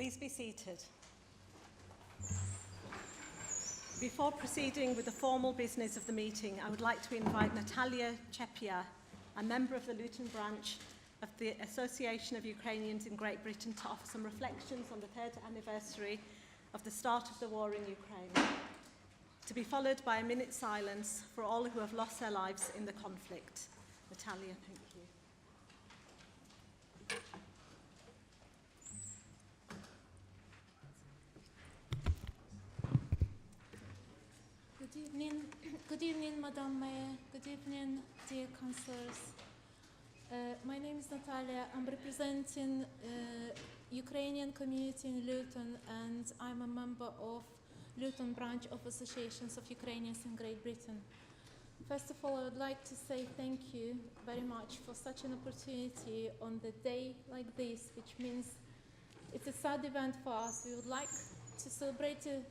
Please be seated. Before proceeding with the formal business of the meeting, I would like to invite Natalia Chepia, a member of the Luton branch of the Association of Ukrainians in Great Britain, to offer some reflections on the third anniversary of the start of the war in Ukraine, to be followed by a minute's silence for all who have lost their lives in the conflict. Natalia, thank you. Good evening, Madam Mayor. Good evening, dear councillors. My name is Natalia. I'm representing Ukrainian community in Luton, and I'm a member of Luton branch of Associations of Ukrainians in Great Britain. First of all, I would like to say thank you very much for such an opportunity on the day like this, which means it's a sad event for us. We would like to celebrate the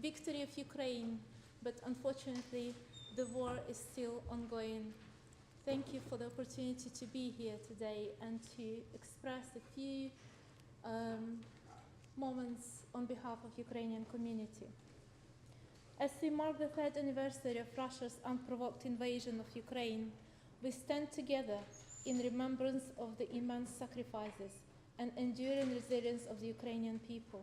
victory of Ukraine, but unfortunately the war is still ongoing. Thank you for the opportunity to be here today and to express a few moments on behalf of Ukrainian community. As we mark the third anniversary of Russia's unprovoked invasion of Ukraine, we stand together in remembrance of the immense sacrifices and enduring resilience of the Ukrainian people.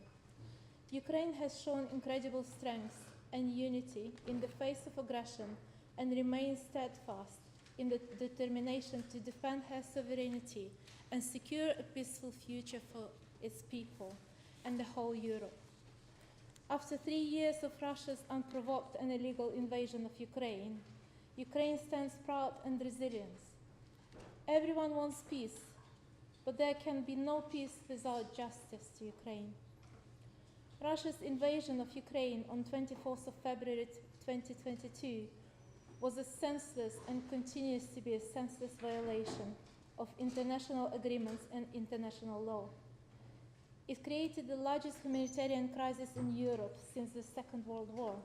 Ukraine has shown incredible strength and unity in the face of aggression and remains steadfast in the determination to defend her sovereignty and secure a peaceful future for its people and the whole Europe. After 3 years of Russia's unprovoked and illegal invasion of Ukraine, Ukraine stands proud and resilient. Everyone wants peace, but there can be no peace without justice to Ukraine. Russia's invasion of Ukraine on 24th of February 2022 was a senseless and continues to be a senseless violation of international agreements and international law. It created the largest humanitarian crisis in Europe since the Second World War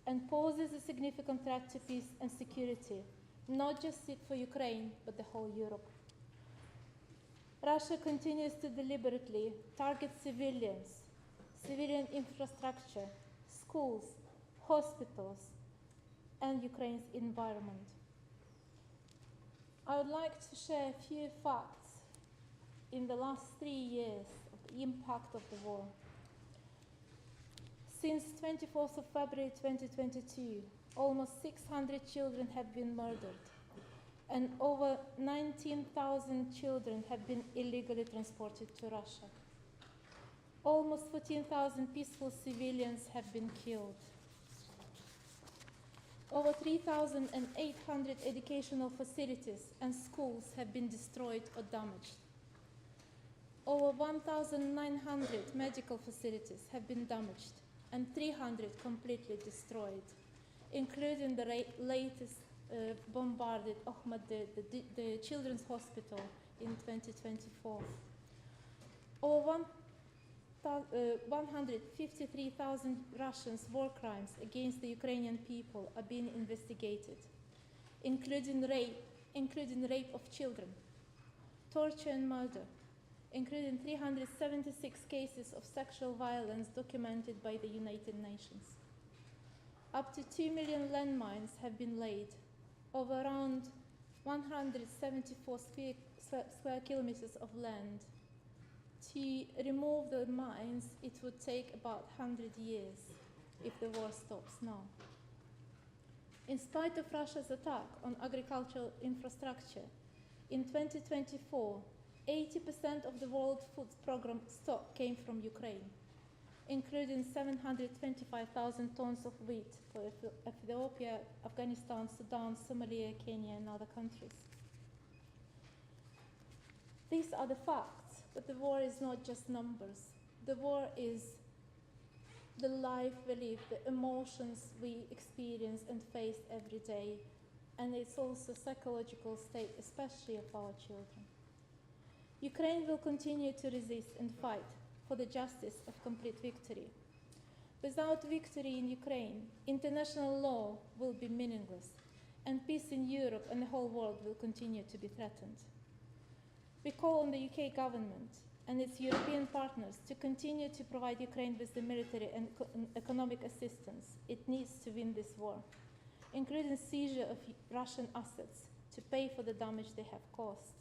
and poses a significant threat to peace and security, not just for Ukraine, but the whole Europe. Russia continues to deliberately target civilian infrastructure, schools, hospitals, and Ukraine's environment. I would like to share a few facts in the last 3 years of the impact of the war. Since 24th of February 2022, almost 600 children have been murdered, and over 19,000 children have been illegally transported to Russia. Almost 14,000 peaceful civilians have been killed. Over 3,800 educational facilities and schools have been destroyed or damaged. Over 1,900 medical facilities have been damaged and 300 completely destroyed, including the latest bombarded Ahmedli, the Children's Hospital in 2024. Over 153,000 Russians' war crimes against the Ukrainian people are being investigated, including rape of children, torture and murder, including 376 cases of sexual violence documented by the United Nations. Up to 2 million landmines have been laid over around 174 square kilometers of land. To remove the mines, it would take about 100 years if the war stops now. In spite of Russia's attack on agricultural infrastructure, in 2024, 80% of the World Food Programme stock came from Ukraine, including 725,000 tons of wheat for Ethiopia, Afghanistan, Sudan, Somalia, Kenya, and other countries. These are the facts. But the war is not just numbers. The war is the life we live, the emotions we experience and face every day, and it's also psychological state, especially of our children. Ukraine will continue to resist and fight for the justice of complete victory. Without victory in Ukraine, international law will be meaningless, and peace in Europe and the whole world will continue to be threatened. We call on the UK government and its European partners to continue to provide Ukraine with the military and economic assistance it needs to win this war, including seizure of Russian assets to pay for the damage they have caused.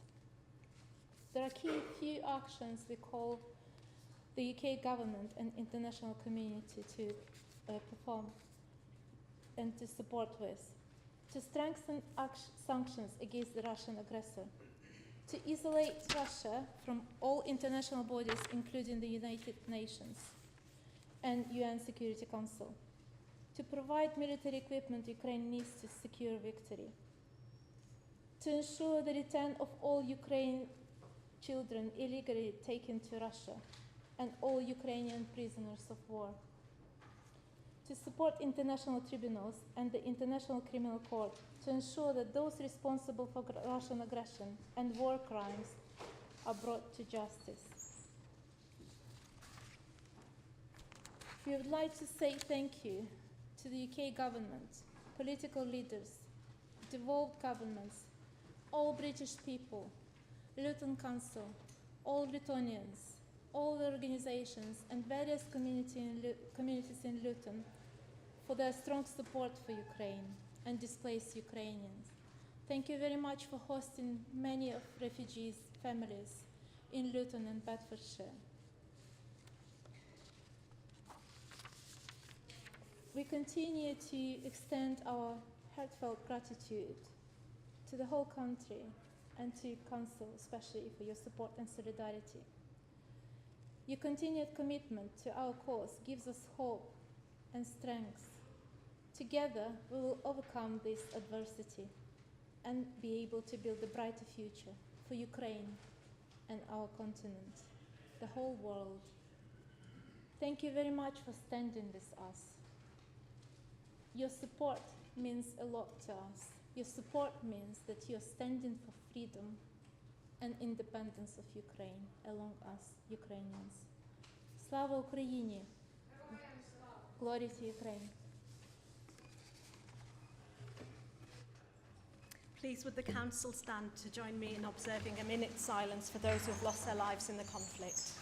There are few actions we call the UK government and international community to perform and to support with. To strengthen sanctions against the Russian aggressor, to isolate Russia from all international bodies, including the United Nations and UN Security Council, to provide military equipment Ukraine needs to secure victory, to ensure the return of all Ukrainian children illegally taken to Russia and all Ukrainian prisoners of war, to support international tribunals and the International Criminal Court to ensure that those responsible for Russian aggression and war crimes are brought to justice. We would like to say thank you to the UK government, political leaders, devolved governments, all British people, Luton Council, all Lutonians, all the organizations and various communities in Luton for their strong support for Ukraine and displaced Ukrainians. Thank you very much for hosting many of refugees' families in Luton and Bedfordshire. We continue to extend our heartfelt gratitude to the whole country and to Council, especially for your support and solidarity. Your continued commitment to our cause gives us hope and strength. Together, we will overcome this adversity and be able to build a brighter future for Ukraine and our continent, the whole world. Thank you very much for standing with us. Your support means a lot to us. Your support means that you're standing for freedom and independence of Ukraine, along us, Ukrainians. Slava Ukraini! Glory to Ukraine! Please would the Council stand to join me in observing a minute's silence for those who have lost their lives in the conflict.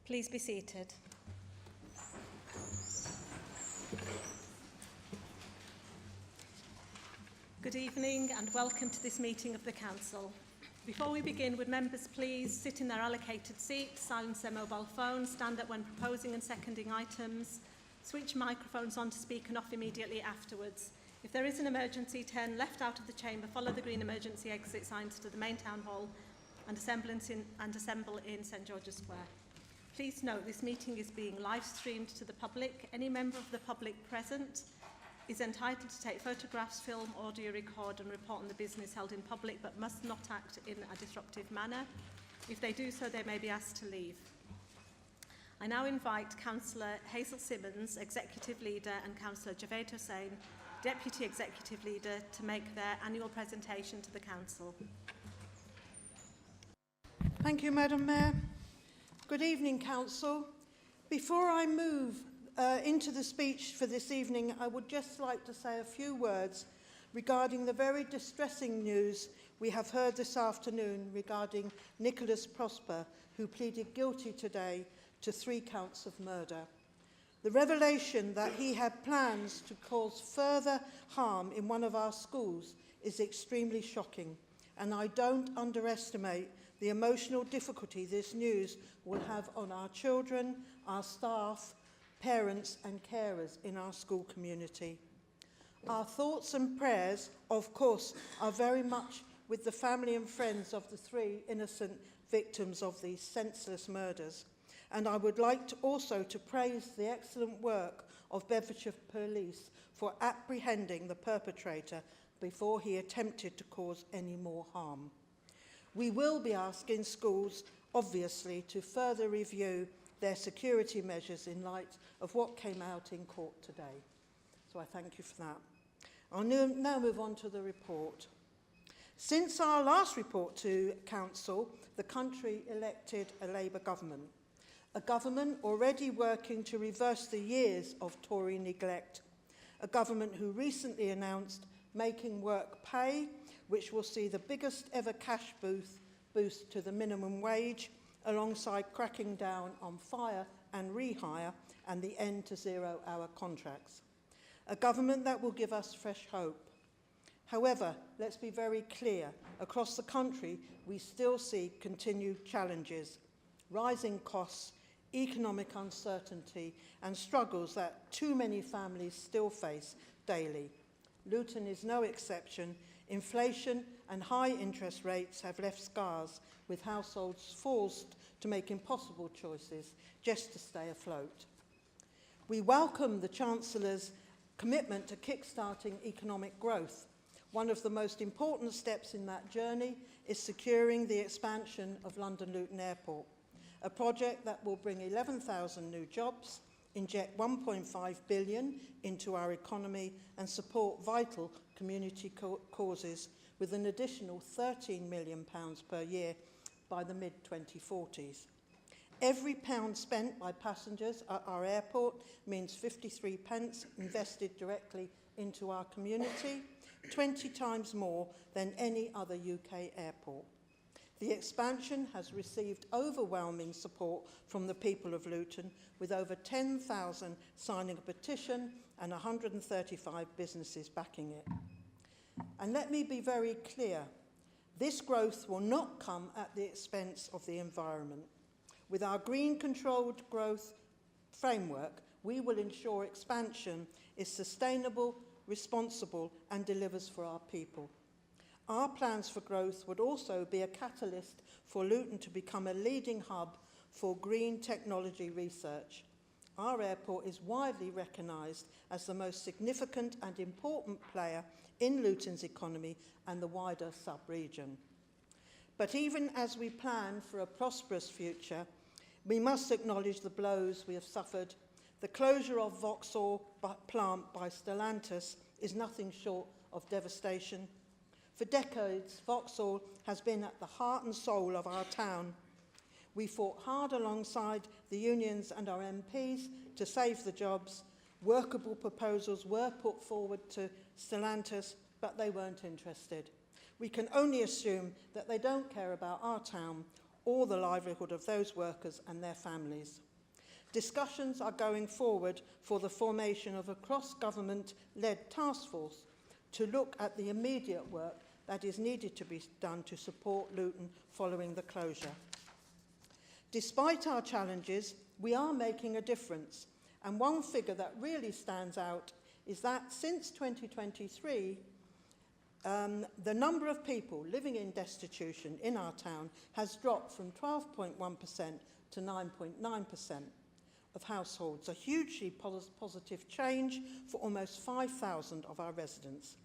Please be seated. Good evening and welcome to this meeting of the Council. Before we begin, would members please sit in their allocated seats, silence their mobile phones, stand up when proposing and seconding items, switch microphones on to speak and off immediately afterwards. If there is an emergency, turn left out of the chamber, follow the green emergency exit signs to the main town hall and assemble in St George's Square. Please note this meeting is being live streamed to the public. Any member of the public present is entitled to take photographs, film, audio record and report on the business held in public but must not act in a disruptive manner. If they do so, they may be asked to leave. I now invite Councillor Hazel Simmons, Executive Leader, and Councillor Javed Hussain, Deputy Executive Leader, to make their annual presentation to the Council. Thank you, Madam Mayor. Good evening, Council. Before I move into the speech for this evening, I would just like to say a few words regarding the very distressing news we have heard this afternoon regarding Nicholas Prosper, who pleaded guilty today to 3 counts of murder. The revelation that he had plans to cause further harm in one of our schools is extremely shocking, and I don't underestimate the emotional difficulty this news will have on our children, our staff, parents and carers in our school community. Our thoughts and prayers, of course, are very much with the family and friends of the 3 innocent victims of these senseless murders. And I would like to also to praise the excellent work of Bedfordshire Police for apprehending the perpetrator before he attempted to cause any more harm. We will be asking schools, obviously, to further review their security measures in light of what came out in court today. So I thank you for that. I'll now move on to the report. Since our last report to Council, the country elected a Labour government, a government already working to reverse the years of Tory neglect, a government who recently announced Making Work Pay, which will see the biggest ever cash boost to the minimum wage, alongside cracking down on fire and rehire and the end to 0-hour contracts. A government that will give us fresh hope. However, let's be very clear, across the country we still see continued challenges, rising costs, economic uncertainty and struggles that too many families still face daily. Luton is no exception. Inflation and high interest rates have left scars, with households forced to make impossible choices just to stay afloat. We welcome the Chancellor's commitment to kick-starting economic growth. One of the most important steps in that journey is securing the expansion of London Luton Airport, a project that will bring 11,000 new jobs, inject 1.5 billion into our economy and support vital community causes with an additional £13 million per year by the mid-2040s. Every pound spent by passengers at our airport means 53 pence invested directly into our community, 20 times more than any other UK airport. The expansion has received overwhelming support from the people of Luton, with over 10,000 signing a petition and 135 businesses backing it. And let me be very clear, this growth will not come at the expense of the environment. With our green controlled growth framework, we will ensure expansion is sustainable, responsible and delivers for our people. Our plans for growth would also be a catalyst for Luton to become a leading hub for green technology research. Our airport is widely recognised as the most significant and important player in Luton's economy and the wider sub-region. But even as we plan for a prosperous future, we must acknowledge the blows we have suffered. The closure of Vauxhall plant by Stellantis is nothing short of devastation. For decades, Vauxhall has been at the heart and soul of our town. We fought hard alongside the unions and our MPs to save the jobs. Workable proposals were put forward to Stellantis, but they weren't interested. We can only assume that they don't care about our town or the livelihood of those workers and their families. Discussions are going forward for the formation of a cross-government-led task force to look at the immediate work that is needed to be done to support Luton following the closure. Despite our challenges, we are making a difference, and one figure that really stands out is that since 2023, the number of people living in destitution in our town has dropped from 12.1% to 9.9% of households, a hugely positive change for almost 5,000 of our residents.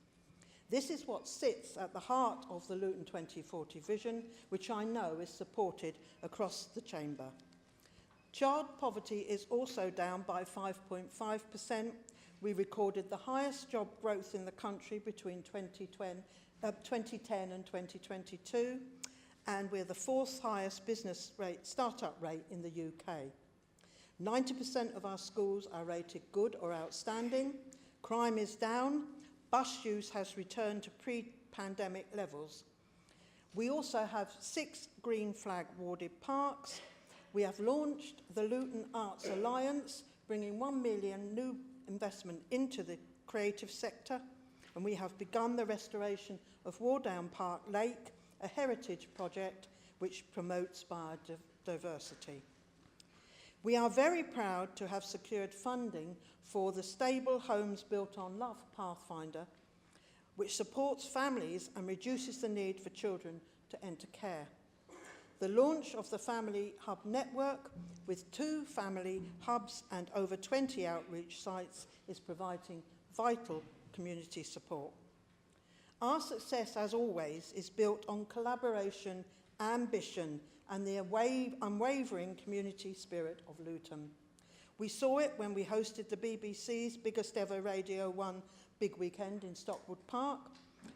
This is what sits at the heart of the Luton 2040 vision, which I know is supported across the chamber. Child poverty is also down by 5.5%. We recorded the highest job growth in the country between 2010 and 2022, and we're the 4th highest business rate, startup rate in the UK. 90% of our schools are rated good or outstanding. Crime is down. Bus use has returned to pre-pandemic levels. We also have 6 green flag warded parks. We have launched the Luton Arts Alliance, bringing 1 million new investment into the creative sector. and we have begun the restoration of Wardown Park Lake, a heritage project which promotes biodiversity. We are very proud to have secured funding for the Stable Homes Built on Love Pathfinder, which supports families and reduces the need for children to enter care. The launch of the Family Hub Network with 2 family hubs and over 20 outreach sites is providing vital community support. Our success, as always, is built on collaboration, ambition, and the unwavering community spirit of Luton. We saw it when we hosted the BBC's biggest ever Radio 1 Big Weekend in Stockwood Park,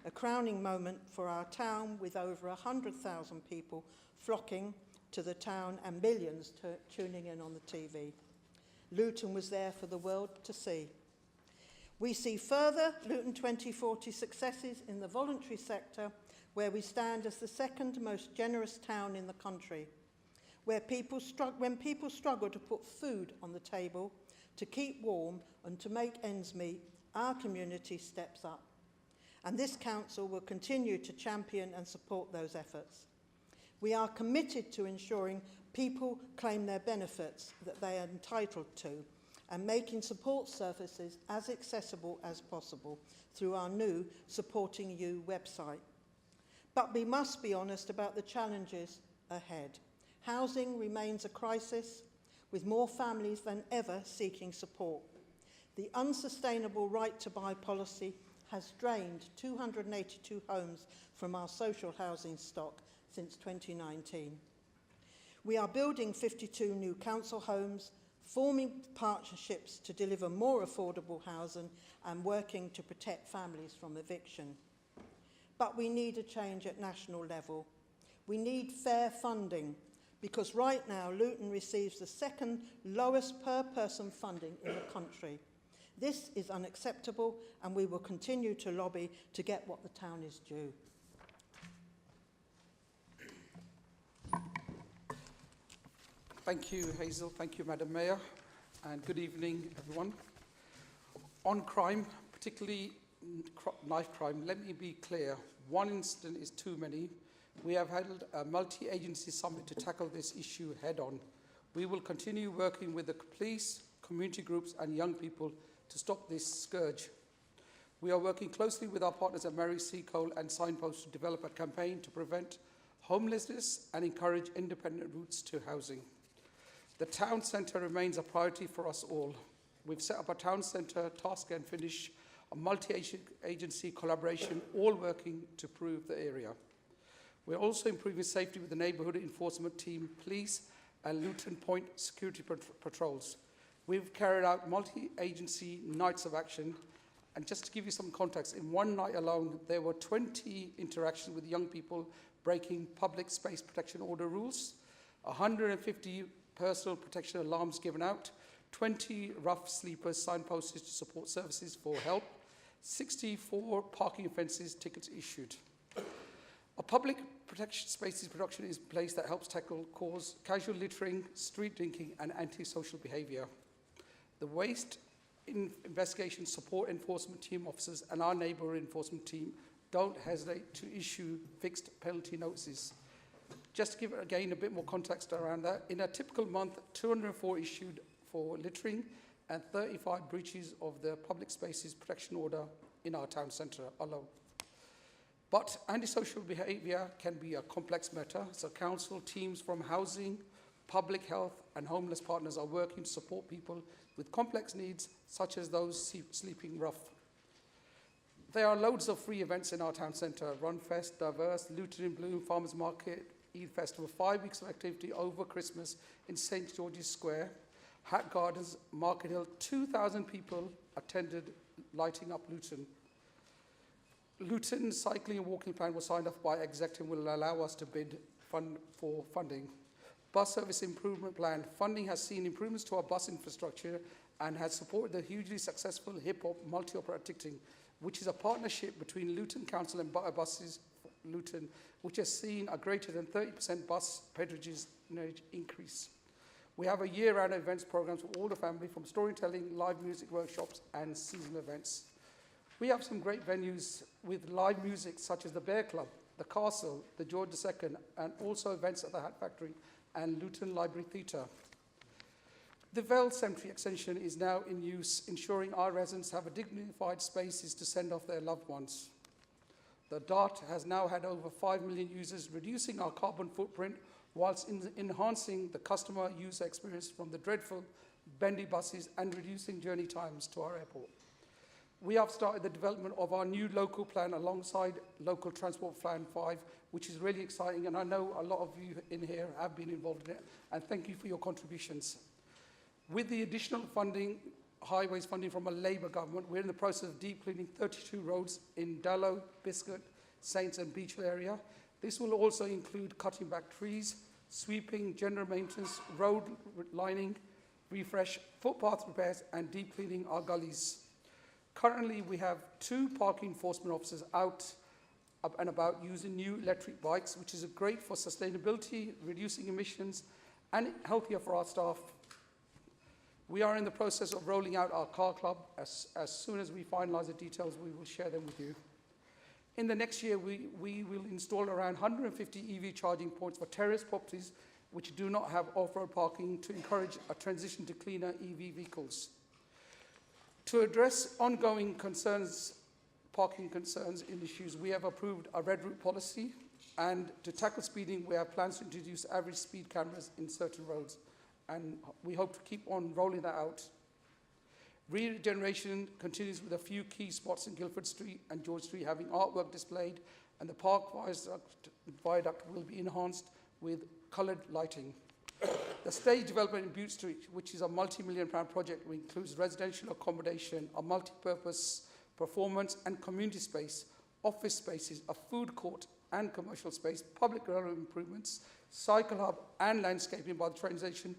a crowning moment for our town with over 100,000 people flocking to the town and millions tuning in on the TV. Luton was there for the world to see. We see further Luton 2040 successes in the voluntary sector, where we stand as the second most generous town in the country, where when people struggle to put food on the table, to keep warm and to make ends meet, our community steps up. And this council will continue to champion and support those efforts. We are committed to ensuring people claim their benefits that they are entitled to and making support services as accessible as possible through our new Supporting You website. But we must be honest about the challenges ahead. Housing remains a crisis, with more families than ever seeking support. The unsustainable right to buy policy has drained 282 homes from our social housing stock since 2019. We are building 52 new council homes, forming partnerships to deliver more affordable housing and working to protect families from eviction. But we need a change at national level. We need fair funding, because right now Luton receives the second lowest per person funding in the country. This is unacceptable, and we will continue to lobby to get what the town is due. Thank you, Hazel. Thank you, Madam Mayor. And good evening, everyone. On crime, particularly knife crime, let me be clear. One incident is too many. We have held a multi-agency summit to tackle this issue head-on. We will continue working with the police, community groups and young people to stop this scourge. We are working closely with our partners at Mary Seacole and Signpost to develop a campaign to prevent homelessness and encourage independent routes to housing. The town centre remains a priority for us all. We've set up a town centre task and finish a multi-agency collaboration, all working to improve the area. We're also improving safety with the neighbourhood enforcement team, police and Luton Point security patrols. We've carried out multi-agency nights of action, and just to give you some context, in one night alone there were 20 interactions with young people breaking public space protection order rules, 150 personal protection alarms given out, 20 rough sleepers signposted to support services for help, 64 parking offences tickets issued. A public protection spaces production is in place that helps tackle casual littering, street drinking and antisocial behaviour. The waste investigation support enforcement team officers and our neighbourhood enforcement team don't hesitate to issue fixed penalty notices. Just to give it again a bit more context around that, in a typical month, 204 issued for littering and 35 breaches of the public spaces protection order in our town centre alone. But antisocial behaviour can be a complex matter, so council teams from housing, public health and homeless partners are working to support people with complex needs, such as those sleeping rough. There are loads of free events in our town centre: Runfest, Diverse, Luton in Bloom, Farmers Market, Eid Festival, 5 weeks of activity over Christmas in St George's Square, Hat Gardens, Market Hill. 2,000 people attended lighting up Luton. Luton's cycling and walking plan was signed off by executive, will allow us to bid for funding. Bus service improvement plan. Funding has seen improvements to our bus infrastructure and has supported the hugely successful hip-hop multi-operator ticketing, which is a partnership between Luton Council and Butter Buses Luton, which has seen a greater than 30% bus pedagogies increase. We have a year-round events programs for all the family, from storytelling, live music workshops and seasonal events. We have some great venues with live music such as the Bear Club, the Castle, the George II, and also events at the Hat Factory and Luton Library Theatre. The Vale Cemetery extension is now in use, ensuring our residents have a dignified spaces to send off their loved ones. The DART has now had over 5 million users, reducing our carbon footprint whilst enhancing the customer user experience from the dreadful bendy buses and reducing journey times to our airport. We have started the development of our new local plan alongside Local Transport Plan 5, which is really exciting, and I know a lot of you in here have been involved in it, and thank you for your contributions. With the additional funding, highways funding from a Labour government, we're in the process of deep cleaning 32 roads in Dallow, Biscuit, Saints and Beach area. This will also include cutting back trees, sweeping, general maintenance, road lining, refresh, footpath repairs and deep cleaning our gullies. Currently, we have 2 parking enforcement officers out and about using new electric bikes, which is great for sustainability, reducing emissions and healthier for our staff. We are in the process of rolling out our car club. As soon as we finalise the details, we will share them with you. In the next year, we will install around 150 EV charging points for terrace properties which do not have off-road parking to encourage a transition to cleaner EV vehicles. To address ongoing concerns, parking concerns and issues, we have approved a red route policy, and to tackle speeding, we have plans to introduce average speed cameras in certain roads, and we hope to keep on rolling that out. Regeneration continues with a few key spots in Guildford Street and George Street having artwork displayed, and the park viaduct will be enhanced with coloured lighting. The stage development in Bute Street, which is a multi-million-pound project, which includes residential accommodation, a multi-purpose performance and community space, office spaces, a food court and commercial space, public railway improvements, cycle hub and landscaping by the train station,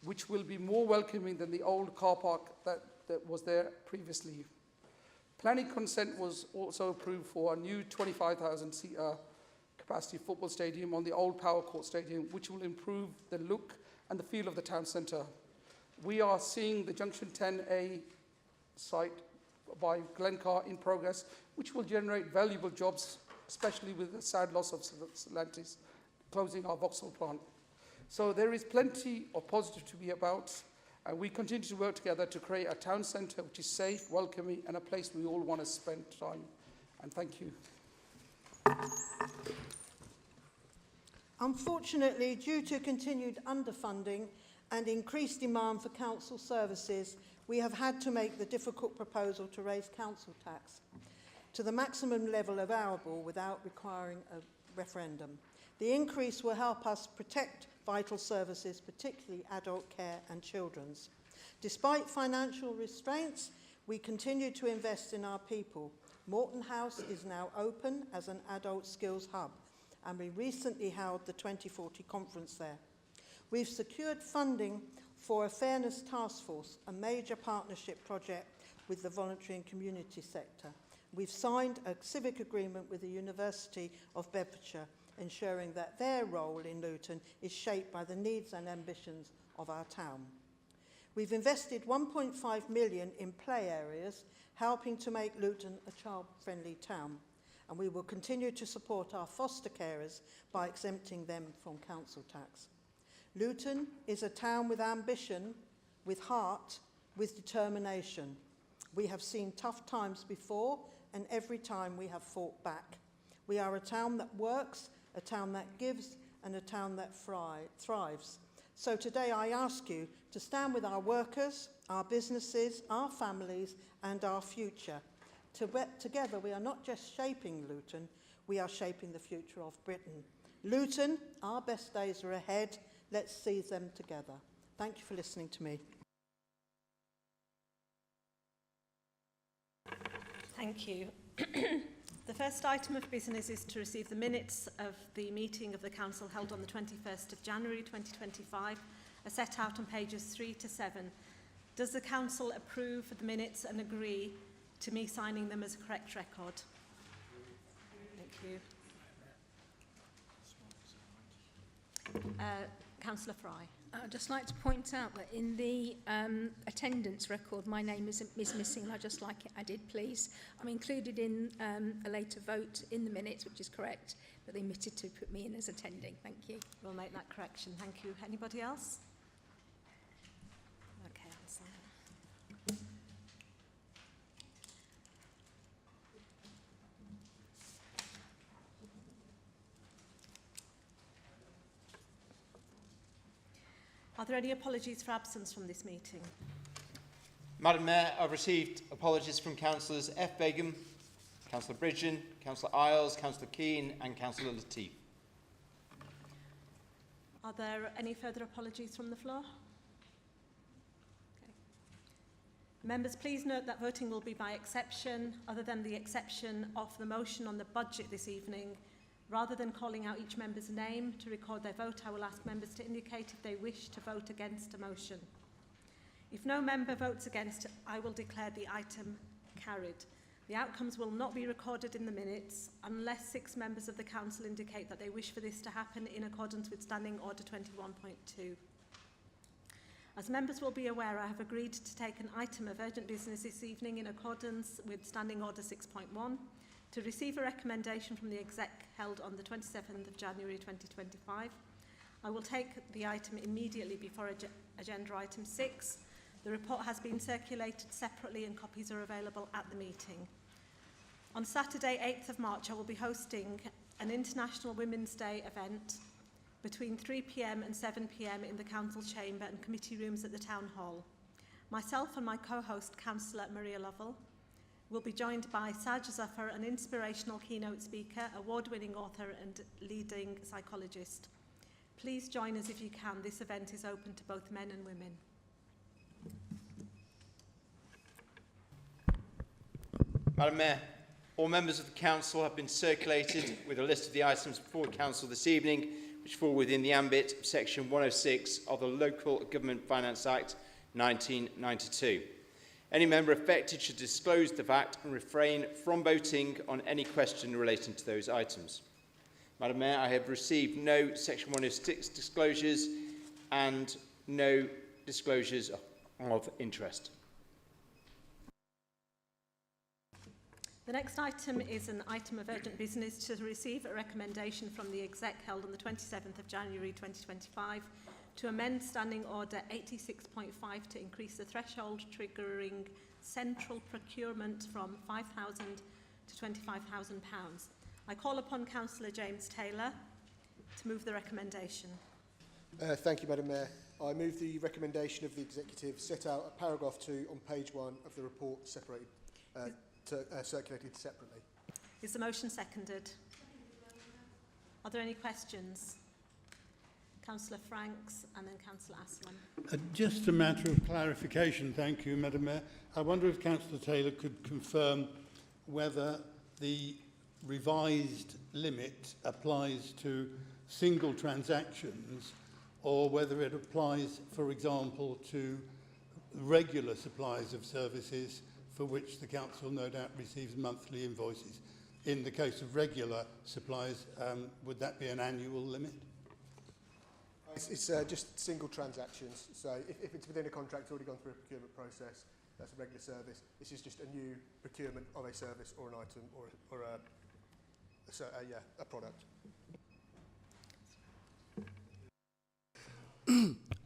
which will be more welcoming than the old car park that was there previously. Planning consent was also approved for a new 25,000-seater capacity football stadium on the old Power Court Stadium, which will improve the look and the feel of the town centre. We are seeing the Junction 10A site by Glencar in progress, which will generate valuable jobs, especially with the sad loss of Stellantis closing our Vauxhall plant. So there is plenty of positive to be about, and we continue to work together to create a town centre which is safe, welcoming, and a place we all want to spend time. And thank you. Unfortunately, due to continued underfunding and increased demand for council services, we have had to make the difficult proposal to raise council tax to the maximum level allowable without requiring a referendum. The increase will help us protect vital services, particularly adult care and children's. Despite financial restraints, we continue to invest in our people. Morton House is now open as an adult skills hub, and we recently held the 2040 conference there. We've secured funding for a Fairness Task Force, a major partnership project with the voluntary and community sector. We've signed a civic agreement with the University of Bedfordshire, ensuring that their role in Luton is shaped by the needs and ambitions of our town. We've invested 1.5 million in play areas, helping to make Luton a child-friendly town. And we will continue to support our foster carers by exempting them from council tax. Luton is a town with ambition, with heart, with determination. We have seen tough times before, and every time we have fought back. We are a town that works, a town that gives, and a town that thrives. So today I ask you to stand with our workers, our businesses, our families, and our future. Together, we are not just shaping Luton, we are shaping the future of Britain. Luton, our best days are ahead. Let's seize them together. Thank you for listening to me. Thank you. The first item of business is to receive the minutes of the meeting of the Council held on the 21st of January 2025, are set out on pages 3 to 7. Does the Council approve the minutes and agree to me signing them as a correct record? Thank you. Councillor Fry. I'd just like to point out that in the attendance record, my name is missing, and I'd just like it added, please. I'm included in a later vote in the minutes, which is correct, but they omitted to put me in as attending. Thank you. We'll make that correction. Thank you. Anybody else? Okay, I'll sign it. Are there any apologies for absence from this meeting? Madam Mayor, I've received apologies from Councillors F. Begum, Councillor Bridgen, Councillor Isles, Councillor Keane and Councillor Latif. Are there any further apologies from the floor? Okay. Members, please note that voting will be by exception, other than the exception of the motion on the budget this evening. Rather than calling out each member's name to record their vote, I will ask members to indicate if they wish to vote against a motion. If no member votes against, I will declare the item carried. The outcomes will not be recorded in the minutes unless 6 members of the Council indicate that they wish for this to happen in accordance with Standing Order 21.2. As members will be aware, I have agreed to take an item of urgent business this evening in accordance with Standing Order 6.1 to receive a recommendation from the exec held on the 27th of January 2025. I will take the item immediately before agenda item 6. The report has been circulated separately and copies are available at the meeting. On Saturday, 8th of March, I will be hosting an International Women's Day event between 3 p.m. and 7 p.m. in the Council Chamber and committee rooms at the Town Hall. Myself and my co-host, Councillor Maria Lovell, will be joined by Sajid Zafar, an inspirational keynote speaker, award-winning author and leading psychologist. Please join us if you can. This event is open to both men and women. Madam Mayor, all members of the Council have been circulated with a list of the items before the Council this evening, which fall within the ambit of Section 106 of the Local Government Finance Act 1992. Any member affected should disclose the fact and refrain from voting on any question relating to those items. Madam Mayor, I have received no Section 106 disclosures and no disclosures of interest. The next item is an item of urgent business to receive a recommendation from the exec held on the 27th of January 2025 to amend Standing Order 86.5 to increase the threshold triggering central procurement from £5,000 to £25,000. I call upon Councillor James Taylor to move the recommendation. Thank you, Madam Mayor. I move the recommendation of the Executive set out at paragraph 2 on page 1 of the report circulated separately. Is the motion seconded? Are there any questions? Councillor Franks and then Councillor Aslam. Just a matter of clarification, thank you, Madam Mayor. I wonder if Councillor Taylor could confirm whether the revised limit applies to single transactions or whether it applies, for example, to regular supplies of services for which the Council no doubt receives monthly invoices. In the case of regular supplies, would that be an annual limit? It's just single transactions. So if it's within a contract already gone through a procurement process, that's a regular service. This is just a new procurement of a service or an item or a product.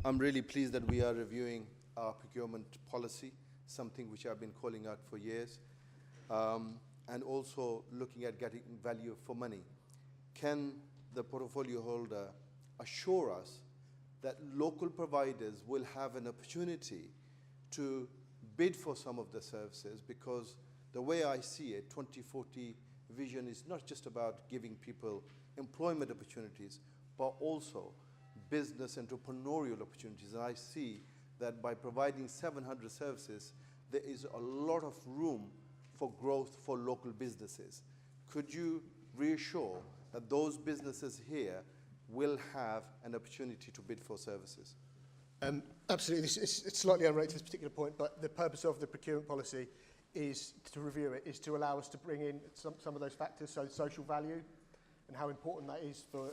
I'm really pleased that we are reviewing our procurement policy, something which I've been calling out for years, and also looking at getting value for money. Can the portfolio holder assure us that local providers will have an opportunity to bid for some of the services? Because the way I see it, 2040 vision is not just about giving people employment opportunities, but also business entrepreneurial opportunities. And I see that by providing 700 services, there is a lot of room for growth for local businesses. Could you reassure that those businesses here will have an opportunity to bid for services? Absolutely. It's slightly unrelated to this particular point, but the purpose of the procurement policy is to review it, is to allow us to bring in some of those factors, so social value and how important that is for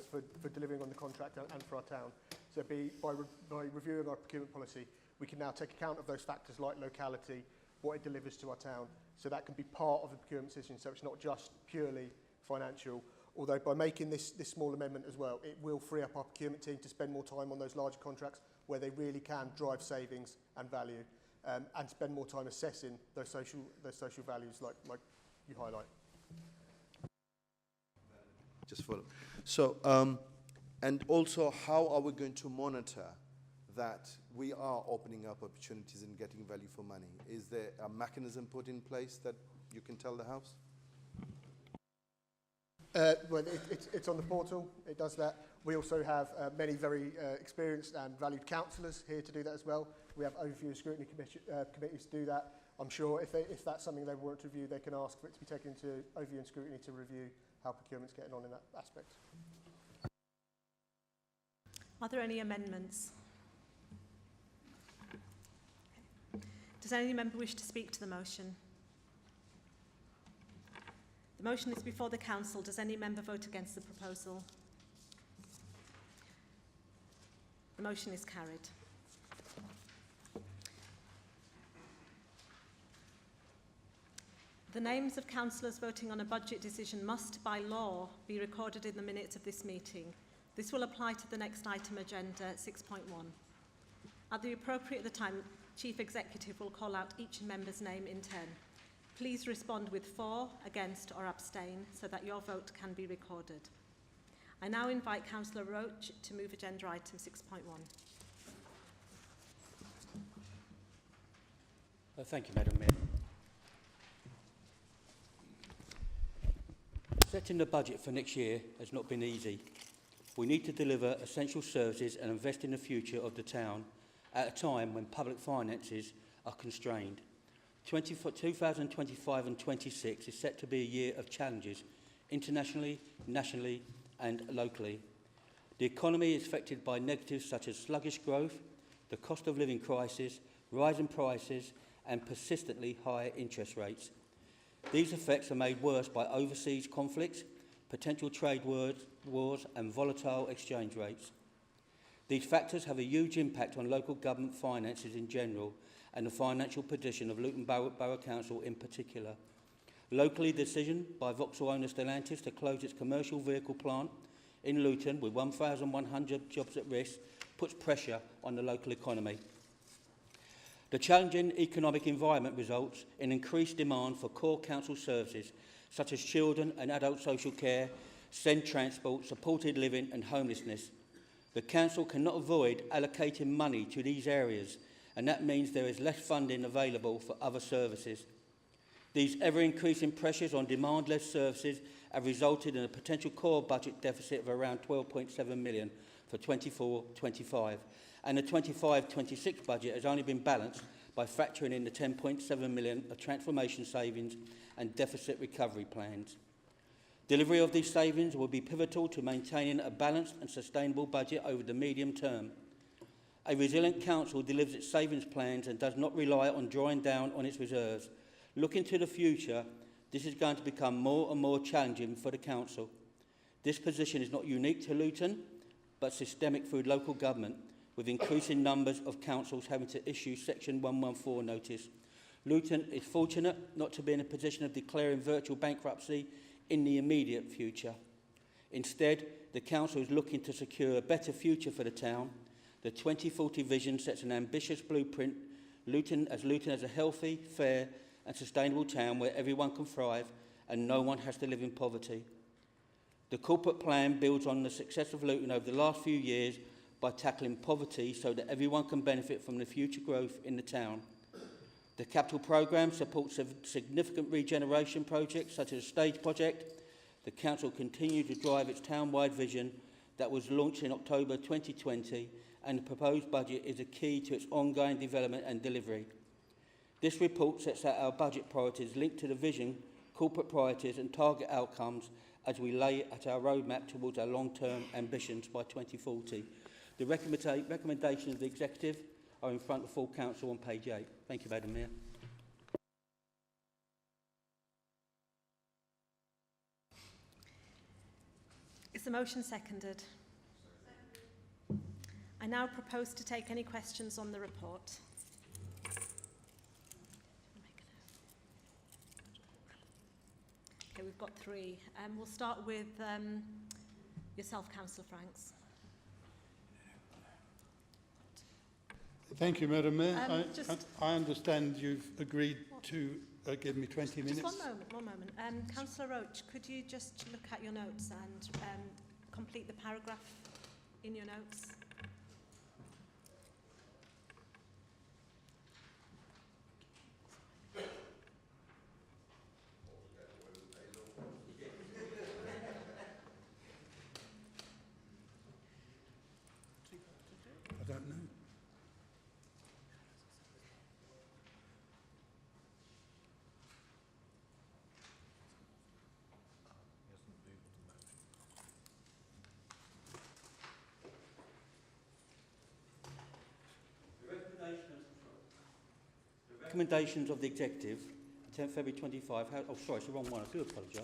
delivering on the contract and for our town. So by reviewing our procurement policy, we can now take account of those factors like locality, what it delivers to our town, so that can be part of the procurement decision, so it's not just purely financial. Although by making this small amendment as well, it will free up our procurement team to spend more time on those larger contracts where they really can drive savings and value, and spend more time assessing those social values like you highlight. Just follow. So, and also, how are we going to monitor that we are opening up opportunities and getting value for money? Is there a mechanism put in place that you can tell the House? Well, it's on the portal. It does that. We also have many very experienced and valued councillors here to do that as well. We have overview and scrutiny committees to do that. I'm sure if that's something they want to review, they can ask for it to be taken into overview and scrutiny to review how procurement's getting on in that aspect. Are there any amendments? Does any member wish to speak to the motion? The motion is before the Council. Does any member vote against the proposal? The motion is carried. The names of councillors voting on a budget decision must, by law, be recorded in the minutes of this meeting. This will apply to the next item agenda, 6.1. At the appropriate time, Chief Executive will call out each member's name in turn. Please respond with for, against or abstain so that your vote can be recorded. I now invite Councillor Roach to move agenda item 6.1. Thank you, Madam Mayor. Setting the budget for next year has not been easy. We need to deliver essential services and invest in the future of the town at a time when public finances are constrained. 2025 and 26 is set to be a year of challenges internationally, nationally and locally. The economy is affected by negatives such as sluggish growth, the cost of living crisis, rising prices and persistently higher interest rates. These effects are made worse by overseas conflicts, potential trade wars and volatile exchange rates. These factors have a huge impact on local government finances in general and the financial position of Luton Borough Council in particular. Locally, the decision by Vauxhall owner Stellantis to close its commercial vehicle plant in Luton with 1,100 jobs at risk puts pressure on the local economy. The challenging economic environment results in increased demand for core council services such as children and adult social care, SEND transport, supported living and homelessness. The council cannot avoid allocating money to these areas, and that means there is less funding available for other services. These ever-increasing pressures on demand-led services have resulted in a potential core budget deficit of around 12.7 million for 24-25, and the 25-26 budget has only been balanced by factoring in the 10.7 million of transformation savings and deficit recovery plans. Delivery of these savings will be pivotal to maintaining a balanced and sustainable budget over the medium term. A resilient council delivers its savings plans and does not rely on drawing down on its reserves. Looking to the future, this is going to become more and more challenging for the council. This position is not unique to Luton, but systemic through local government, with increasing numbers of councils having to issue Section 114 notice. Luton is fortunate not to be in a position of declaring virtual bankruptcy in the immediate future. Instead, the council is looking to secure a better future for the town. The 2040 vision sets an ambitious blueprint, Luton as a healthy, fair and sustainable town where everyone can thrive and no one has to live in poverty. The corporate plan builds on the success of Luton over the last few years by tackling poverty so that everyone can benefit from the future growth in the town. The capital programme supports significant regeneration projects such as a stage project. The council continues to drive its town-wide vision that was launched in October 2020, and the proposed budget is a key to its ongoing development and delivery. This report sets out our budget priorities linked to the vision, corporate priorities and target outcomes as we lay at our roadmap towards our long-term ambitions by 2040. The recommendations of the Executive are in front of full council on page 8. Thank you, Madam Mayor. Is the motion seconded? I now propose to take any questions on the report. Okay, we've got three. We'll start with yourself, Councillor Franks. Thank you, Madam Mayor. Just- I understand you've agreed to give me 20 minutes. Just one moment. Councillor Roach, could you just look at your notes and complete the paragraph in your notes? I don't know. Recommendations of the Executive, 10th February 25. Oh, sorry, it's the wrong one. I do apologise.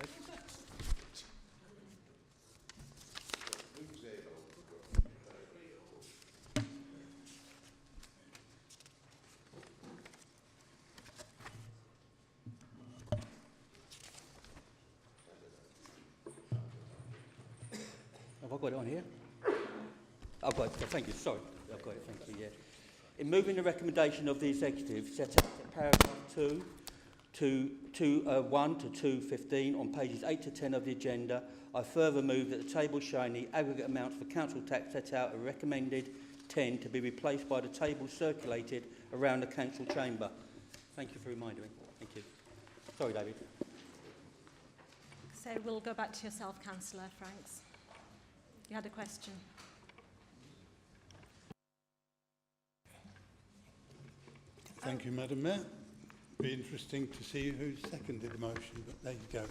Have I got it on here? I've got it. Thank you. Sorry. I've got it. Thank you. Yeah. In moving the recommendation of the Executive set out in paragraph 1 to 215 on pages 8 to 10 of the agenda, I further move that the table showing the aggregate amounts for council tax set out are recommended 10 to be replaced by the table circulated around the council chamber. Thank you for reminding me. Thank you. Sorry, David. So we'll go back to yourself, Councillor Franks. You had a question. Thank you, Madam Mayor. Be interesting to see who seconded the motion, but there you go.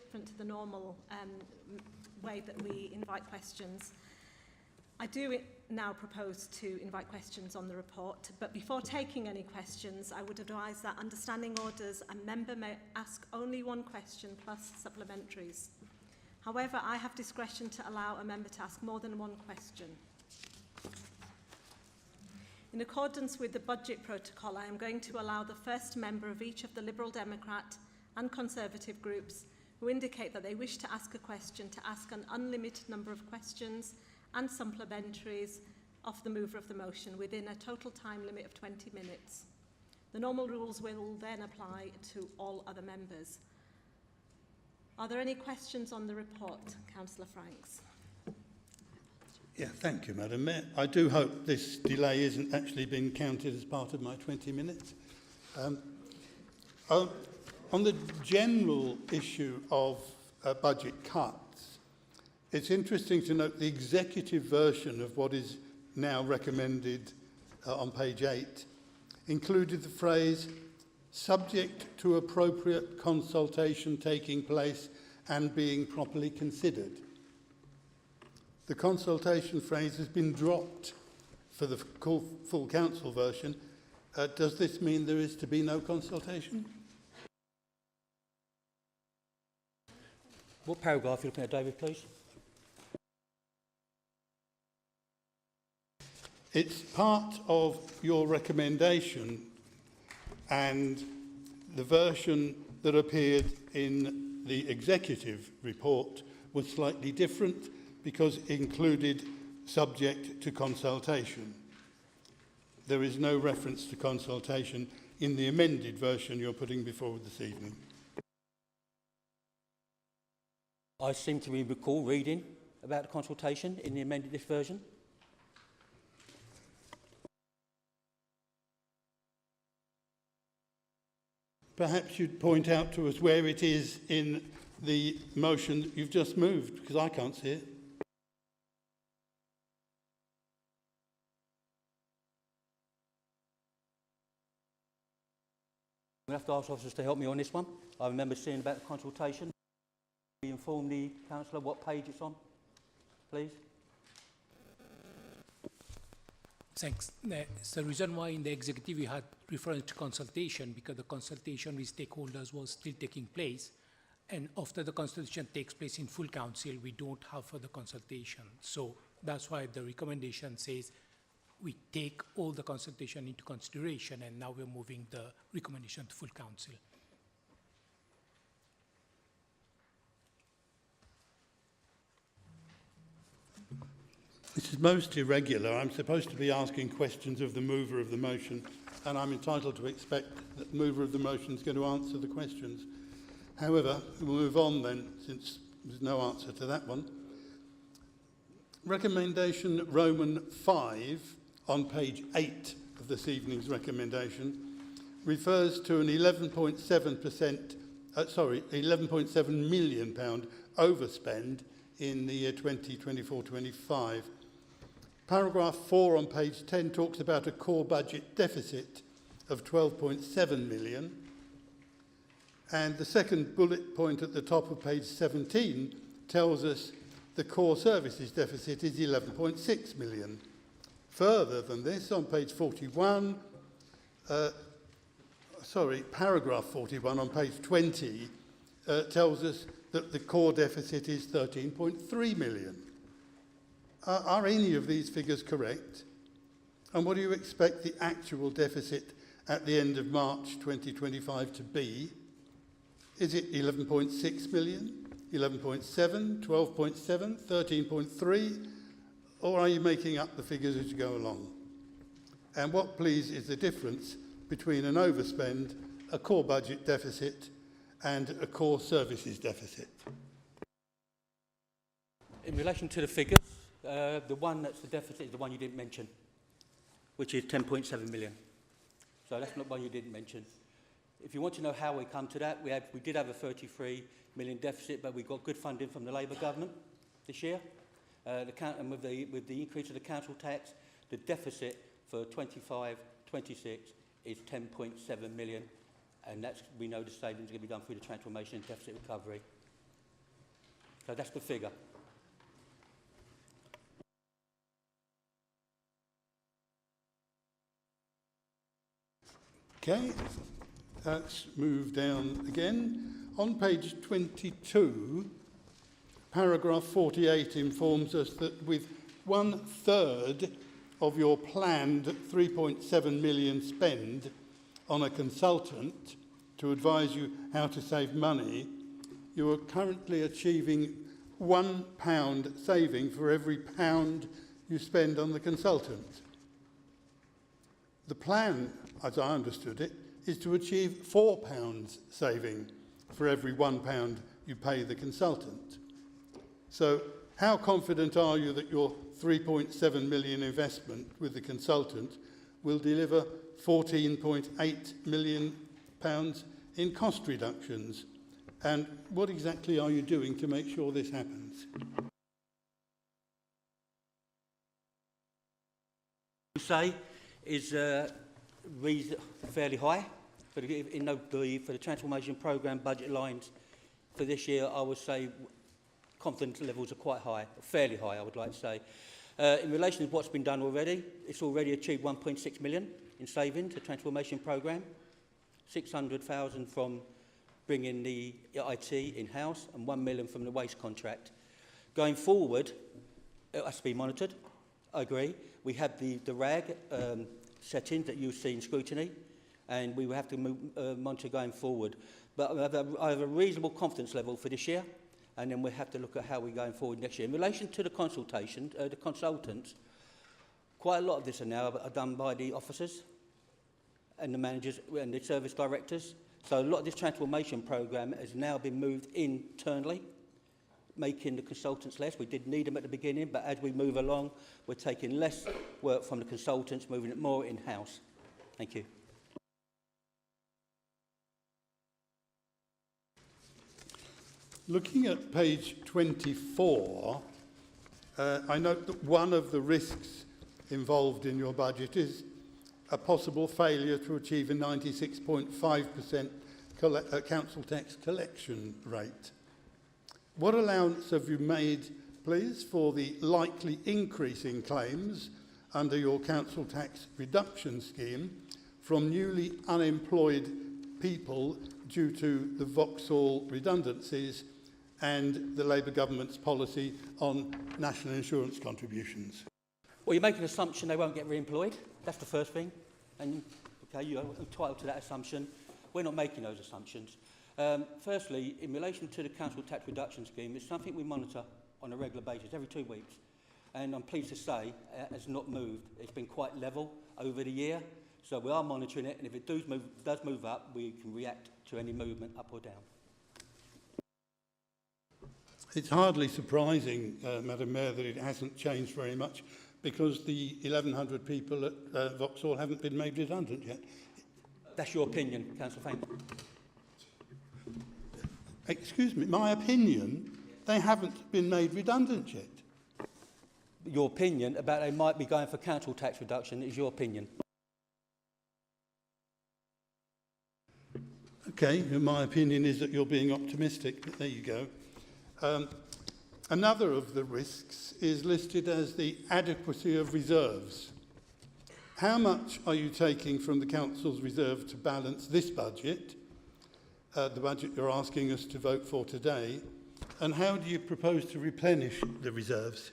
Different to the normal way that we invite questions. I do now propose to invite questions on the report, but before taking any questions, I would advise that under standing orders, a member may ask only one question plus supplementaries. However, I have discretion to allow a member to ask more than one question. In accordance with the budget protocol, I am going to allow the first member of each of the Liberal Democrat and Conservative groups who indicate that they wish to ask a question to ask an unlimited number of questions and supplementaries of the mover of the motion within a total time limit of 20 minutes. The normal rules will then apply to all other members. Are there any questions on the report, Councillor Franks? Yeah, thank you, Madam Mayor. I do hope this delay isn't actually being counted as part of my 20 minutes. On the general issue of budget cuts, it's interesting to note the executive version of what is now recommended on page 8 included the phrase, subject to appropriate consultation taking place and being properly considered. The consultation phrase has been dropped for the full council version. Does this mean there is to be no consultation? What paragraph are you looking at, David, please? It's part of your recommendation, and the version that appeared in the executive report was slightly different because it included subject to consultation. There is no reference to consultation in the amended version you're putting before this evening. I seem to recall reading about the consultation in the amended version. Perhaps you'd point out to us where it is in the motion that you've just moved, because I can't see it. We'll have to ask officers to help me on this one. I remember seeing about the consultation. Will you inform the councillor what page it's on, please? Thanks. The reason why in the executive we had reference to consultation because the consultation with stakeholders was still taking place, and after the consultation takes place in full council, we don't have further consultation. So that's why the recommendation says we take all the consultation into consideration, and now we're moving the recommendation to full council. This is most irregular. I'm supposed to be asking questions of the mover of the motion, and I'm entitled to expect that the mover of the motion is going to answer the questions. However, we'll move on then, since there's no answer to that one. Recommendation Roman 5 on page 8 of this evening's recommendation refers to an 11.7 million pound overspend in the year 2024-25. Paragraph 4 on page 10 talks about a core budget deficit of 12.7 million. And the second bullet point at the top of page 17 tells us the core services deficit is 11.6 million. Further than this, on page 41, paragraph 41 on page 20 tells us that the core deficit is 13.3 million. Are any of these figures correct? And what do you expect the actual deficit at the end of March 2025 to be? Is it 11.6 million, 11.7, 12.7, 13.3, or are you making up the figures as you go along? And what, please, is the difference between an overspend, a core budget deficit, and a core services deficit? In relation to the figures, the one that's the deficit is the one you didn't mention, which is 10.7 million. So that's not one you didn't mention. If you want to know how we come to that, we did have a 33 million deficit, but we got good funding from the Labour government this year. And with the increase of the council tax, the deficit for 25-26 is 10.7 million, and we know the savings are going to be done through the transformation and deficit recovery. So that's the figure. Okay, let's move down again. On page 22, paragraph 48 informs us that with 1/3 of your planned 3.7 million spend on a consultant to advise you how to save money, you are currently achieving £1 saving for every £1 you spend on the consultant. The plan, as I understood it, is to achieve £4 saving for every £1 you pay the consultant. So how confident are you that your 3.7 million investment with the consultant will deliver £14.8 million in cost reductions? And what exactly are you doing to make sure this happens? Say is fairly high for the transformation programme budget lines for this year. I would say confidence levels are quite high, fairly high, I would like to say. In relation to what's been done already, it's already achieved 1.6 million in savings, the transformation programme, 600,000 from bringing the IT in-house and 1 million from the waste contract. Going forward, it has to be monitored, I agree. We have the RAG settings that you've seen scrutiny, and we will have to monitor going forward. But I have a reasonable confidence level for this year, and then we'll have to look at how we're going forward next year. In relation to the consultation, the consultants, quite a lot of this are now done by the officers and the managers and the service directors. So a lot of this transformation programme has now been moved internally, making the consultants less. We did need them at the beginning, but as we move along, we're taking less work from the consultants, moving it more in-house. Thank you. Looking at page 24, I note that one of the risks involved in your budget is a possible failure to achieve a 96.5% council tax collection rate. What allowance have you made, please, for the likely increase in claims under your council tax reduction scheme from newly unemployed people due to the Vauxhall redundancies and the Labour government's policy on national insurance contributions? Well, you make an assumption they won't get re-employed. That's the first thing. And, okay, you're entitled to that assumption. We're not making those assumptions. Firstly, in relation to the council tax reduction scheme, it's something we monitor on a regular basis, every 2 weeks. And I'm pleased to say it has not moved. It's been quite level over the year. So we are monitoring it, and if it does move up, we can react to any movement up or down. It's hardly surprising, Madam Mayor, that it hasn't changed very much, because the 1,100 people at Vauxhall haven't been made redundant yet. That's your opinion, Councillor Fain. Excuse me, my opinion, they haven't been made redundant yet. Your opinion about they might be going for council tax reduction is your opinion. Okay, my opinion is that you're being optimistic, but there you go. Another of the risks is listed as the adequacy of reserves. How much are you taking from the Council's reserve to balance this budget, the budget you're asking us to vote for today, and how do you propose to replenish the reserves?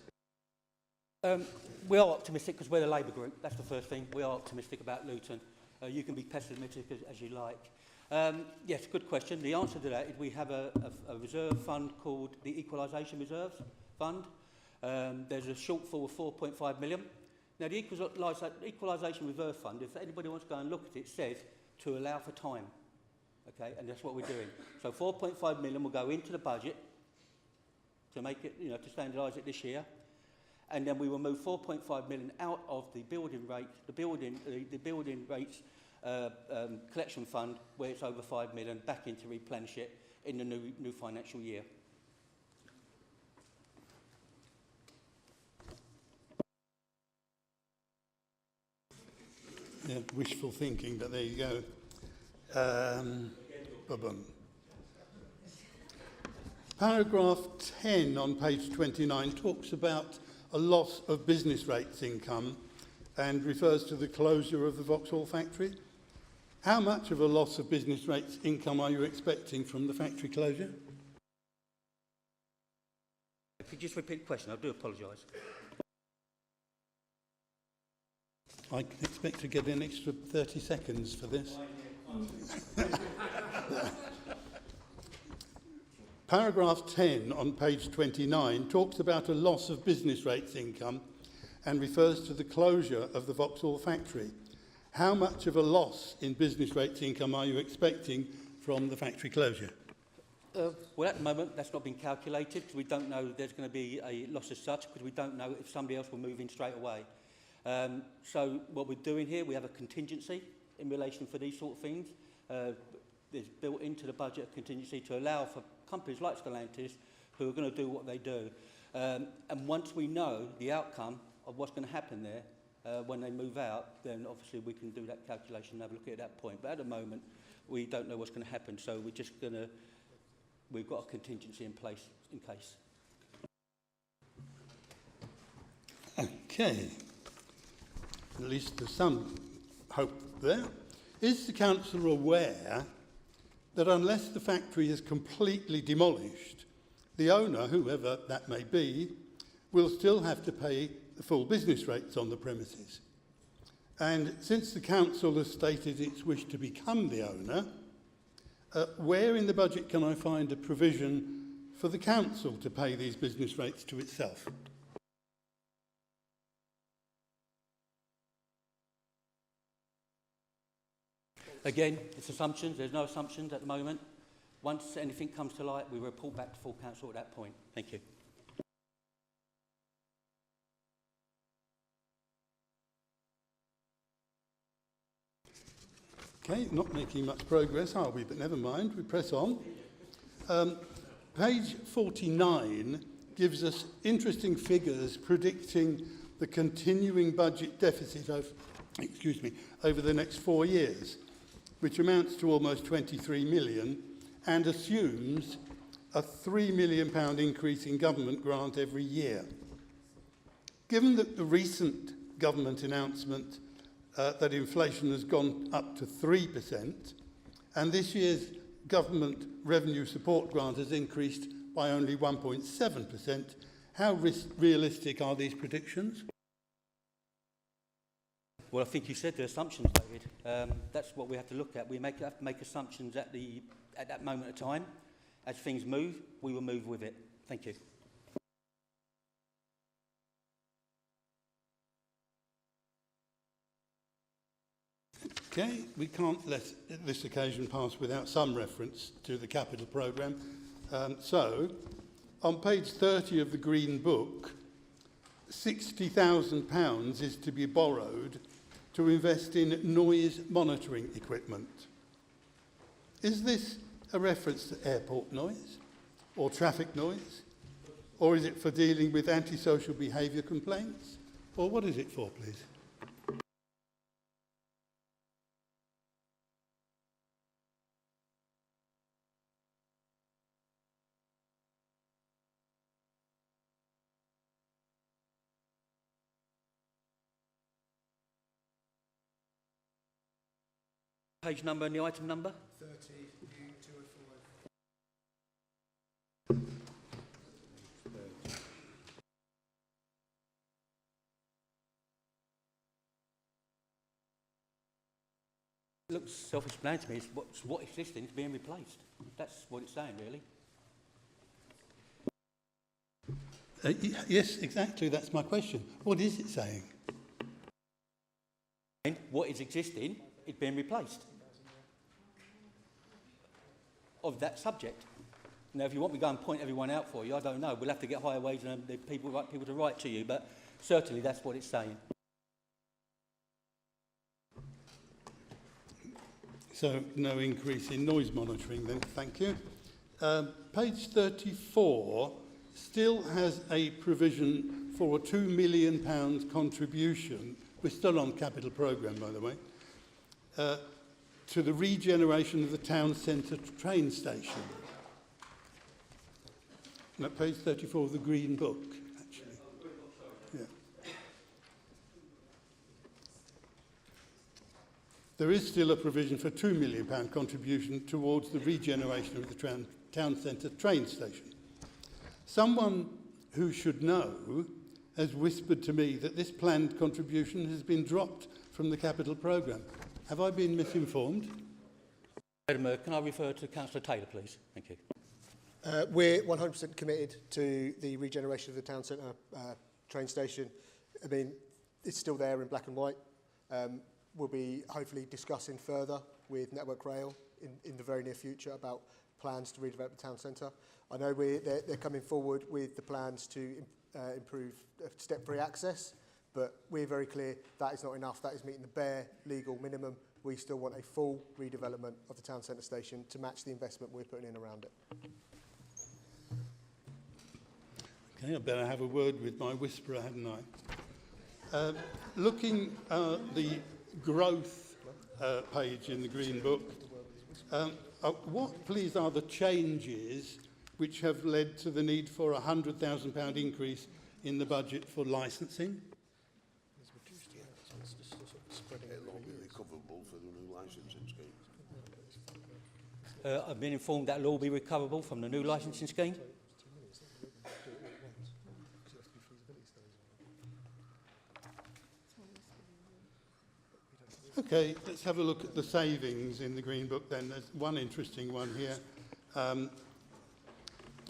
We are optimistic because we're the Labour group. That's the first thing. We are optimistic about Luton. You can be pessimistic as you like. Yes, good question. The answer to that is we have a reserve fund called the Equalisation Reserves Fund. There's a shortfall of 4.5 million. Now, the Equalisation Reserve Fund, if anybody wants to go and look at it, says to allow for time. Okay, and that's what we're doing. So 4.5 million will go into the budget to make it, to standardise it this year. And then we will move 4.5 million out of the building rates collection fund, where it's over 5 million, back in to replenish it in the new financial year. Yeah, wishful thinking, but there you go. Paragraph 10 on page 29 talks about a loss of business rates income and refers to the closure of the Vauxhall factory. How much of a loss of business rates income are you expecting from the factory closure? If you just repeat the question, I do apologise. I can expect to get an extra 30 seconds for this. Paragraph 10 on page 29 talks about a loss of business rates income and refers to the closure of the Vauxhall factory. How much of a loss in business rates income are you expecting from the factory closure? Well, at the moment, that's not been calculated, because we don't know there's going to be a loss as such, because we don't know if somebody else will move in straight away. So what we're doing here, we have a contingency in relation for these sort of things. There's built into the budget a contingency to allow for companies like Stellantis who are going to do what they do. And once we know the outcome of what's going to happen there, when they move out, then obviously we can do that calculation and have a look at that point. But at the moment, we don't know what's going to happen, so we're just going to, we've got a contingency in place in case. Okay. At least there's some hope there. Is the Council aware that unless the factory is completely demolished, the owner, whoever that may be, will still have to pay the full business rates on the premises? And since the Council has stated its wish to become the owner, where in the budget can I find a provision for the Council to pay these business rates to itself? Again, it's assumptions. There's no assumptions at the moment. Once anything comes to light, we report back to full council at that point. Thank you. Okay, not making much progress, are we? But never mind, we press on. Page 49 gives us interesting figures predicting the continuing budget deficit over the next 4 years, which amounts to almost 23 million and assumes a £3 million increase in government grant every year. Given that the recent government announcement that inflation has gone up to 3%, and this year's government revenue support grant has increased by only 1.7%. How realistic are these predictions? Well, I think you said the assumptions, David. That's what we have to look at. We have to make assumptions at that moment of time. As things move, we will move with it. Thank you. Okay, we can't let this occasion pass without some reference to the capital programme. So, on page 30 of the Green Book, £60,000 is to be borrowed to invest in noise monitoring equipment. Is this a reference to airport noise or traffic noise? Or is it for dealing with antisocial behaviour complaints? Or what is it for, please? Page number and the item number? 30, view 205. It looks self-explanatory. It's what existing is being replaced. That's what it's saying, really. Yes, exactly. That's my question. What is it saying? And what is existing is being replaced. Of that subject. Now, if you want me to go and point everyone out for you, I don't know. We'll have to get higher wage and the people to write to you, but certainly that's what it's saying. So, no increase in noise monitoring then, thank you. Page 34 still has a provision for a £2 million contribution, we're still on capital programme by the way, to the regeneration of the town centre train station. And at page 34 of the Green Book, actually. Yeah. There is still a provision for £2 million contribution towards the regeneration of the town centre train station. Someone who should know has whispered to me that this planned contribution has been dropped from the capital programme. Have I been misinformed? Madam, can I refer to Councillor Taylor, please? Thank you. We're 100% committed to the regeneration of the town centre train station. I mean, it's still there in black and white. We'll be hopefully discussing further with Network Rail in the very near future about plans to redevelop the town centre. I know they're coming forward with the plans to improve step-free access, but we're very clear that is not enough. That is meeting the bare legal minimum. We still want a full redevelopment of the town centre station to match the investment we're putting in around it. Okay, I better have a word with my whisperer, hadn't I? Looking at the growth page in the Green Book, what, please, are the changes which have led to the need for a £100,000 increase in the budget for licensing? It'll be recoverable for the new licensing scheme. I've been informed that will all be recoverable from the new licensing scheme. Okay, let's have a look at the savings in the Green Book then. There's one interesting one here.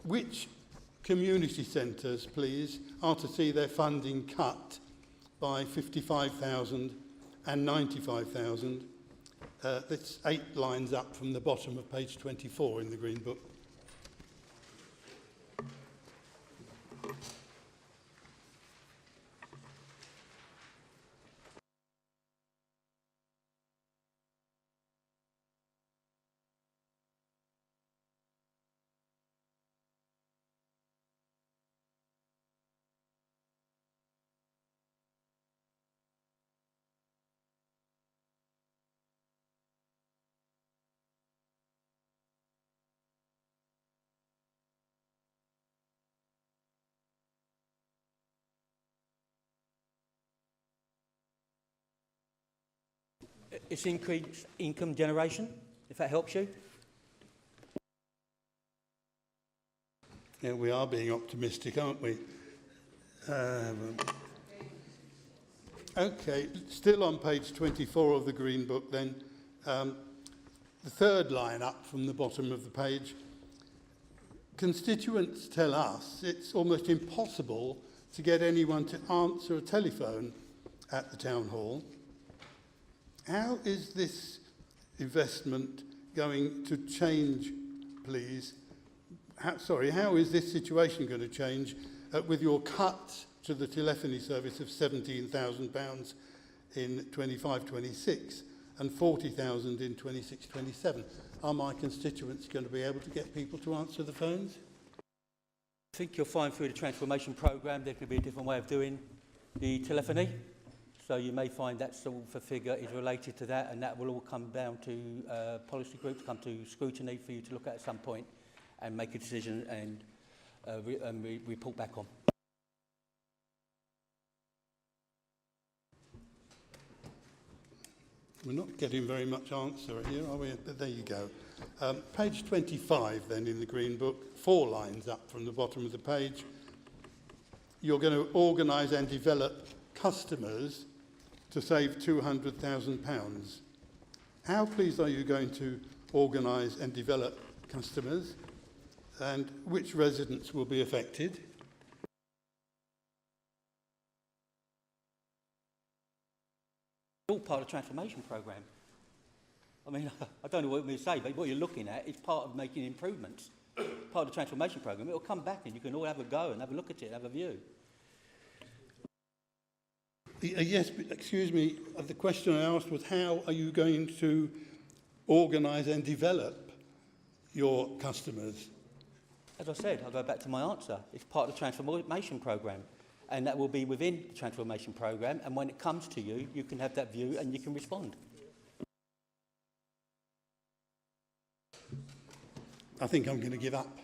Which community centres, please, are to see their funding cut by 55,000 and 95,000? That's 8 lines up from the bottom of page 24 in the Green Book. It's increased income generation, if that helps you. Yeah, we are being optimistic, aren't we? Okay, still on page 24 of the Green Book then. The third line up from the bottom of the page. Constituents tell us it's almost impossible to get anyone to answer a telephone at the town hall. How is this investment going to change, please? How is this situation going to change with your cut to the telephony service of £17,000 in 25-26 and £40,000 in 26-27? Are my constituents going to be able to get people to answer the phones? I think you'll find through the transformation programme there could be a different way of doing the telephony. So you may find that sort of a figure is related to that, and that will all come down to policy groups, come to scrutiny for you to look at some point and make a decision and report back on. We're not getting very much answer here, are we? But there you go. Page 25 then in the Green Book, 4 lines up from the bottom of the page. You're going to organise and develop customers to save £200,000. How, please, are you going to organise and develop customers, and which residents will be affected? All part of the transformation programme. I mean, I don't know what we say, but what you're looking at is part of making improvements. Part of the transformation programme. It will come back and you can all have a go and have a look at it and have a view. Yes, but excuse me, the question I asked was how are you going to organise and develop your customers? As I said, I'll go back to my answer. It's part of the transformation programme, and that will be within the transformation programme, and when it comes to you, you can have that view and you can respond. I think I'm going to give up.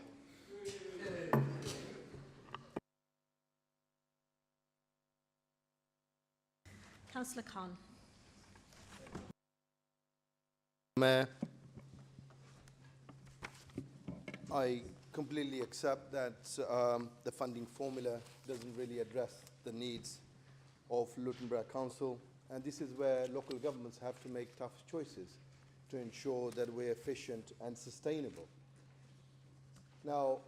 Councillor Khan. Mayor, I completely accept that the funding formula doesn't really address the needs of Luton Borough Council, and this is where local governments have to make tough choices to ensure that we're efficient and sustainable. Now,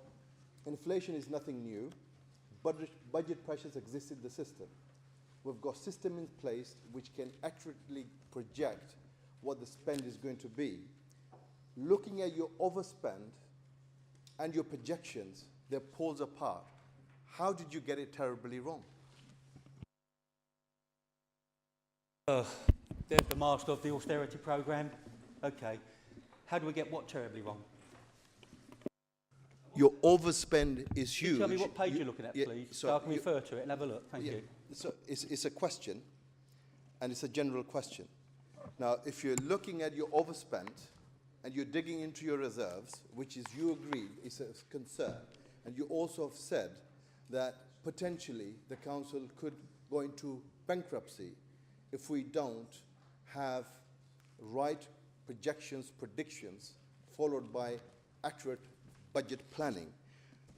inflation is nothing new. Budget pressures exist in the system. We've got systems in place which can accurately project what the spend is going to be. Looking at your overspend and your projections, they're poles apart. How did you get it terribly wrong? There's the master of the austerity programme. Okay. How do we get what terribly wrong? Your overspend is huge. Tell me what page you're looking at, please, so I can refer to it and have a look. Thank you. So it's a question, and it's a general question. Now, if you're looking at your overspend and you're digging into your reserves, which is, you agree, is a concern, and you also have said that potentially the council could go into bankruptcy if we don't have right projections, predictions, followed by accurate budget planning.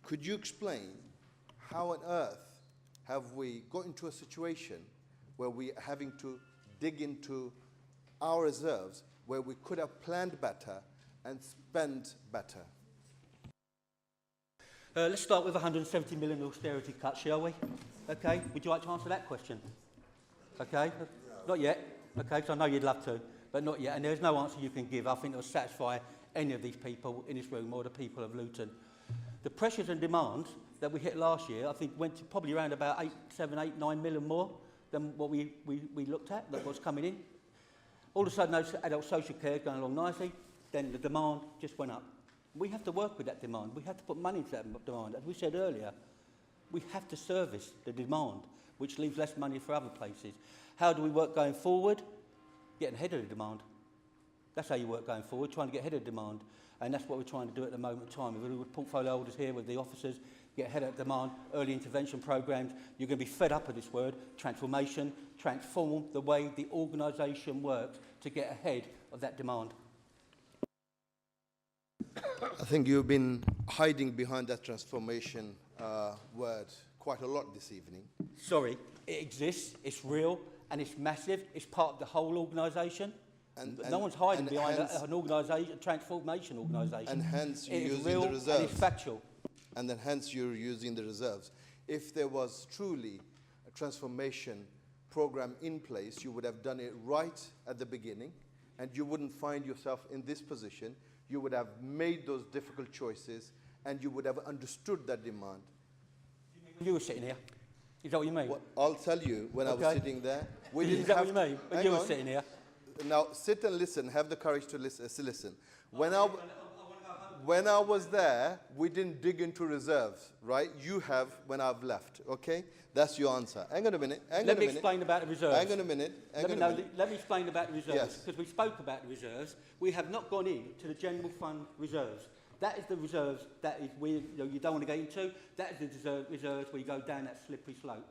Could you explain how on earth have we got into a situation where we are having to dig into our reserves where we could have planned better and spent better? Let's start with 170 million austerity cut, shall we? Okay, would you like to answer that question? Okay, not yet. Okay, so I know you'd love to, but not yet. And there's no answer you can give, I think, that will satisfy any of these people in this room or the people of Luton. The pressures and demands that we hit last year, I think, went to probably around about 9 million more than what we looked at, that was coming in. All of a sudden, adult social care is going along nicely, then the demand just went up. We have to work with that demand. We have to put money into that demand. As we said earlier, we have to service the demand, which leaves less money for other places. How do we work going forward? Getting ahead of the demand. That's how you work going forward, trying to get ahead of demand. And that's what we're trying to do at the moment in time. With portfolio holders here, with the officers, get ahead of demand, early intervention programs. You're going to be fed up with this word, transformation, transform the way the organisation works to get ahead of that demand. I think you've been hiding behind that transformation word quite a lot this evening. Sorry, it exists, it's real, and it's massive. It's part of the whole organisation. No one's hiding behind an organisation, a transformation organisation. And hence you're using real the reserves. And it's factual. And then hence you're using the reserves. If there was truly a transformation program in place, you would have done it right at the beginning, and you wouldn't find yourself in this position. You would have made those difficult choices, and you would have understood that demand. You were sitting here. Is that what you mean? Well, I'll tell you, when I was sitting there, we didn't Is that have what you mean? When you were sitting here? Now, sit and listen. Have the courage to listen. When I was there, we didn't dig into reserves, right? You have when I've left, okay? That's your answer. Hang on a minute. Let me explain about the reserves. Hang on a minute. Let me explain about the reserves. Yes. Because we spoke about the reserves. We have not gone into the general fund reserves. That is the reserves that is you don't want to get into. That is the reserves where you go down that slippery slope.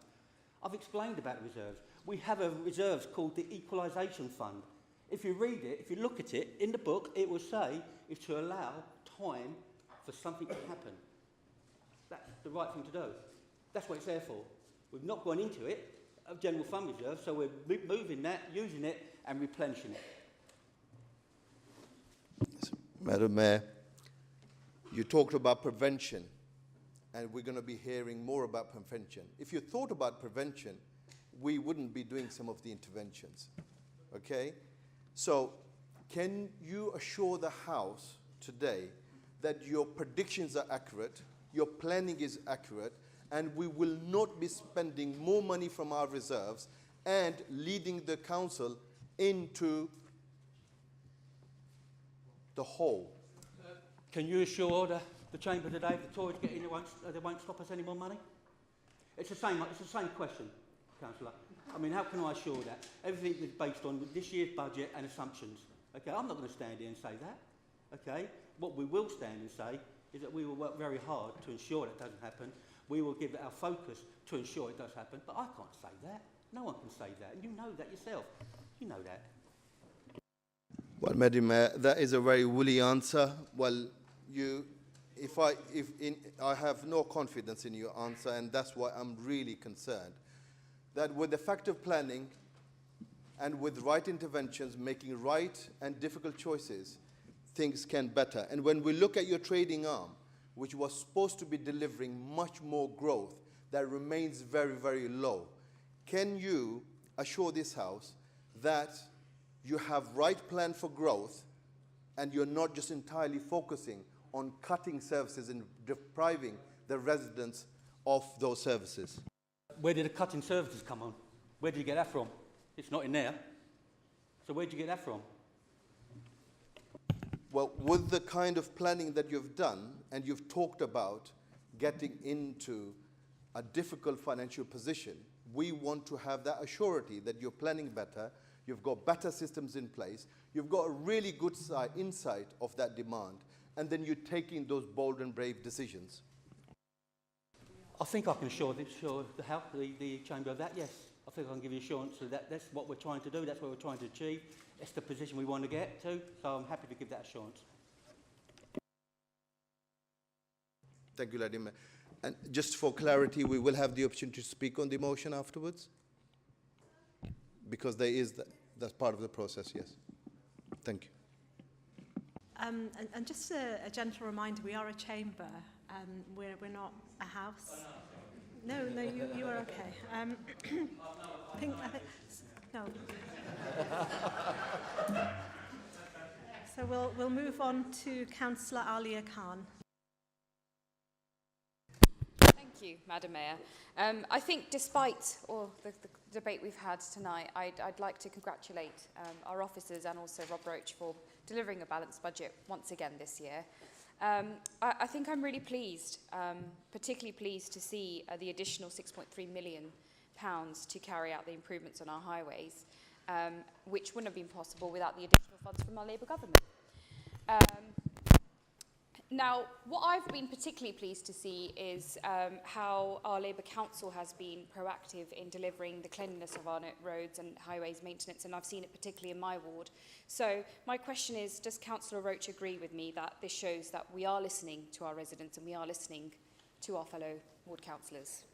I've explained about the reserves. We have a reserves called the Equalisation Fund. If you read it, if you look at it, in the book, it will say it's to allow time for something to happen. That's the right thing to do. That's what it's there for. We've not gone into it, a general fund reserve, so we're moving that, using it, and replenishing it. Madam Mayor, you talked about prevention, and we're going to be hearing more about prevention. If you thought about prevention, we wouldn't be doing some of the interventions, okay? So, can you assure the House today that your predictions are accurate, your planning is accurate, and we will not be spending more money from our reserves and leading the council into the hole? Can you assure the Chamber today if the Tories get in, they won't stop us any more money? It's the same question, Councillor. I mean, how can I assure that? Everything is based on this year's budget and assumptions. Okay, I'm not going to stand here and say that. Okay, what we will stand and say is that we will work very hard to ensure that doesn't happen. We will give our focus to ensure it does happen. But I can't say that. No one can say that, and you know that yourself. You know that. Well, Madam Mayor, that is a very woolly answer. Well, I have no confidence in your answer, and that's why I'm really concerned. That with effective planning and with right interventions, making right and difficult choices, things can better. And when we look at your trading arm, which was supposed to be delivering much more growth, that remains very, very low, can you assure this House that you have right plan for growth and you're not just entirely focusing on cutting services and depriving the residents of those services? Where did the cutting services come on? Where did you get that from? It's not in there. So where did you get that from? Well, with the kind of planning that you've done, and you've talked about getting into a difficult financial position, we want to have that assurity that you're planning better, you've got better systems in place, you've got a really good insight of that demand, and then you're taking those bold and brave decisions. I think I can assure the House, the Chamber of that, yes. I think I can give you assurance that that's what we're trying to do, that's what we're trying to achieve. It's the position we want to get to, so I'm happy to give that assurance. Thank you, Lady Mayor. And just for clarity, we will have the opportunity to speak on the motion afterwards? Because there is that's part of the process, yes. Thank you. And just a gentle reminder, we are a chamber. We're not a house. No, you are okay. No. So we'll move on to Councillor Alia Khan. Thank you, Madam Mayor. I think despite all the debate we've had tonight, I'd like to congratulate our officers and also Rob Roach for delivering a balanced budget once again this year. I think I'm really pleased, particularly pleased to see the additional £6.3 million to carry out the improvements on our highways, which wouldn't have been possible without the additional funds from our Labour government. Now, what I've been particularly pleased to see is how our Labour Council has been proactive in delivering the cleanliness of our roads and highways maintenance, and I've seen it particularly in my ward. So my question is, does Councillor Roach agree with me that this shows that we are listening to our residents and we are listening to our fellow ward councillors?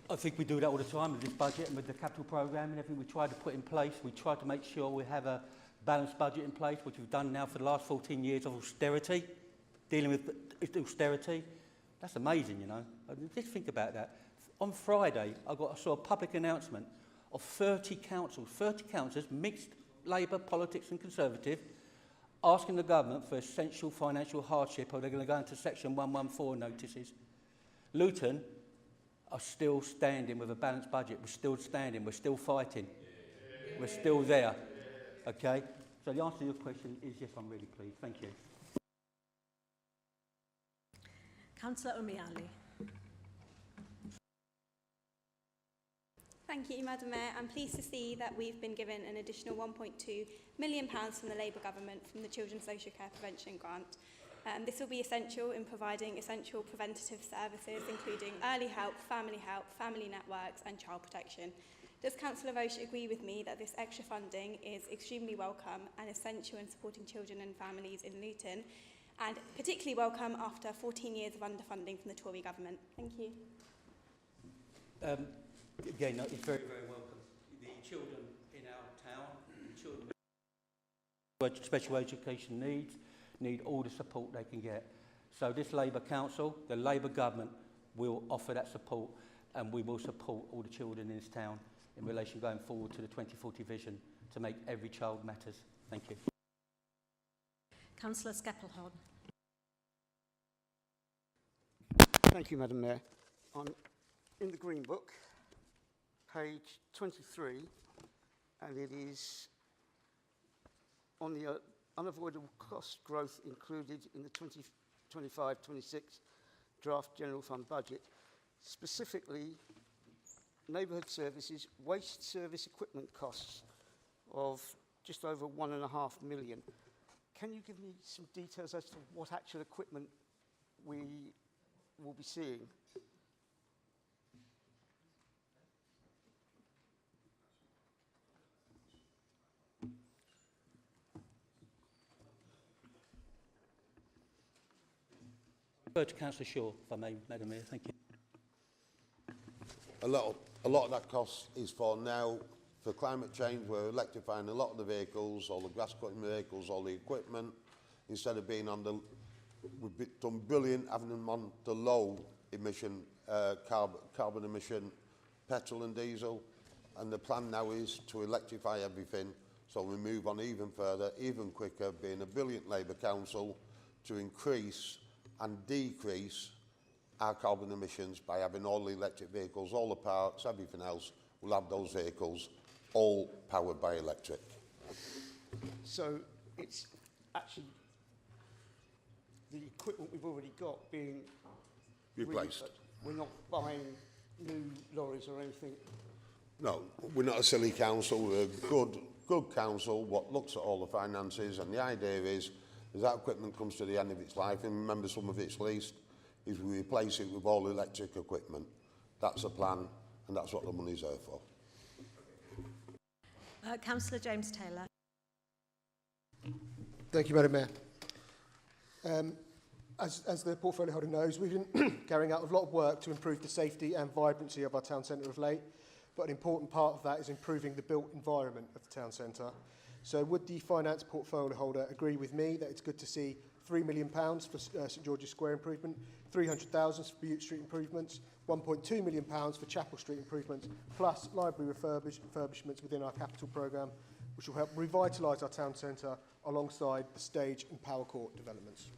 I think we do that all the time with this budget and with the capital programme and everything we try to put in place. We try to make sure we have a balanced budget in place, which we've done now for the last 14 years of austerity. Dealing with austerity, that's amazing, you know. Just think about that. On Friday, I saw a public announcement of 30 councillors, mixed Labour, politics and Conservative, asking the government for essential financial hardship or they're going to go into Section 114 notices. Luton are still standing with a balanced budget. We're still standing. We're still fighting. We're still there. Okay? So the answer to your question is yes, I'm really pleased. Thank you. Councillor Umiali. Thank you, Madam Mayor. I'm pleased to see that we've been given an additional £1.2 million from the Labour Government from the Children's Social Care Prevention Grant. This will be essential in providing essential preventative services, including early help, family networks and child protection. Does Councillor Roche agree with me that this extra funding is extremely welcome and essential in supporting children and families in Luton, and particularly welcome after 14 years of underfunding from the Tory government? Thank you. Again, it's very, very welcome. The children in our town, the children with special education needs, need all the support they can get. So this Labour Council, the Labour Government, will offer that support, and we will support all the children in this town in relation going forward to the 2040 vision to make every child matters. Thank you. Councillor Skeppelhorn. Thank you, Madam Mayor. I'm in the Green Book, page 23, and it is on the unavoidable cost growth included in the 2025-26 draft General Fund budget, specifically neighbourhood services, waste service equipment costs of just over £1.5 million. Can you give me some details as to what actual equipment we will be seeing? To Councillor Shaw, if I may, Madam Mayor. Thank you. A lot of that cost is for now, for climate change. We're electrifying a lot of the vehicles, all the grass cutting vehicles, all the equipment, instead of being on the, we've done brilliant having them on the low emission, carbon emission, petrol and diesel, and the plan now is to electrify everything, so we move on even further, even quicker, being a brilliant Labour Council to increase and decrease our carbon emissions by having all the electric vehicles, all the parts, everything else. We'll have those vehicles all powered by electric. So it's actually the equipment we've already got being replaced. We're not buying new lorries or anything. No, we're not a silly council. We're a good council what looks at all the finances, and the idea is as that equipment comes to the end of its life, and remember some of its leased, is we replace it with all electric equipment. That's the plan, and that's what the money's there for. Councillor James Taylor. Thank you, Madam Mayor. As the portfolio holder knows, we've been carrying out a lot of work to improve the safety and vibrancy of our town centre of late, but an important part of that is improving the built environment of the town centre. So would the finance portfolio holder agree with me that it's good to see £3 million for St George's Square improvement, 300,000 for Bute Street improvements, £1.2 million for Chapel Street improvements, plus library refurbishments within our capital programme, which will help revitalise our town centre alongside the stage and power court developments?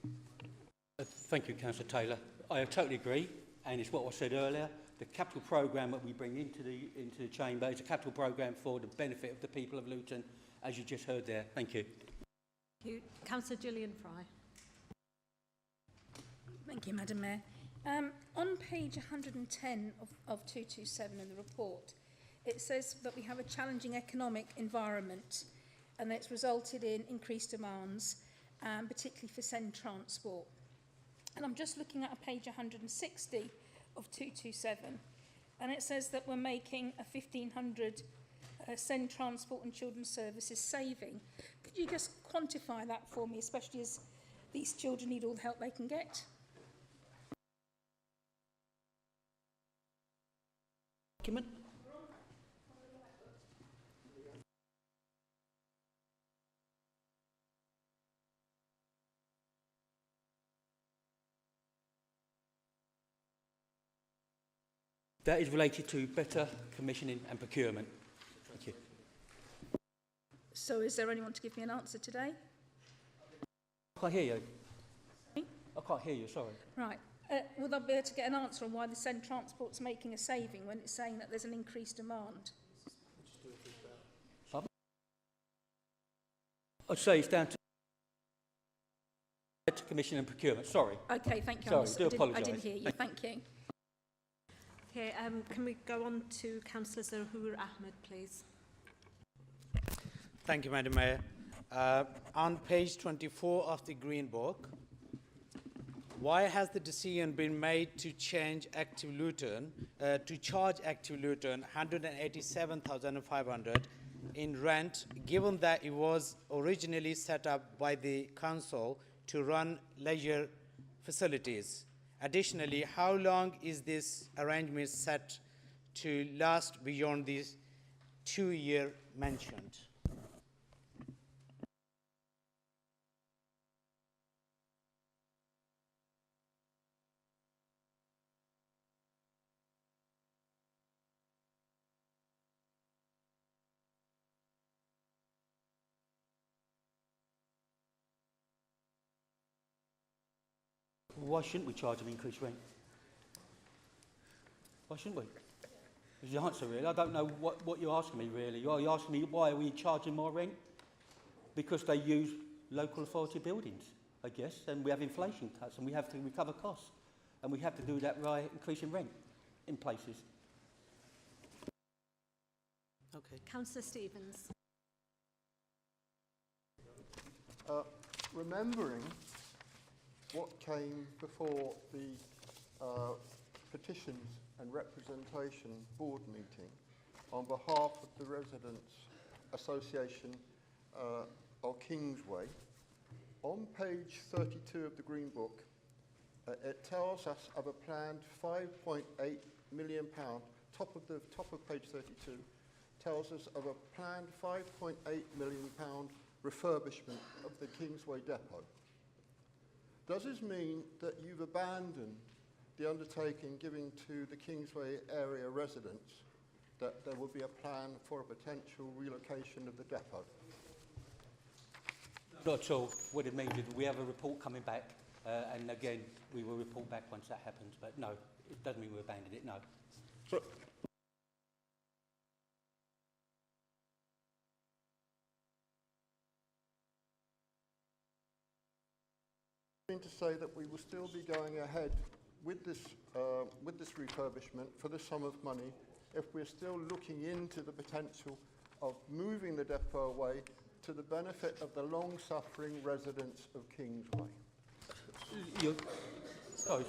Thank you, Councillor Taylor. I totally agree, and it's what I said earlier. The capital programme that we bring into the chamber is a capital programme for the benefit of the people of Luton, as you just heard there. Thank you. Thank you. Councillor Gillian Fry. Thank you, Madam Mayor. On page 110 of 227 in the report, it says that we have a challenging economic environment and that's resulted in increased demands, particularly for send transport. And I'm just looking at page 160 of 227, and it says that we're making a 1,500 Send Transport and Children's Services saving. Could you just quantify that for me, especially as these children need all the help they can get? Document. That is related to better commissioning and procurement. Thank you. So is there anyone to give me an answer today? I can't hear you. I can't hear you, sorry. Right. Will I be able to get an answer on why the Send Transport's making a saving when it's saying that there's an increased demand? Pardon? I'd say it's down to better commissioning and procurement. Sorry. Okay, thank you. Sorry, I didn't hear you. Thank you. Okay, can we go on to Councillor Zahoor Ahmed, please? Thank you, Madam Mayor. On page 24 of the Green Book, why has the decision been made to change Active Luton, to charge Active Luton 187,500 in rent, given that it was originally set up by the council to run leisure facilities? Additionally, how long is this arrangement set to last beyond this 2-year mentioned? Why shouldn't we charge them increased rent? Why shouldn't we? Is the answer really? I don't know what you're asking me really. You're asking me why are we charging more rent? Because they use local authority buildings, I guess, and we have inflation cuts and we have to recover costs. And we have to do that by increasing rent in places. Okay. Councillor Stevens. Remembering what came before the Petitions and Representation Board meeting on behalf of the Residents Association of Kingsway, on page 32 of the Green Book, it tells us of a planned £5.8 million, top of page 32, tells us of a planned £5.8 million refurbishment of the Kingsway depot. Does this mean that you've abandoned the undertaking given to the Kingsway area residents that there will be a plan for a potential relocation of the depot? Not at all. What it means is we have a report coming back, and again, we will report back once that happens. But no, it doesn't mean we abandoned it, no. So, to say that we will still be going ahead with this refurbishment for the sum of money if we're still looking into the potential of moving the depot away to the benefit of the long-suffering residents of Kingsway. Sorry,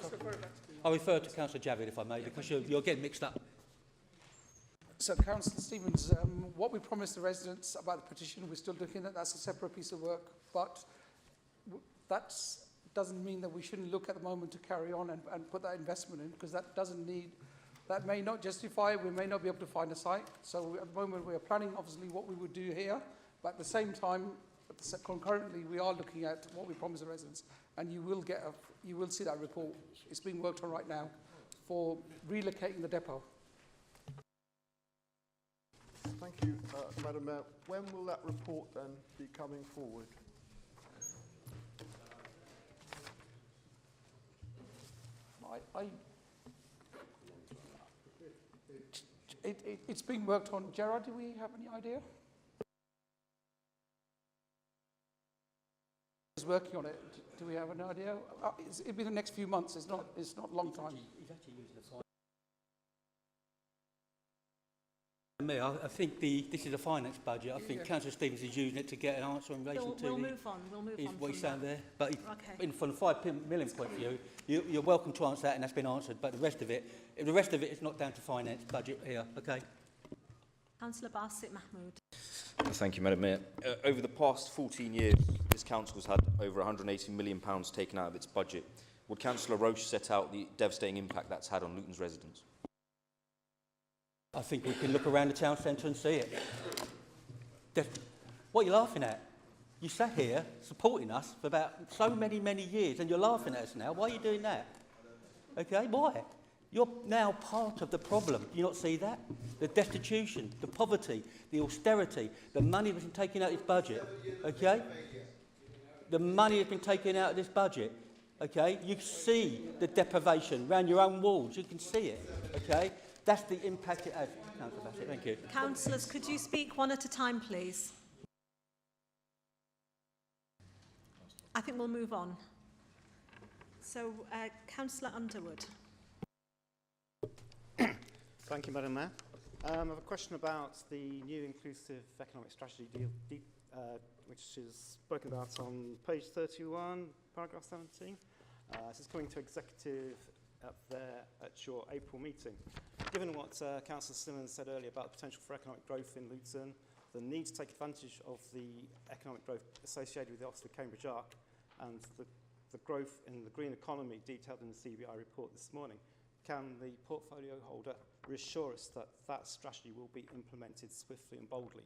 I'll refer to Councillor Javid if I may, because you're getting mixed up. So, Councillor Stevens, what we promised the residents about the petition, we're still looking at. That's a separate piece of work, but that doesn't mean that we shouldn't look at the moment to carry on and put that investment in, because that may not justify, we may not be able to find a site. So at the moment we are planning obviously what we would do here, but at the same time, concurrently we are looking at what we promised the residents, and you will see that report. It's being worked on right now for relocating the depot. Thank you, Madam Mayor. When will that report then be coming forward? It's being worked on. Gerard, do we have any idea? Is working on it. Do we have an idea? It'll be the next few months. It's not a long time. He's actually using the I think this is a finance budget. I think Councillor Stevens is using it to get an answer in relation to We'll move on. We'll move on. what he's from saying that. there. But Okay. from the £5 million point of view, you're welcome to answer that, and that's been answered. But the rest of it is not down to finance budget here. Okay. Councillor Basit Mahmood. Thank you, Madam Mayor. Over the past 14 years, this council has had over £180 million taken out of its budget. Would Councillor Roche set out the devastating impact that's had on Luton's residents? I think we can look around the town centre and see it. What are you laughing at? You sat here supporting us for about so many years, and you're laughing at us now. Why are you doing that? Okay, why? You're now part of the problem. Do you not see that? The destitution, the poverty, the austerity, the money that's been taken out of this budget. Okay? The money that's been taken out of this budget. Okay? You see the deprivation around your own walls. You can see it. Okay? That's the impact it has. Councillor Bassett, thank you. Councillors, could you speak one at a time, please? I think we'll move on. So, Councillor Underwood. Thank you, Madam Mayor. I have a question about the new inclusive economic strategy deal, which is spoken about on page 31, paragraph 17. This is coming to executive at your April meeting. Given what Councillor Simmons said earlier about the potential for economic growth in Luton, the need to take advantage of the economic growth associated with the Oxford-Cambridge Arc, and the growth in the green economy detailed in the CBI report this morning, can the portfolio holder reassure us that that strategy will be implemented swiftly and boldly?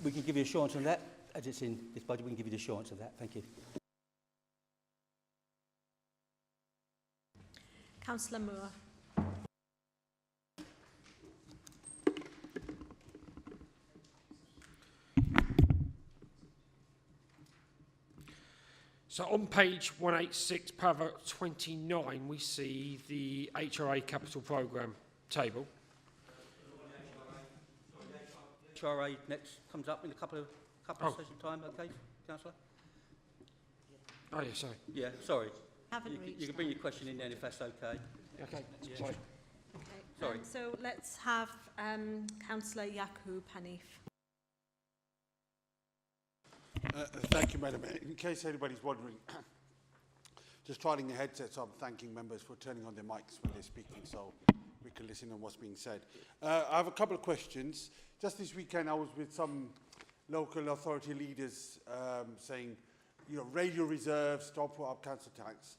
We can give you assurance on that. As it's in this budget, we can give you the assurance of that. Thank you. Councillor Moore. So on page 186, paragraph 29, we see the HRA capital programme table. HRA next comes up in a couple of session time, okay, Councillor? Oh, yeah, sorry. Yeah, sorry. Haven't You can bring your question in then if that's okay. Okay, yeah. sorry. Okay. Sorry. So let's have Councillor Yacoub Hanif. Thank you, Madam Mayor. In case anybody's wondering, just trialing the headsets, I'm thanking members for turning on their mics when they're speaking so we can listen to what's being said. I have a couple of questions. Just this weekend, I was with some local authority leaders saying, you know, raise your reserves, don't put up council tax.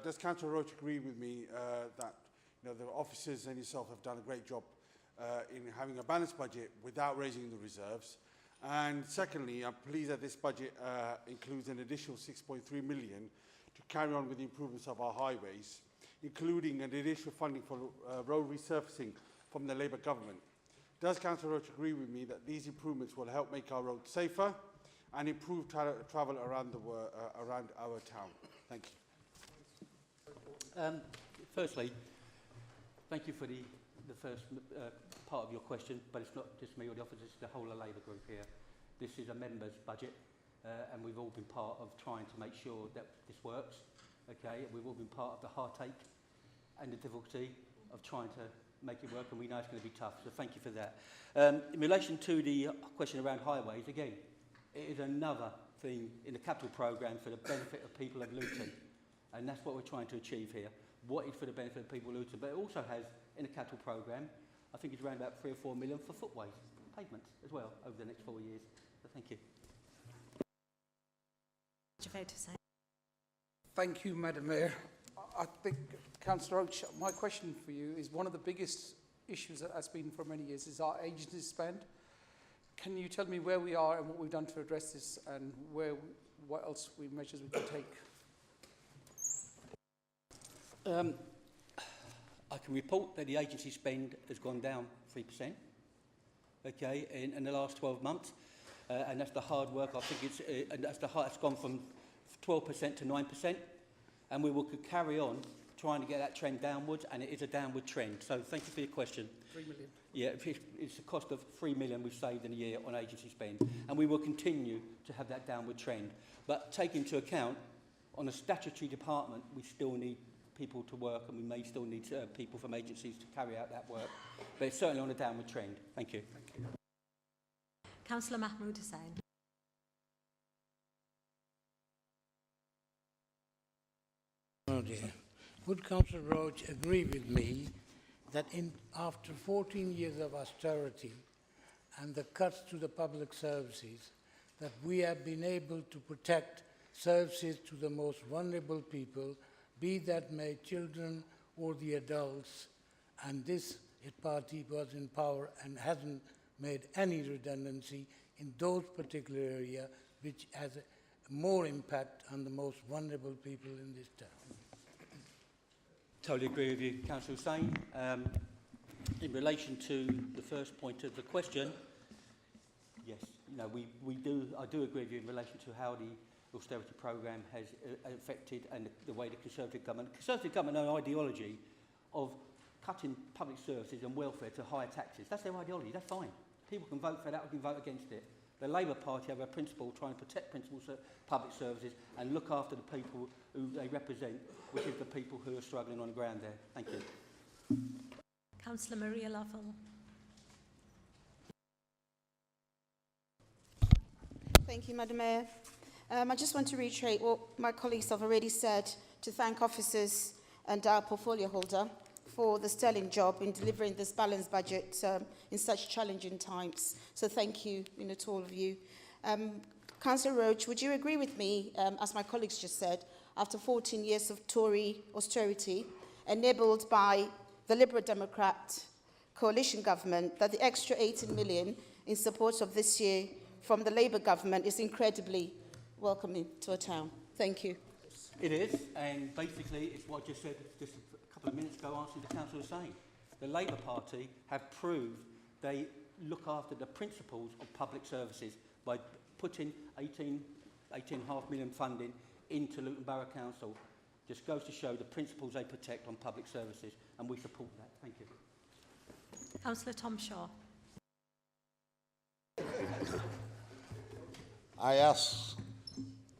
Does Councillor Roach agree with me that, you know, the officers and yourself have done a great job in having a balanced budget without raising the reserves? And secondly, I'm pleased that this budget includes an additional 6.3 million to carry on with the improvements of our highways, including an additional funding for road resurfacing from the Labour government. Does Councillor Roach agree with me that these improvements will help make our roads safer and improve travel around our town? Thank you. Firstly, thank you for the first part of your question, but it's not just me or the officers, it's the whole of Labour group here. This is a member's budget, and we've all been part of trying to make sure that this works. Okay, we've all been part of the heartache and the difficulty of trying to make it work, and we know it's going to be tough, so thank you for that. In relation to the question around highways, again, it is another thing in the capital programme for the benefit of people of Luton, and that's what we're trying to achieve here. What is for the benefit of people of Luton, but it also has, in the capital programme, I think it's around about 3 or 4 million for footways, pavements as well, over the next 4 years. So thank you. Thank you, Madam Mayor. I think, Councillor Roach, my question for you is one of the biggest issues that has been for many years is our agency spend. Can you tell me where we are and what we've done to address this, and what else measures we can take? I can report that the agency spend has gone down 3%, okay, in the last 12 months, and that's the hard work. I think it's gone from 12% to 9%, and we will carry on trying to get that trend downwards, and it is a downward trend. So thank you for your question. 3 million. Yeah, it's a cost of 3 million we've saved in a year on agency spend, and we will continue to have that downward trend. But take into account, on a statutory department, we still need people to work, and we may still need people from agencies to carry out that work. But it's certainly on a downward trend. Thank you. Thank you. Councillor Mahmood Hussain. Oh dear. Would Councillor Roach agree with me that after 14 years of austerity and the cuts to the public services, that we have been able to protect services to the most vulnerable people, be that may children or the adults, and this party was in power and hasn't made any redundancy in those particular areas which has more impact on the most vulnerable people in this town. Totally agree with you, Councillor Hussain. In relation to the first point of the question, yes, I do agree with you in relation to how the austerity programme has affected and the way the Conservative government have an ideology of cutting public services and welfare to higher taxes. That's their ideology, that's fine. People can vote for that or can vote against it. The Labour Party have a principle trying to protect principles of public services and look after the people who they represent, which is the people who are struggling on the ground there. Thank you. Councillor Maria Lovell. Thank you, Madam Mayor. I just want to reiterate what my colleagues have already said, to thank officers and our portfolio holder for the sterling job in delivering this balanced budget in such challenging times. So thank you, to all of you. Councillor Roach, would you agree with me, as my colleagues just said, after 14 years of Tory austerity, enabled by the Liberal Democrat coalition government, that the extra 18 million in support of this year from the Labour government is incredibly welcoming to a town? Thank you. It is, and basically it's what I just said just a couple of minutes ago answering the Councillor saying. The Labour Party have proved they look after the principles of public services by putting 18.5 million funding into Luton Borough Council. Just goes to show the principles they protect on public services, and we support that. Thank you. Councillor Tom Shaw. I ask,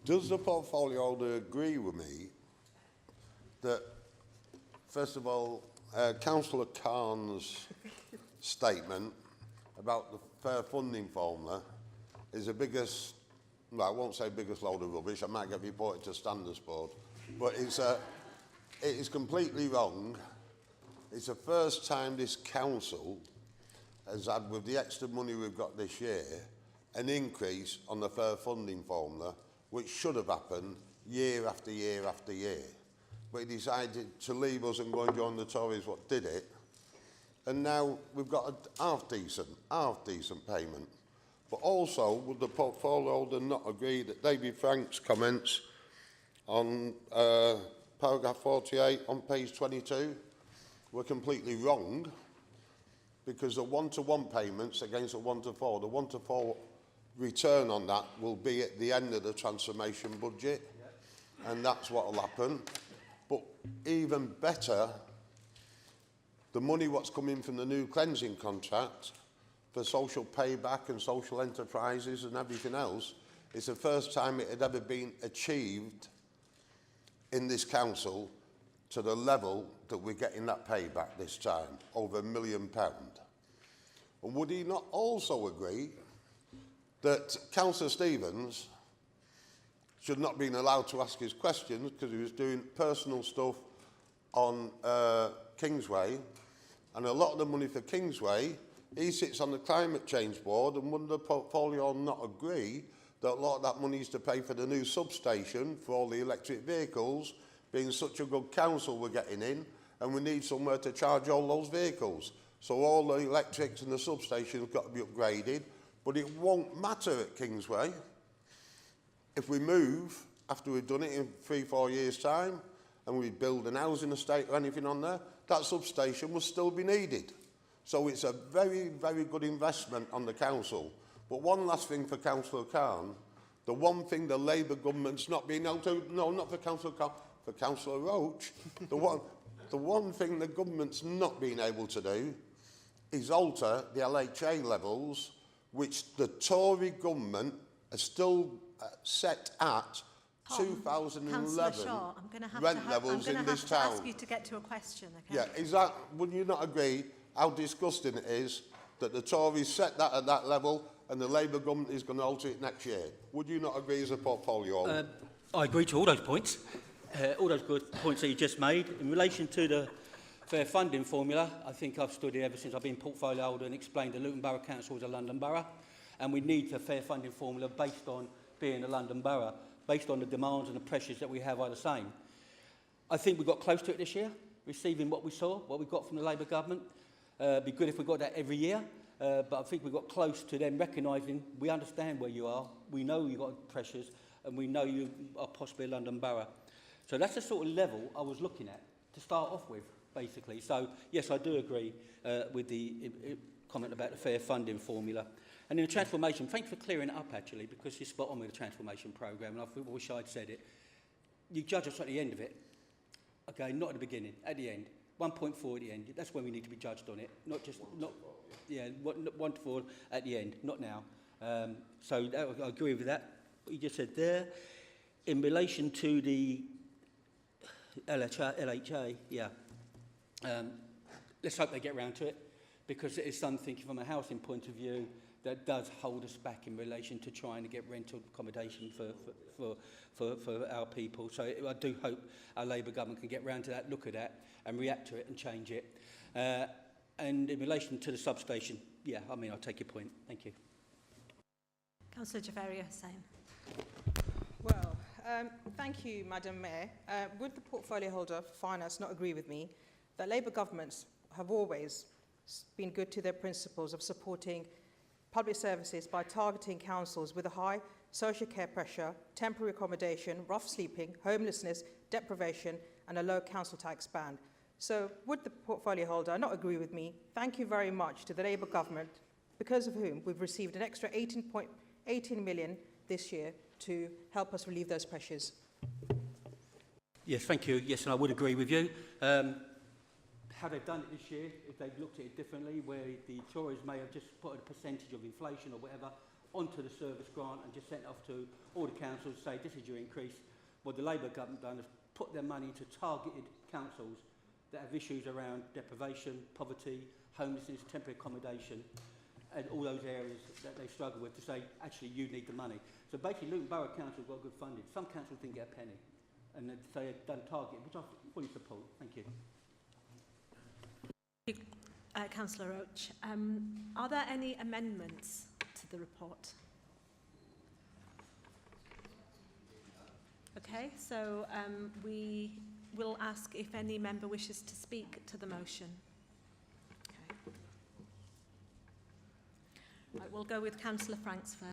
does the portfolio holder agree with me that, first of all, Councillor Khan's statement about the fair funding formula is the biggest, well, I won't say biggest load of rubbish, I might get reported to Standards Board, but it is completely wrong. It's the first time this council has had, with the extra money we've got this year, an increase on the fair funding formula, which should have happened year after year after year. But he decided to leave us and go and join the Tories, what did it. And now we've got a half decent payment. But also, would the portfolio holder not agree that David Frank's comments on paragraph 48 on page 22 were completely wrong, because the one-to-one payments against the one-to-four, the one-to-four return on that will be at the end of the transformation budget, and that's what will happen. But even better, the money what's coming from the new cleansing contract for social payback and social enterprises and everything else, it's the first time it had ever been achieved in this council to the level that we're getting that payback this time, over £1 million. And would he not also agree that Councillor Stevens should not have been allowed to ask his questions because he was doing personal stuff on Kingsway, and a lot of the money for Kingsway, he sits on the Climate Change Board, and wouldn't the portfolio not agree that a lot of that money is to pay for the new substation for all the electric vehicles, being such a good council we're getting in, and we need somewhere to charge all those vehicles. So all the electrics and the substation have got to be upgraded, but it won't matter at Kingsway. If we move, after we've done it in 3-4 years' time, and we build an housing estate or anything on there, that substation will still be needed. So it's a very, very good investment on the council. But one last thing for Councillor Khan, the one thing the Labour government's not been able to, no, not for Councillor Khan, for Councillor Roach, the the one thing the government's not been able to do is alter the LHA levels, which the Tory government has still set at 2011 rent levels in this town. I'm going to ask you to get to a question, okay? Yeah, is that, would you not agree how disgusting it is that the Tories set that at that level and the Labour government is going to alter it next year? Would you not agree as a portfolio holder? I agree to all those points, all those good points that you just made. In relation to the fair funding formula, I think I've stood here ever since I've been portfolio holder and explained the Luton Borough Council is a London borough, and we need a fair funding formula based on being a London borough, based on the demands and the pressures that we have are the same. I think we got close to it this year, receiving what we saw, what we got from the Labour government. It'd be good if we got that every year, but I think we got close to them recognising we understand where you are, we know you've got pressures, and we know you are possibly a London borough. So that's the sort of level I was looking at to start off with, basically. So, yes, I do agree with the comment about the fair funding formula. And in the transformation, thanks for clearing it up, actually, because you're spot on with the transformation programme, and I wish I'd said it. You judge us at the end of it, okay, not at the beginning, at the end. 1.4 at the end, that's when we need to be judged on it, not just, yeah, 1.4 at the end, not now. So I agree with that, what you just said there. In relation to the LHA, yeah, let's hope they get round to it, because it is something from a housing point of view that does hold us back in relation to trying to get rental accommodation for our people. So I do hope our Labour government can get round to that, look at that and react to it and change it. And in relation to the substation, yeah, I mean, I'll take your point. Thank you. Councillor Javaria, same. Well, thank you, Madam Mayor. Would the portfolio holder for finance not agree with me that Labour governments have always been good to their principles of supporting public services by targeting councils with a high social care pressure, temporary accommodation, rough sleeping, homelessness, deprivation and a low council tax band? So would the portfolio holder not agree with me? Thank you very much to the Labour government, because of whom we've received an extra 18 million this year to help us relieve those pressures. Yes, thank you. Yes, and I would agree with you. How they've done it this year, if they've looked at it differently, where the Tories may have just put a percentage of inflation or whatever onto the service grant and just sent it off to all the councils, say this is your increase. What the Labour government done is put their money into targeted councils that have issues around deprivation, poverty, homelessness, temporary accommodation, and all those areas that they struggle with, to say, actually, you need the money. So basically, Luton Borough Council got good funding. Some councils didn't get a penny, and they've done target, which I fully support. Thank you. Councillor Roach, are there any amendments to the report? Okay, so we will ask if any member wishes to speak to the motion. Okay. Right, we'll go with Councillor Franks first.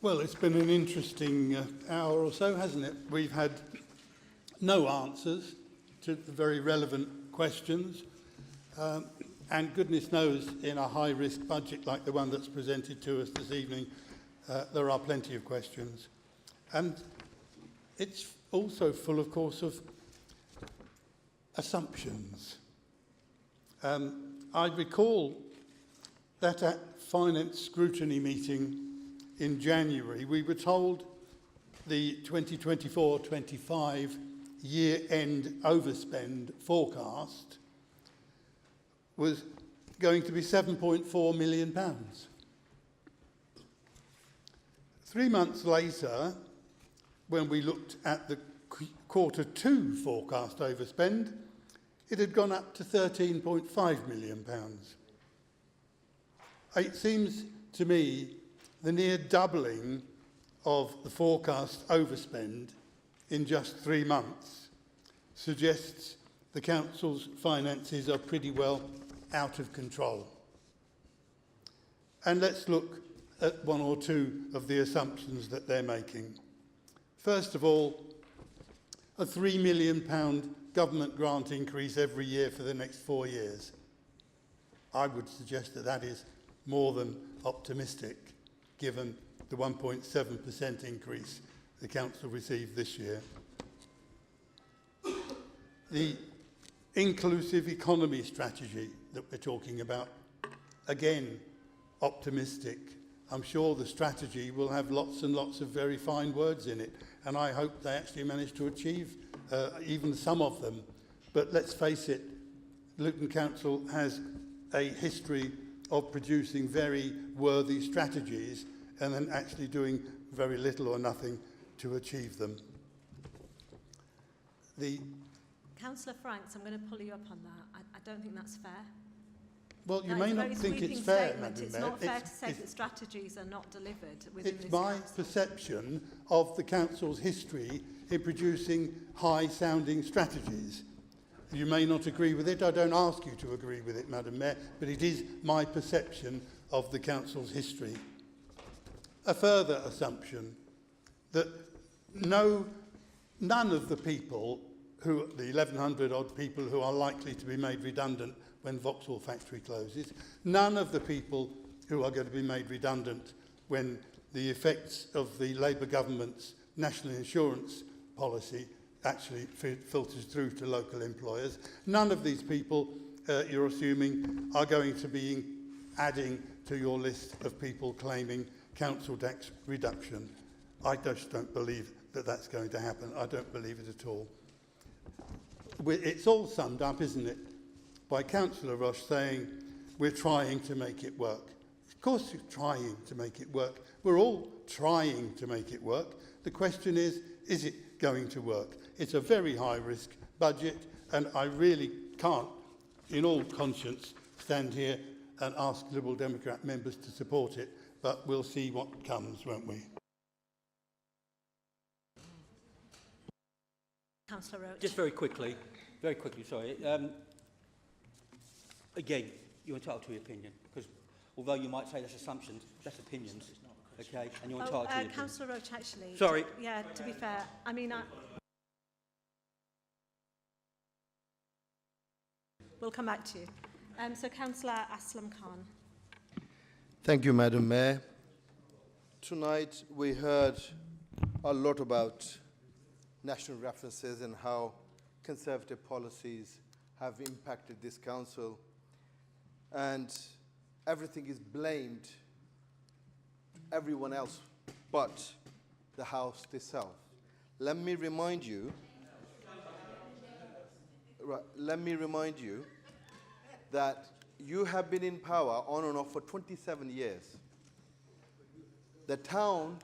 Well, it's been an interesting hour or so, hasn't it? We've had no answers to the very relevant questions. And goodness knows, in a high-risk budget like the one that's presented to us this evening, there are plenty of questions. And it's also full, of course, of assumptions. I recall that at Finance Scrutiny meeting in January, we were told the 2024-25 year-end overspend forecast was going to be £7.4 million. 3 months later, when we looked at the Q2 forecast overspend, it had gone up to £13.5 million. It seems to me the near doubling of the forecast overspend in just 3 months suggests the council's finances are pretty well out of control. And let's look at one or two of the assumptions that they're making. First of all, a £3 million government grant increase every year for the next 4 years. I would suggest that that is more than optimistic, given the 1.7% increase the council received this year. The inclusive economy strategy that we're talking about, again, optimistic. I'm sure the strategy will have lots and lots of very fine words in it, and I hope they actually manage to achieve even some of them. But let's face it, Luton Council has a history of producing very worthy strategies and then actually doing very little or nothing to achieve them. Councillor Franks, I'm going to pull you up on that. I don't think that's fair. Well, you That may is a not very think sweeping it's fair, statement. Madam It's Mayor. not fair to say that strategies are not delivered within this It's my council. perception of the council's history in producing high-sounding strategies. You may not agree with it. I don't ask you to agree with it, Madam Mayor, but it is my perception of the council's history. A further assumption that none of the people the 1,100 odd people who are likely to be made redundant when Vauxhall factory closes, none of the people who are going to be made redundant when the effects of the Labour government's national insurance policy actually filters through to local employers. None of these people, you're assuming, are going to be adding to your list of people claiming council tax reduction. I just don't believe that that's going to happen. I don't believe it at all. It's all summed up, isn't it, by Councillor Roche saying we're trying to make it work. Of course you're trying to make it work. We're all trying to make it work. The question is it going to work? It's a very high-risk budget, and I really can't, in all conscience, stand here and ask Liberal Democrat members to support it, but we'll see what comes, won't we? Councillor Roach. Just very quickly, sorry. Again, you're entitled to your opinion, because although you might say that's assumptions, that's opinions, okay? And you're entitled to your opinion. Councillor Roach, actually. Sorry. Yeah, to be fair, I mean, we'll come back to you. So, Councillor Aslam Khan. Thank you, Madam Mayor. Tonight we heard a lot about national references and how Conservative policies have impacted this council, and everything is blamed everyone else but the House itself. Let me remind you that you have been in power on and off for 27 years. The town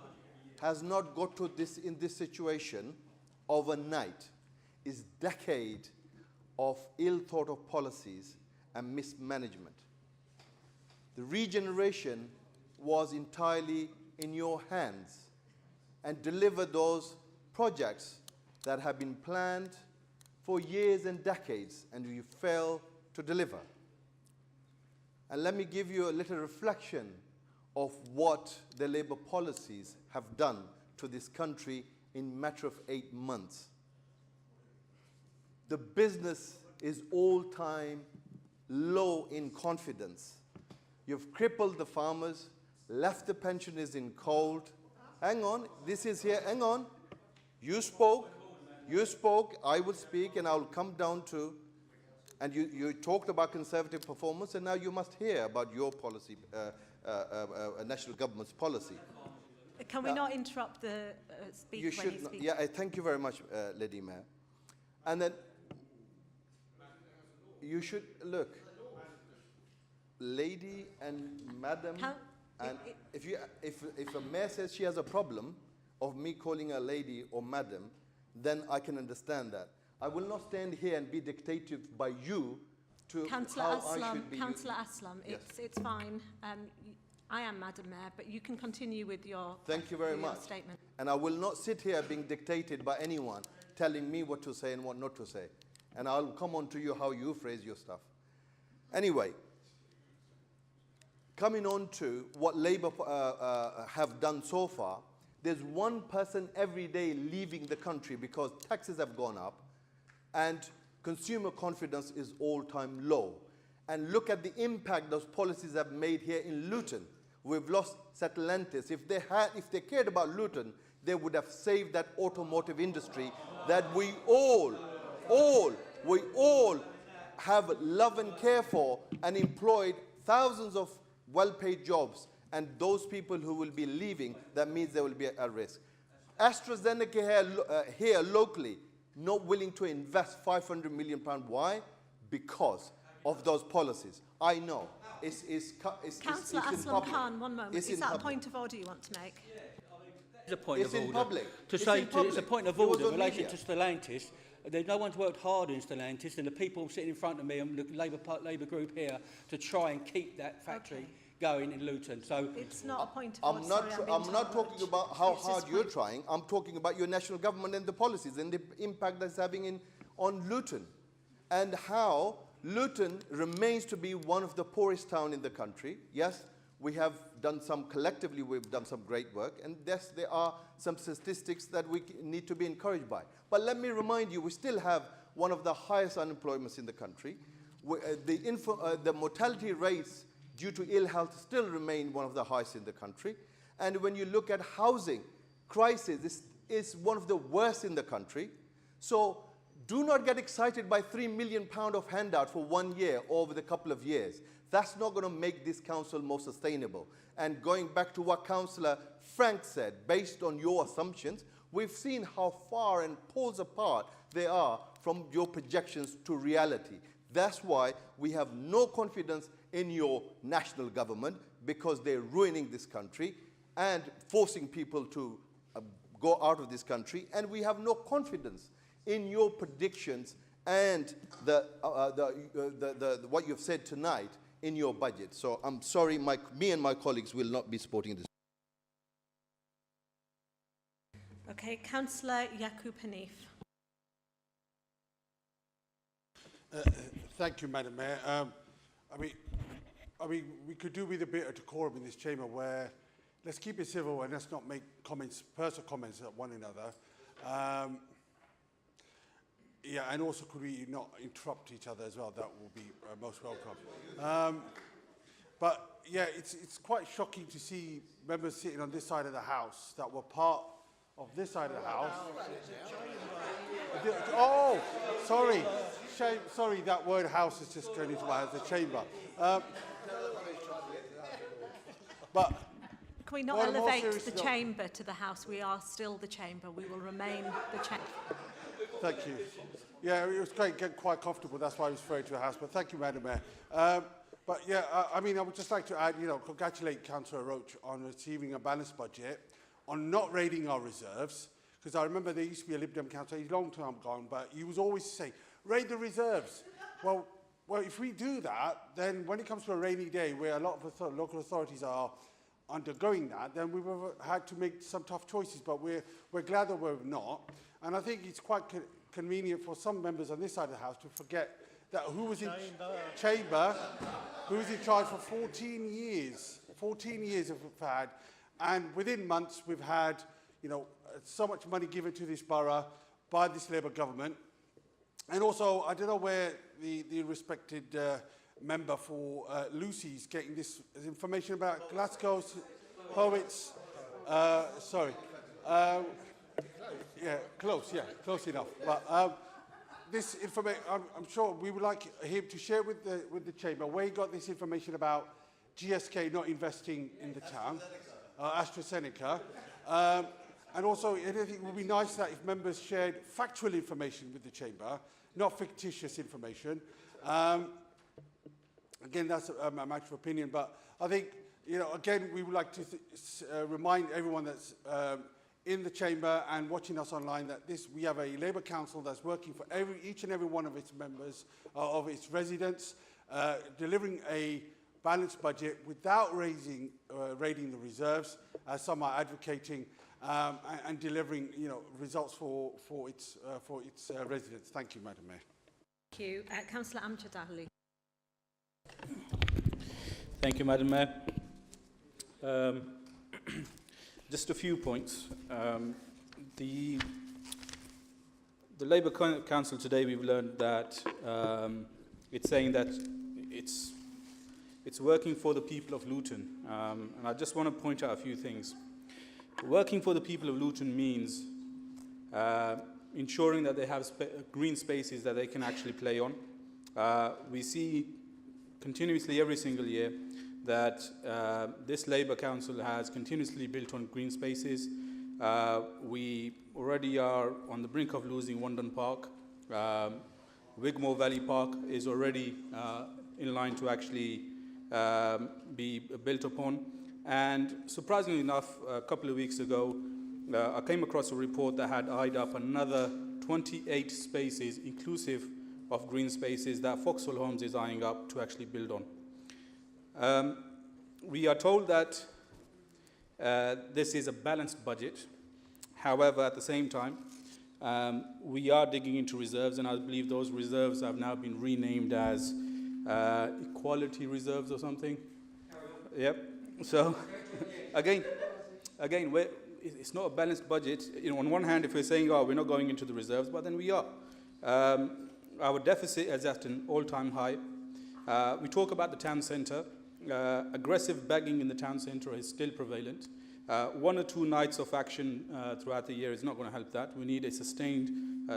has not got to in this situation overnight. It's a decade of ill-thought-of policies and mismanagement. The regeneration was entirely in your hands and delivered those projects that have been planned for years and decades, and you failed to deliver. And let me give you a little reflection of what the Labour policies have done to this country in a matter of 8 months. The business is all-time low in confidence. You've crippled the farmers, left the pensioners in cold. Hang on, this is here, hang on. You spoke, I will speak, and I'll come down to, and you talked about Conservative performance, and now you must hear about your policy, national government's policy. Can we not interrupt the speaker when he speaks? Yeah, thank you very much, Lady Mayor. And then you should, look, lady and madam, and if a mayor says she has a problem of me calling her lady or madam, then I can understand that. I will not stand here and be dictated by you to Councillor how Aslam, I should be. Councillor Aslam, Yes. it's fine. I am Madam Mayor, but you can continue with your Thank you very much. statement. And I will not sit here being dictated by anyone telling me what to say and what not to say. And I'll come on to you how you phrase your stuff. Anyway, coming on to what Labour have done so far, there's one person every day leaving the country because taxes have gone up and consumer confidence is all-time low. And look at the impact those policies have made here in Luton. We've lost Settlantis. If they cared about Luton, they would have saved that automotive industry that we all have love and care for, and employed thousands of well-paid jobs. And those people who will be leaving, that means they will be at risk. AstraZeneca here locally, not willing to invest £500 million. Why? Because of those policies. I know. Councillor Aslam Khan, one moment. Is that a point of order you want to make? It's a point It's of in order. public. It's a point of order in relation to Stellantis. There's no one's worked harder in Stellantis than the people sitting in front of me and the Labour group here to try and keep that factory going in Luton. So it's not a point of order. I'm not talking about how hard you're trying. I'm talking about your national government and the policies and the impact that's having on Luton, and how Luton remains to be one of the poorest towns in the country. Yes, we have done collectively we've done some great work, and yes, there are some statistics that we need to be encouraged by. But let me remind you, we still have one of the highest unemployments in the country. The mortality rates due to ill health still remain one of the highest in the country. And when you look at housing crisis, this is one of the worst in the country. So do not get excited by £3 million of handout for 1 year over the couple of years. That's not going to make this council more sustainable. And going back to what Councillor Frank said, based on your assumptions, we've seen how far and poles apart they are from your projections to reality. That's why we have no confidence in your national government, because they're ruining this country and forcing people to go out of this country. And we have no confidence in your predictions and what you've said tonight in your budget. So I'm sorry, me and my colleagues will not be supporting this. Okay, Councillor Yaqub Hanif. Thank you, Madam Mayor. I mean, we could do with a bit of decorum in this chamber, where let's keep it civil and let's not make personal comments at one another. Yeah, and also could we not interrupt each other as well? That will be most welcome. But yeah, it's quite shocking to see members sitting on this side of the House that were part of this side of the House. Oh, sorry. Sorry, that word house has just turned into my house, the chamber. But can we not elevate the chamber to the House? We are still the chamber. We will remain the chamber. Thank you. Yeah, it was great, getting quite comfortable. That's why I was referring to a house. But thank you, Madam Mayor. But yeah, I mean, I would just like to add, congratulate Councillor Roach on receiving a balanced budget, on not raiding our reserves, because I remember there used to be a Lib Dem councillor, he's a long time gone, but he was always saying, raid the reserves. Well, if we do that, then when it comes to a rainy day where a lot of local authorities are undergoing that, then we've had to make some tough choices, but we're glad that we're not. And I think it's quite convenient for some members on this side of the House to forget that who was in chamber, who was in charge for 14 years. 14 years we've had, and within months we've had, so much money given to this borough by this Labour government. And also, I don't know where the respected member for Lucy's getting this information about Glasgow's poets. Sorry. Yeah, close enough. But this information, I'm sure we would like him to share with the chamber where he got this information about GSK not investing in the town, AstraZeneca. And also, I think it would be nice that if members shared factual information with the chamber, not fictitious information. Again, that's a matter of opinion, but I think, again, we would like to remind everyone that's in the chamber and watching us online that we have a Labour Council that's working for each and every one of its members, of its residents, delivering a balanced budget without raiding the reserves, as some are advocating, and delivering, results for its residents. Thank you, Madam Mayor. Thank you, Councillor Amjad Ali. Thank you, Madam Mayor. Just a few points. The Labour Council today, we've learned that it's saying that it's working for the people of Luton. And I just want to point out a few things. working for the people of Luton means ensuring that they have green spaces that they can actually play on. We see continuously every single year that this Labour Council has continuously built on green spaces. We already are on the brink of losing Wandon Park. Wigmore Valley Park is already in line to actually be built upon. And surprisingly enough, a couple of weeks ago, I came across a report that had eyed up another 28 spaces, inclusive of green spaces, that Foxwell Homes is eyeing up to actually build on. We are told that this is a balanced budget. However, at the same time, we are digging into reserves, and I believe those reserves have now been renamed as equality reserves or something. Yep. So, again, it's not a balanced budget. You know, on one hand, if we're saying, oh, we're not going into the reserves, but then we are. Our deficit is at an all-time high. We talk about the town centre. Aggressive bagging in the town centre is still prevalent. 1 or 2 nights of action throughout the year is not going to help that. We need a sustained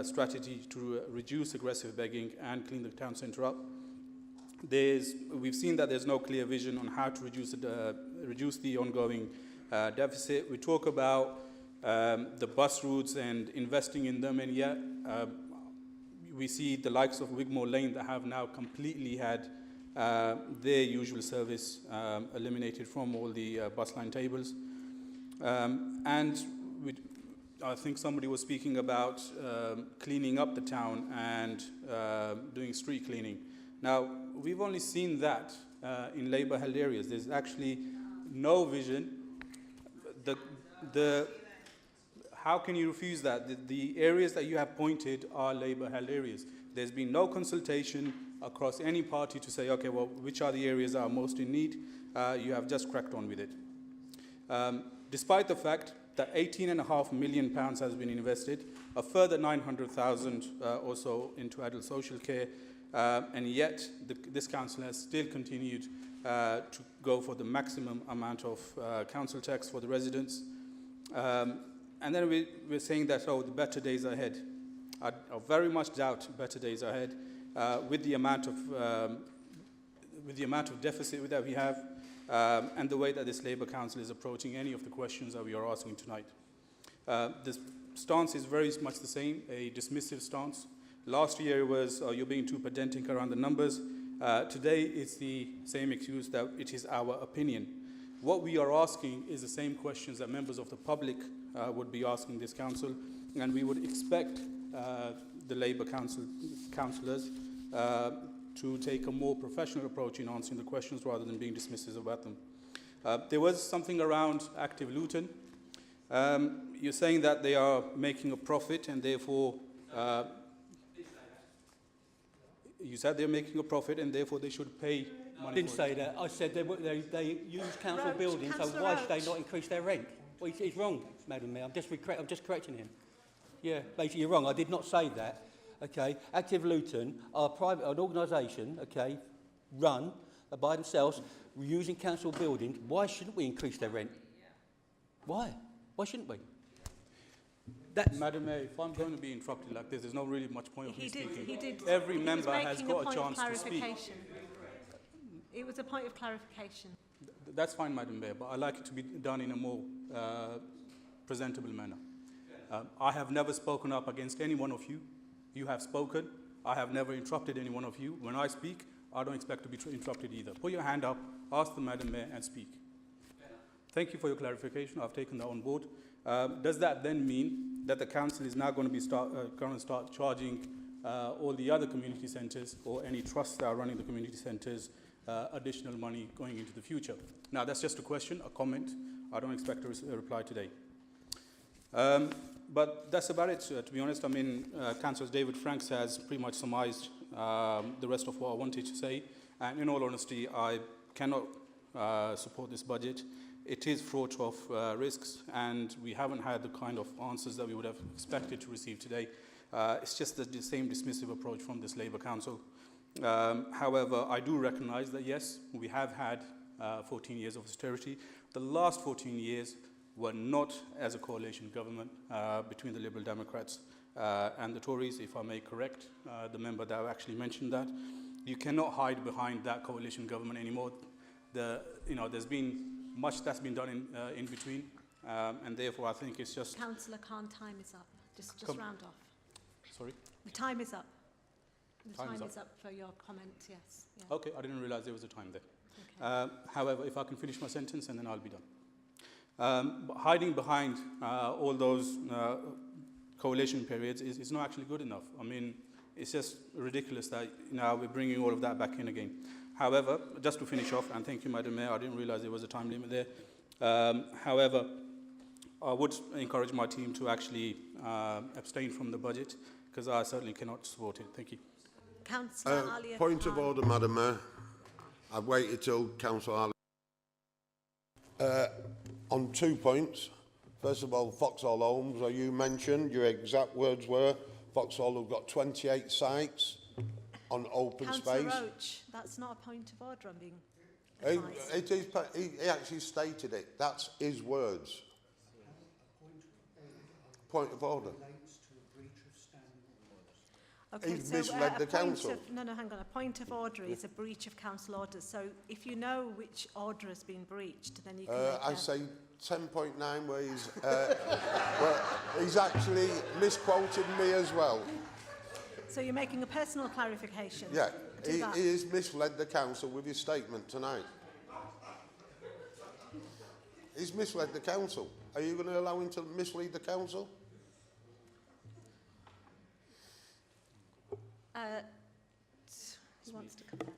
strategy to reduce aggressive begging and clean the town centre up. We've seen that there's no clear vision on how to reduce the ongoing deficit. We talk about the bus routes and investing in them, and yet we see the likes of Wigmore Lane that have now completely had their usual service eliminated from all the bus line tables. And I think somebody was speaking about cleaning up the town and doing street cleaning. Now, we've only seen that in Labour-held areas. There's actually no vision. How can you refuse that? The areas that you have pointed are Labour-held areas. There's been no consultation across any party to say, okay, well, which are the areas that are most in need? You have just cracked on with it. Despite the fact that £18.5 million has been invested, a further 900,000 or so into adult social care, and yet this council has still continued to go for the maximum amount of council tax for the residents. And then we're saying that, oh, the better days are ahead. I very much doubt better days are ahead with the amount of deficit that we have and the way that this Labour Council is approaching any of the questions that we are asking tonight. The stance is very much the same, a dismissive stance. Last year it was, oh, you're being too pedantic around the numbers. Today it's the same excuse that it is our opinion. What we are asking is the same questions that members of the public would be asking this council, and we would expect the Labour councillors to take a more professional approach in answering the questions rather than being dismissive about them. There was something around Active Luton. You're saying that they are making a profit and therefore you said they're making a profit and therefore they should pay money. I didn't say that. I said they use council buildings, so why should they not increase their rent? Well, he's wrong, Madam Mayor. I'm just correcting him. Yeah, basically you're wrong. I did not say that. Okay, Active Luton are an organisation, okay, run by themselves, using council buildings. Why shouldn't we increase their rent? Why? Why shouldn't we? Madam Mayor, if I'm going to be interrupted like this, there's not really much point of me speaking. Every member has got a chance to speak. It was a point of clarification. That's fine, Madam Mayor, but I like it to be done in a more presentable manner. I have never spoken up against any one of you. You have spoken. I have never interrupted any one of you. When I speak, I don't expect to be interrupted either. Put your hand up, ask the Madam Mayor, and speak. Thank you for your clarification. I've taken that on board. Does that then mean that the council is now going to be start charging all the other community centres or any trusts that are running the community centres additional money going into the future? Now, that's just a question, a comment. I don't expect a reply today. But that's about it, to be honest. I mean, Councillor David Franks has pretty much surmised the rest of what I wanted to say. And in all honesty, I cannot support this budget. It is fraught of risks, and we haven't had the kind of answers that we would have expected to receive today. It's just the same dismissive approach from this Labour Council. However, I do recognise that, yes, we have had 14 years of austerity. The last 14 years were not as a coalition government between the Liberal Democrats and the Tories, if I may correct the member that actually mentioned that. You cannot hide behind that coalition government anymore. There's been much that's been done in between, and therefore I think it's just... Councillor Khan, time is up. Just round off. Sorry? The time is up. The Time time is is up for your comment, yes. Yeah. Okay, I didn't realise there was a time there. However, if I can finish my sentence and then I'll be done. Hiding behind all those coalition periods is not actually good enough. I mean, it's just ridiculous that now we're bringing all of that back in again. However, just to finish off, and thank you, Madam Mayor, I didn't realise there was a time limit there. However, I would encourage my team to actually abstain from the budget, because I certainly cannot support it. Thank you. Councillor Ali Point of order, Madam Mayor. I've waited till Councillor Ali. On 2 points. First of all, Foxhall Homes, you mentioned, your exact words were, Foxhall have got 28 sites on open space. Councillor Roach, that's not a point of order I'm being advised. He actually stated it. That's his words. Point of order. Okay, He's misled the council. No, hang on. A point of order is a breach of council orders. So if you know which order has been breached, then you can I say 10.9 where he's, he's actually misquoted me as well. So you're making a personal clarification? Yeah, he has misled the council with his statement tonight. He's misled the council. Are you going to allow him to mislead the council? Who wants to come back?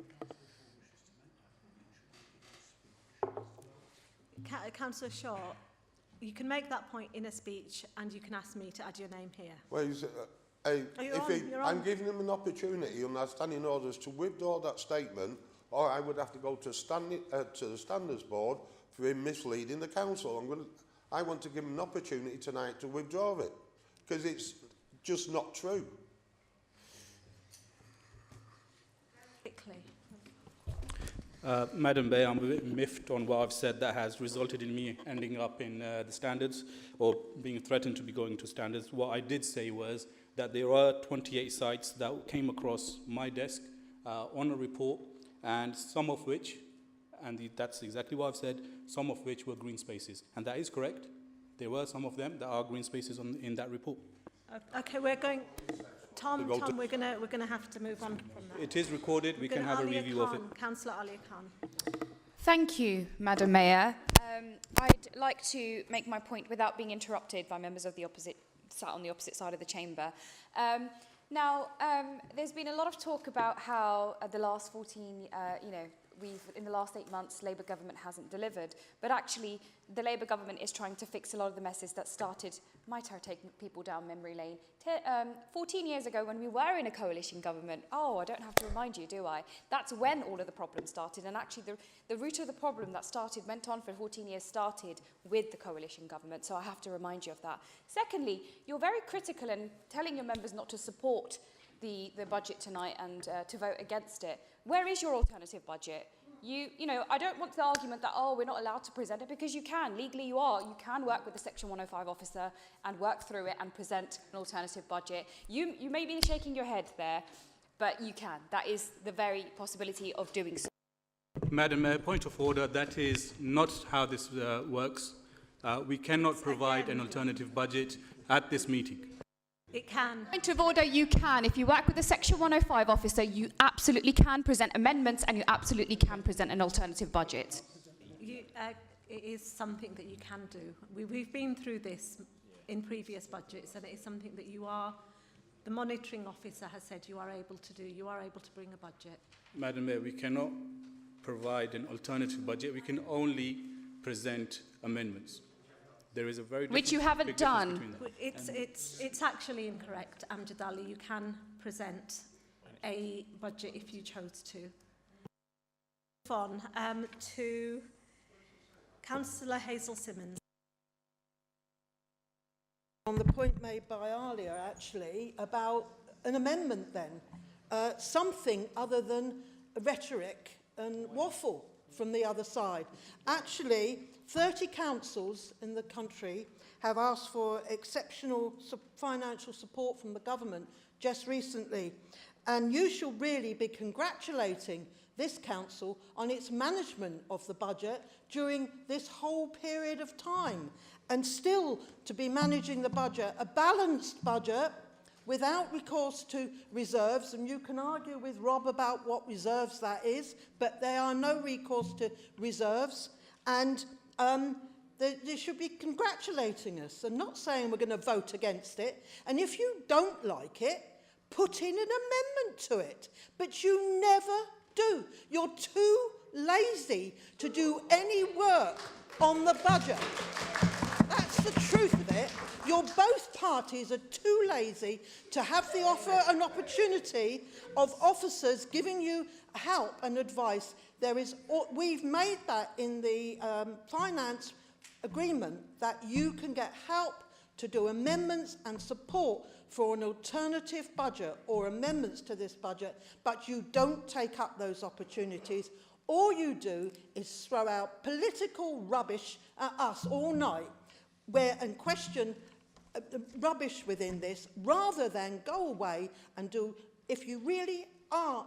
Councillor Shaw, you can make that point in a speech and you can ask me to add your name here. Well, I'm giving him an opportunity under standing orders to withdraw that statement, or I would have to go to the Standards Board for him misleading the council. I want to give him an opportunity tonight to withdraw it, because it's just not true. Madam Mayor, I'm a bit miffed on what I've said that has resulted in me ending up in the standards or being threatened to be going to standards. What I did say was that there are 28 sites that came across my desk on a report, and some of which, and that's exactly what I've said, some of which were green spaces. And that is correct. There were some of them that are green spaces in that report. Okay, we're going... Tom, we're going to have to move on from that. It is recorded. We can have a review of it. Councillor Alia Khan. Thank you, Madam Mayor. I'd like to make my point without being interrupted by members of the opposite, sat on the opposite side of the chamber. There's been a lot of talk about how the last 14, in the last 8 months, Labour government hasn't delivered. But actually, the Labour government is trying to fix a lot of the messes that started, might I take people down memory lane, 14 years ago when we were in a coalition government. Oh, I don't have to remind you, do I? That's when all of the problems started. And actually, the root of the problem that went on for 14 years started with the coalition government. So I have to remind you of that. Secondly, you're very critical in telling your members not to support the budget tonight and to vote against it. Where is your alternative budget? I don't want the argument that, we're not allowed to present it, because you can. Legally, you are. You can work with the Section 105 officer and work through it and present an alternative budget. You may be shaking your head there, but you can. That is the very possibility of doing so. Madam Mayor, point of order, that is not how this works. We cannot provide an alternative budget at this meeting. It can. Point of order, you can. If you work with the Section 105 officer, you absolutely can present amendments and you absolutely can present an alternative budget. It is something that you can do. We've been through this in previous budgets, and it is something that the monitoring officer has said you are able to do. You are able to bring a budget. Madam Mayor, we cannot provide an alternative budget. We can only present amendments. There is a very which you haven't done. It's actually incorrect, Amjad Ali. You can present a budget if you chose to. Move on to Councillor Hazel Simmons. On the point made by Alia, actually, about an amendment then, something other than rhetoric and waffle from the other side. Actually, 30 councils in the country have asked for exceptional financial support from the government just recently. And you should really be congratulating this council on its management of the budget during this whole period of time. And still to be managing the budget, a balanced budget, without recourse to reserves, and you can argue with Rob about what reserves that is, but there are no recourse to reserves, and they should be congratulating us and not saying we're going to vote against it. And if you don't like it, put in an amendment to it. But you never do. You're too lazy to do any work on the budget. That's the truth of it. Both parties are too lazy to have the offer and opportunity of officers giving you help and advice. We've made that in the finance agreement, that you can get help to do amendments and support for an alternative budget or amendments to this budget, but you don't take up those opportunities. All you do is throw out political rubbish at us all night and question rubbish within this, rather than go away and do, if you really are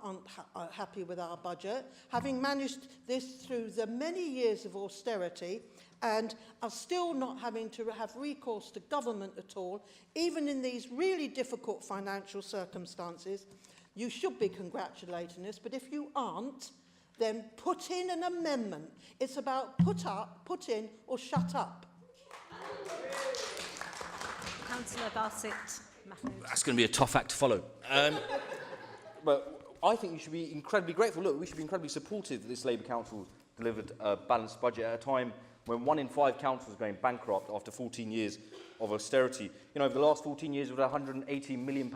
unhappy with our budget, having managed this through the many years of austerity and are still not having to have recourse to government at all, even in these really difficult financial circumstances, you should be congratulating us. But if you aren't, then put in an amendment. It's about put in, or shut up. Councillor Bassett Mahmood. That's going to be a tough act to follow. But I think you should be incredibly grateful. Look, we should be incredibly supportive that this Labour Council delivered a balanced budget at a time when 1 in 5 councils are going bankrupt after 14 years of austerity. You know, over the last 14 years, we've had £180 million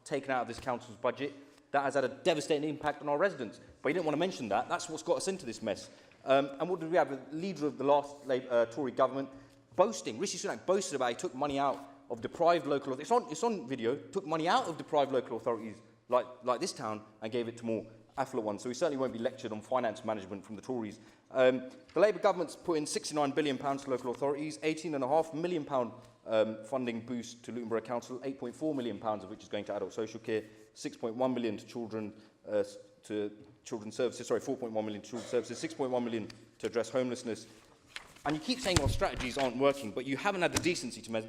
taken out of this council's budget. That has had a devastating impact on our residents. But you didn't want to mention that. That's what's got us into this mess. And what did we have? The leader of the last Tory government boasting. Rishi Sunak boasted about he took money out of deprived local authorities. It's on video. Took money out of deprived local authorities like this town and gave it to more affluent ones. So we certainly won't be lectured on finance management from the Tories. The Labour government's put in £69 billion to local authorities, £18.5 million funding boost to Luton Borough Council, £8.4 million of which is going to adult social care, £6.1 million to children's services, sorry, £4.1 million to children's services, £6.1 million to address homelessness. And you keep saying our strategies aren't working, but you haven't had the decency to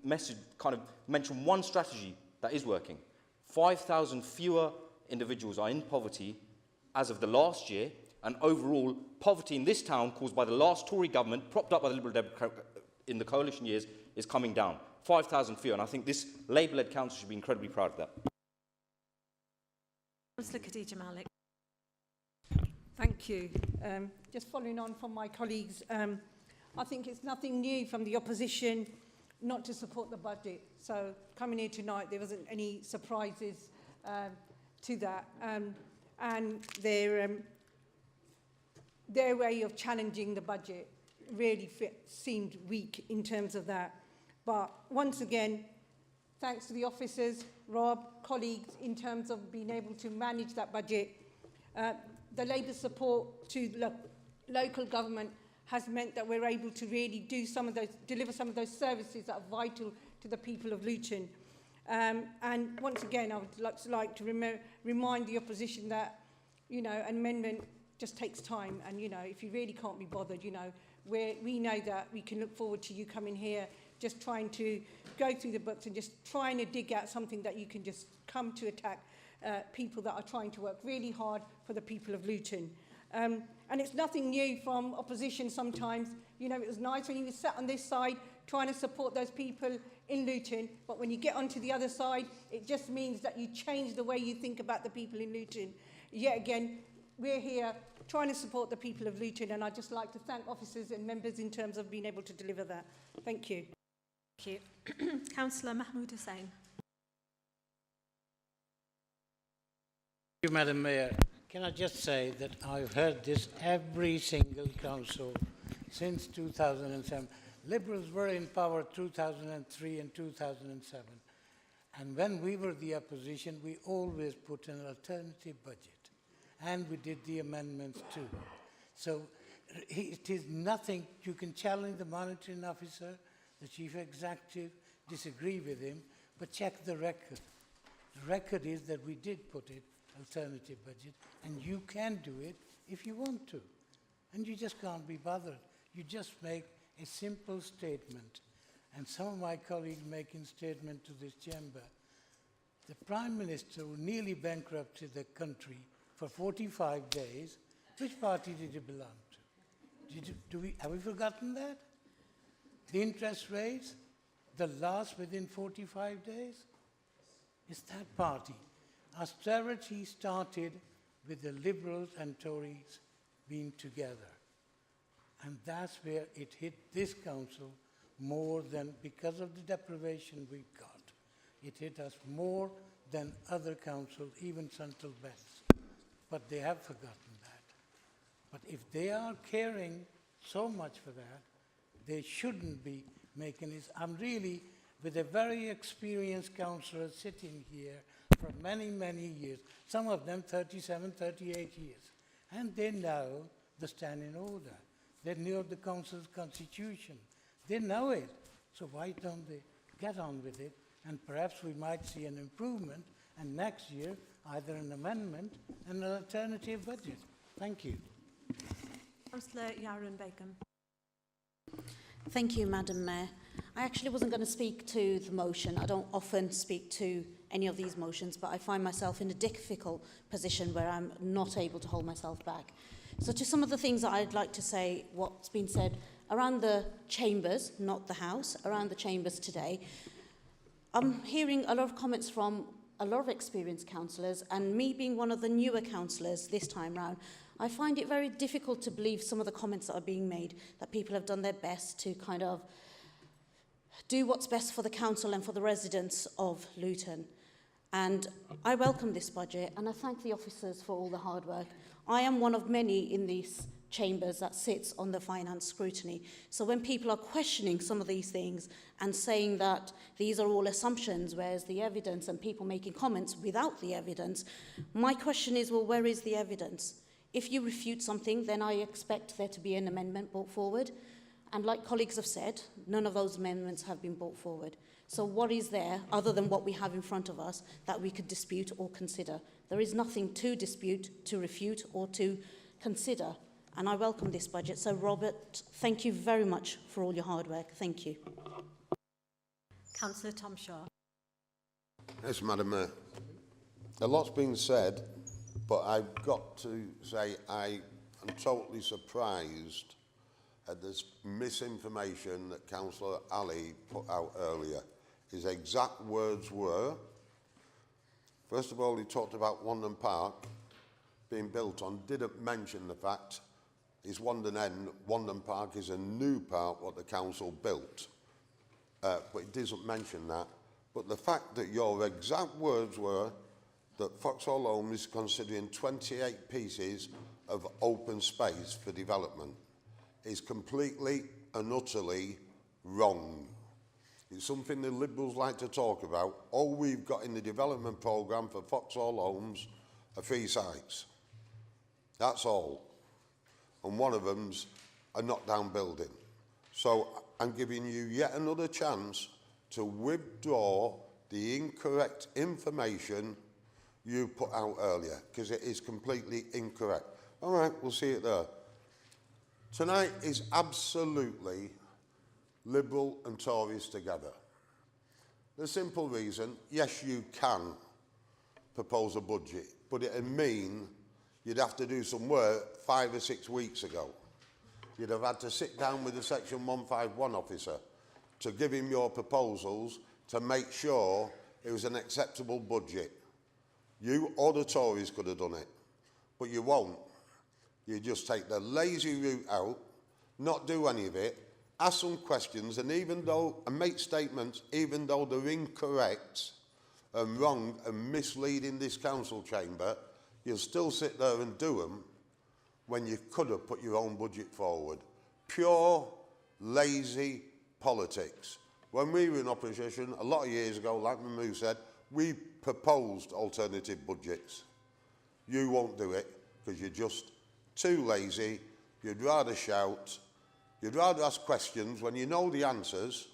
mention one strategy that is working. 5,000 fewer individuals are in poverty as of the last year, and overall, poverty in this town caused by the last Tory government, propped up by the Liberal Democrat in the coalition years, is coming down. 5,000 fewer, and I think this Labour-led council should be incredibly proud of that. Councillor Khadija Malik. Thank you. Just following on from my colleagues, I think it's nothing new from the opposition not to support the budget. So coming here tonight, there wasn't any surprises to that. And their way of challenging the budget really seemed weak in terms of that. But once again, thanks to the officers, Rob, colleagues, in terms of being able to manage that budget. The Labour support to local government has meant that we're able to really do deliver some of those services that are vital to the people of Luton. And once again, I would like to remind the opposition that, an amendment just takes time. And, if you really can't be bothered, we know that we can look forward to you coming here, just trying to go through the books and just trying to dig out something that you can just come to attack people that are trying to work really hard for the people of Luton. And it's nothing new from opposition sometimes. It was nice when you sat on this side trying to support those people in Luton, but when you get onto the other side, it just means that you change the way you think about the people in Luton. Yet again, we're here trying to support the people of Luton, and I'd just like to thank officers and members in terms of being able to deliver that. Thank you. Thank you. Councillor Mahmood Hussain. Thank you, Madam Mayor. Can I just say that I've heard this every single council since 2007. Liberals were in power 2003 and 2007. And when we were the opposition, we always put an alternative budget. And we did the amendments too. So it is nothing. You can challenge the monitoring officer, the chief executive, disagree with him, but check the record. The record is that we did put it, alternative budget, and you can do it if you want to. And you just can't be bothered. You just make a simple statement. And some of my colleagues making statement to this chamber. The Prime Minister who nearly bankrupted the country for 45 days, which party did he belong to? Have we forgotten that? The interest rates, the last within 45 days? It's that party. Austerity started with the Liberals and Tories being together. And that's where it hit this council more than, because of the deprivation we've got. It hit us more than other councils, even Central Belt. But they have forgotten that. But if they are caring so much for that, they shouldn't be making this. I'm really, with a very experienced councillor sitting here for many, many years, some of them 37, 38 years, and they know the standing order. They know the council's constitution. They know it. So why don't they get on with it? And perhaps we might see an improvement, and next year, either an amendment and an alternative budget. Thank you. Councillor Yarun Begum. Thank you, Madam Mayor. I actually wasn't going to speak to the motion. I don't often speak to any of these motions, but I find myself in a difficult position where I'm not able to hold myself back. So to some of the things that I'd like to say, what's been said around the chambers, not the House, around the chambers today, I'm hearing a lot of comments from a lot of experienced councillors, and me being one of the newer councillors this time round, I find it very difficult to believe some of the comments that are being made, that people have done their best to kind of do what's best for the council and for the residents of Luton. And I welcome this budget, and I thank the officers for all the hard work. I am one of many in these chambers that sits on the finance scrutiny. So when people are questioning some of these things and saying that these are all assumptions, where's the evidence, and people making comments without the evidence, my question is, well, where is the evidence? If you refute something, then I expect there to be an amendment brought forward. And like colleagues have said, none of those amendments have been brought forward. So what is there, other than what we have in front of us, that we could dispute or consider? There is nothing to dispute, to refute, or to consider. And I welcome this budget. So, Robert, thank you very much for all your hard work. Thank you. Councillor Tom Shaw. Yes, Madam Mayor. A lot's been said, but I've got to say I am totally surprised at this misinformation that Councillor Ali put out earlier. His exact words were, first of all, he talked about Wandon Park being built on, didn't mention the fact is Wandon Park is a new park what the council built. But it doesn't mention that. But the fact that your exact words were that Foxhall Home is considering 28 pieces of open space for development is completely and utterly wrong. It's something the Liberals like to talk about. All we've got in the development programme for Foxhall Homes are 3 sites. That's all. And one of them's a knockdown building. So I'm giving you yet another chance to withdraw the incorrect information you put out earlier, because it is completely incorrect. All right, we'll see it there. Tonight is absolutely Liberal and Tories together. The simple reason, yes, you can propose a budget, but it'd mean you'd have to do some work 5 or 6 weeks ago. You'd have had to sit down with the Section 151 officer to give him your proposals to make sure it was an acceptable budget. You or the Tories could have done it, but you won't. You just take the lazy route out, not do any of it, ask some questions, and make statements, even though they're incorrect and wrong and misleading this council chamber, you'll still sit there and do them when you could have put your own budget forward. Pure, lazy politics. When we were in opposition, a lot of years ago, like Mahmood said, we proposed alternative budgets. You won't do it because you're just too lazy you'd rather shout, you'd rather ask questions when you know the answers,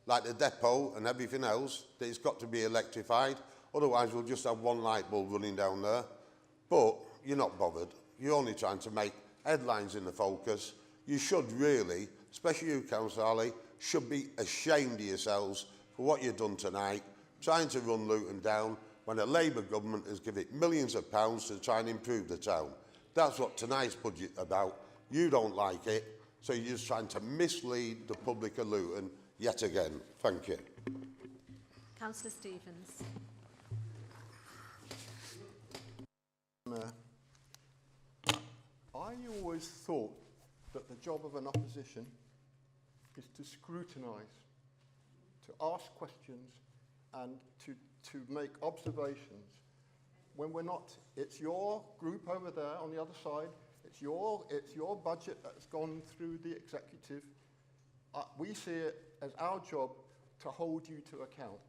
like the depot and everything else, that it's got to be electrified. Otherwise, we'll just have one light bulb running down there. But you're not bothered. You're only trying to make headlines in the focus. You should really, especially you, Councillor Ali, should be ashamed of yourselves for what you've done tonight, trying to run Luton down when a Labour government has given it millions of pounds to try and improve the town. That's what tonight's budget is about. You don't like it, so you're just trying to mislead the public of Luton yet again. Thank you. Councillor Stevens. I always thought that the job of an opposition is to scrutinise, to ask questions and to make observations. When we're not, it's your group over there on the other side, it's your budget that's gone through the executive. We see it as our job to hold you to account,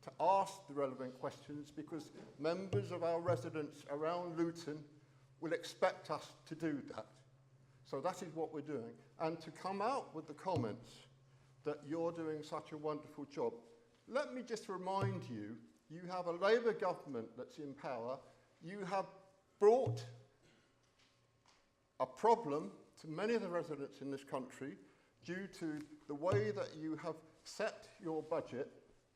to ask the relevant questions, because members of our residents around Luton will expect us to do that. So that is what we're doing. And to come out with the comments that you're doing such a wonderful job, let me just remind you, you have a Labour government that's in power. You have brought a problem to many of the residents in this country due to the way that you have set your budget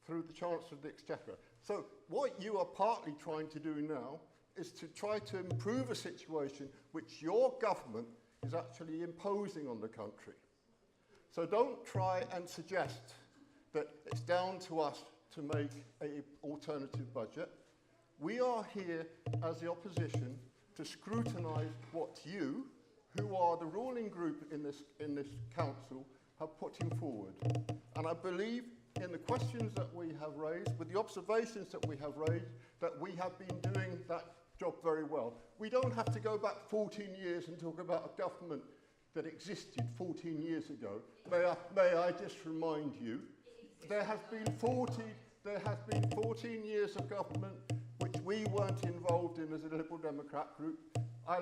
through the Chancellor of the Exchequer. So what you are partly trying to do now is to try to improve a situation which your government is actually imposing on the country. So don't try and suggest that it's down to us to make an alternative budget. We are here as the opposition to scrutinise what you, who are the ruling group in this council, have put him forward. And I believe in the questions that we have raised, with the observations that we have raised, that we have been doing that job very well. We don't have to go back 14 years and talk about a government that existed 14 years ago. May I just remind you, there has been 14 years of government which we weren't involved in as a Liberal Democrat group.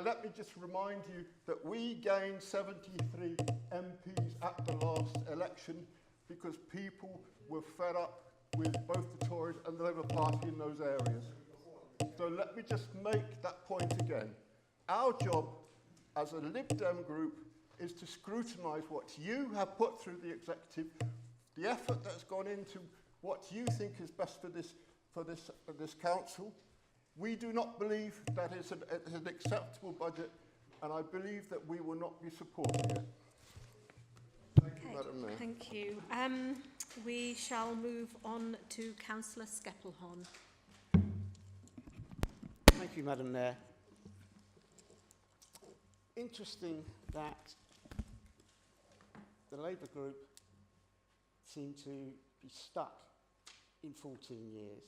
Let me just remind you that we gained 73 MPs at the last election because people were fed up with both the Tories and the Labour Party in those areas. So let me just make that point again. Our job as a Lib Dem group is to scrutinise what you have put through the executive, the effort that's gone into what you think is best for this council. We do not believe that it's an acceptable budget, and I believe that we will not be supporting it. Thank you, Madam Mayor. Thank you. We shall move on to Councillor Skeppelhorn. Thank you, Madam Mayor. Interesting that the Labour group seem to be stuck in 14 years.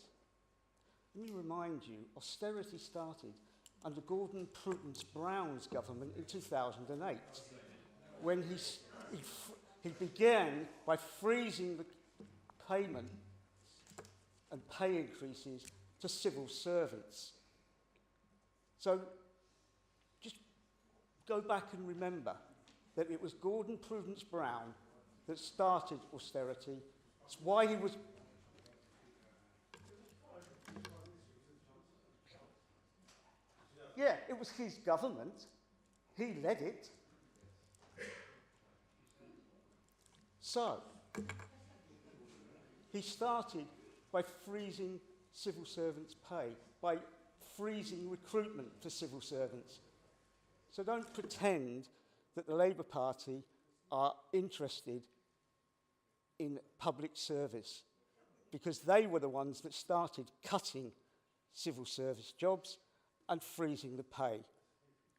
Let me remind you, austerity started under Gordon Prudence Brown's government in 2008, when he began by freezing the payment and pay increases to civil servants. So just go back and remember that it was Gordon Prudence Brown that started austerity. It's why he was... Yeah, it was his government. He led it. So, he started by freezing civil servants' pay, by freezing recruitment for civil servants. So don't pretend that the Labour Party are interested in public service, because they were the ones that started cutting civil service jobs and freezing the pay.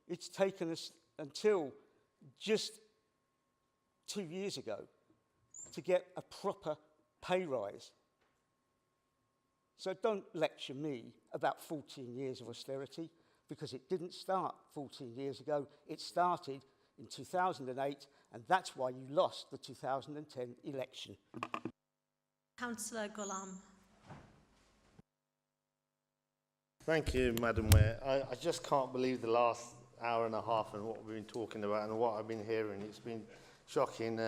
It's taken us until just 2 years ago to get a proper pay rise. So don't lecture me about 14 years of austerity, because it didn't start 14 years ago. It started in 2008, and that's why you lost the 2010 election. Councillor Ghulam. Thank you, Madam Mayor. I just can't believe the last hour and a half and what we've been talking about and what I've been hearing. It's been shocking.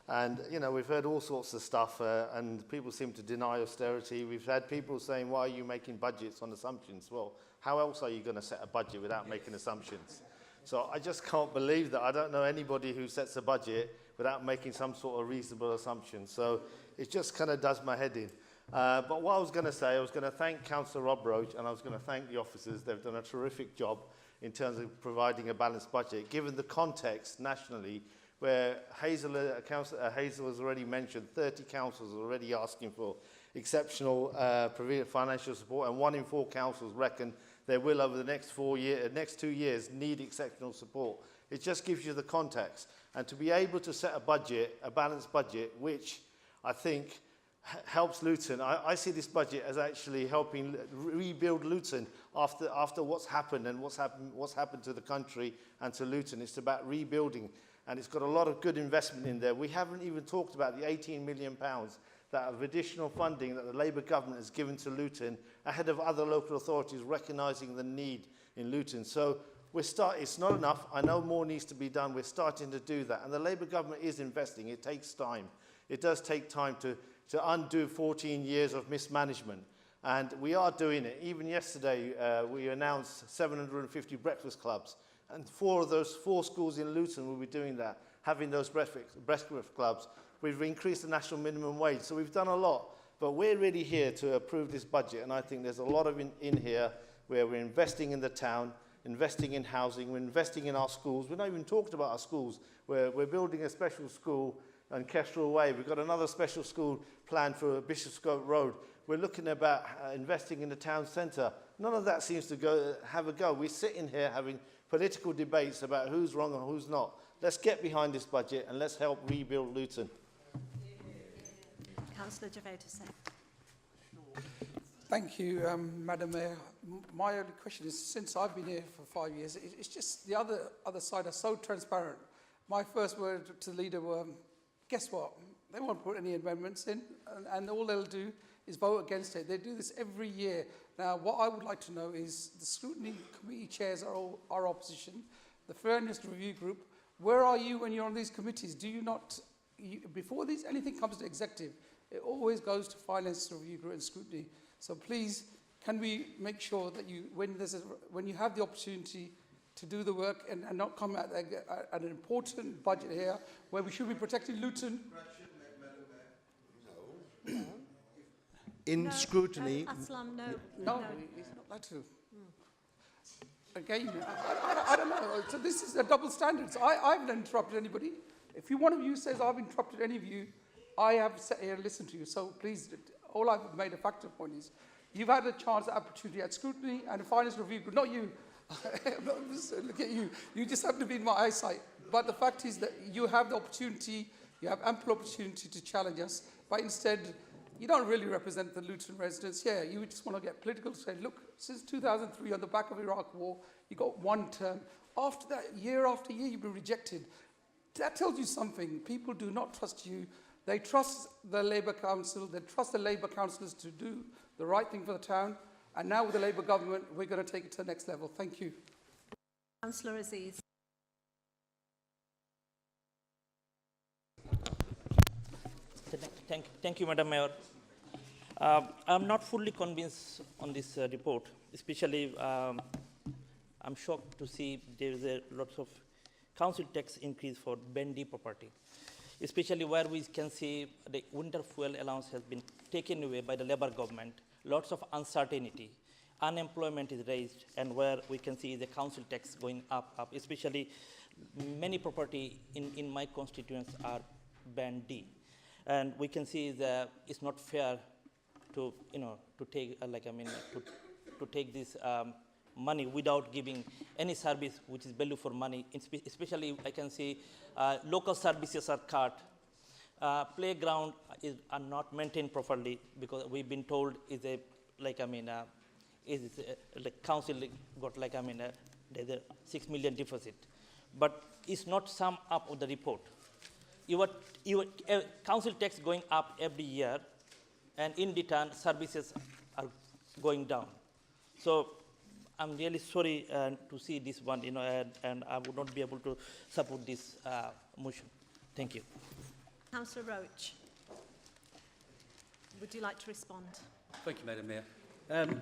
And, you know, we've heard all sorts of stuff and people seem to deny austerity. We've had people saying, why are you making budgets on assumptions? Well, how else are you going to set a budget without making assumptions? So I just can't believe that. I don't know anybody who sets a budget without making some sort of reasonable assumption. So it just kind of does my head in. But what I was going to say, I was going to thank Councillor Rob Roach and I was going to thank the officers. They've done a terrific job in terms of providing a balanced budget, given the context nationally where Hazel has already mentioned 30 councils are already asking for exceptional financial support, and 1 in 4 councils reckon they will, over the next 2 years, need exceptional support. It just gives you the context. And to be able to set a budget, a balanced budget, which I think helps Luton. I see this budget as actually helping rebuild Luton after what's happened and what's happened to the country and to Luton. It's about rebuilding. And it's got a lot of good investment in there. We haven't even talked about the £18 million that of additional funding that the Labour government has given to Luton ahead of other local authorities recognising the need in Luton. So it's not enough. I know more needs to be done. We're starting to do that. And the Labour government is investing. It takes time. It does take time to undo 14 years of mismanagement. And we are doing it. Even yesterday, we announced 750 breakfast clubs. And 4 of those 4 schools in Luton will be doing that, having those breakfast clubs. We've increased the national minimum wage. So we've done a lot. But we're really here to approve this budget. And I think there's a lot of in here where we're investing in the town, investing in housing, we're investing in our schools. We're not even talked about our schools. We're building a special school on Kestrel Way. We've got another special school planned for Bishopscote Road. We're looking about investing in the town centre. None of that seems to have a go. We're sitting here having political debates about who's wrong and who's not. Let's get behind this budget and let's help rebuild Luton. Councillor Gervais. Thank you, Madam Mayor. My only question is, since I've been here for 5 years, it's just the other side are so transparent. My first word to the leader were, guess what? They won't put any amendments in, and all they'll do is vote against it. They do this every year. Now, what I would like to know is the scrutiny committee chairs are all our opposition, the Fairness Review Group. Where are you when you're on these committees? Do you not, before anything comes to executive, it always goes to Finance Review Group and scrutiny. So please, can we make sure that when you have the opportunity to do the work and not come at an important budget here where we should be protecting Luton? In scrutiny... Aslam, no. No, he's not allowed to. Again, I don't know. So this is a double standard. So I haven't interrupted anybody. If one of you says I've interrupted any of you, I have sat here and listened to you. So please, all I've made a factor point is you've had a chance, opportunity at scrutiny and a Finance Review Group, not you. Look at you. You just happen to be in my eyesight. But the fact is that you have the opportunity, you have ample opportunity to challenge us, but instead, you don't really represent the Luton residents here. You just want to get political to say, look, since 2003, on the back of Iraq War, you got 1 term. After that, year after year, you've been rejected. That tells you something. People do not trust you. They trust the Labour Council. They trust the Labour councillors to do the right thing for the town. And now with the Labour government, we're going to take it to the next level. Thank you. Councillor Aziz. Thank you, Madam Mayor. I'm not fully convinced on this report, especially I'm shocked to see there is a lot of council tax increase for Bendy property, especially where we can see the winter fuel allowance has been taken away by the Labour government, lots of uncertainty, unemployment is raised, and where we can see the council tax going up, especially many property in my constituents are Band D. And we can see that it's not fair to, to take, to take this money without giving any service which is value for money. Especially, I can see local services are cut. Playground are not maintained properly because we've been told is a, the council got there's a 6 million deficit, but it's not sum up of the report. Your council tax going up every year, and in return, services are going down. So I'm really sorry to see this one, and I would not be able to support this motion. Thank you. Councillor Roach, would you like to respond? Thank you, Madam Mayor. I'm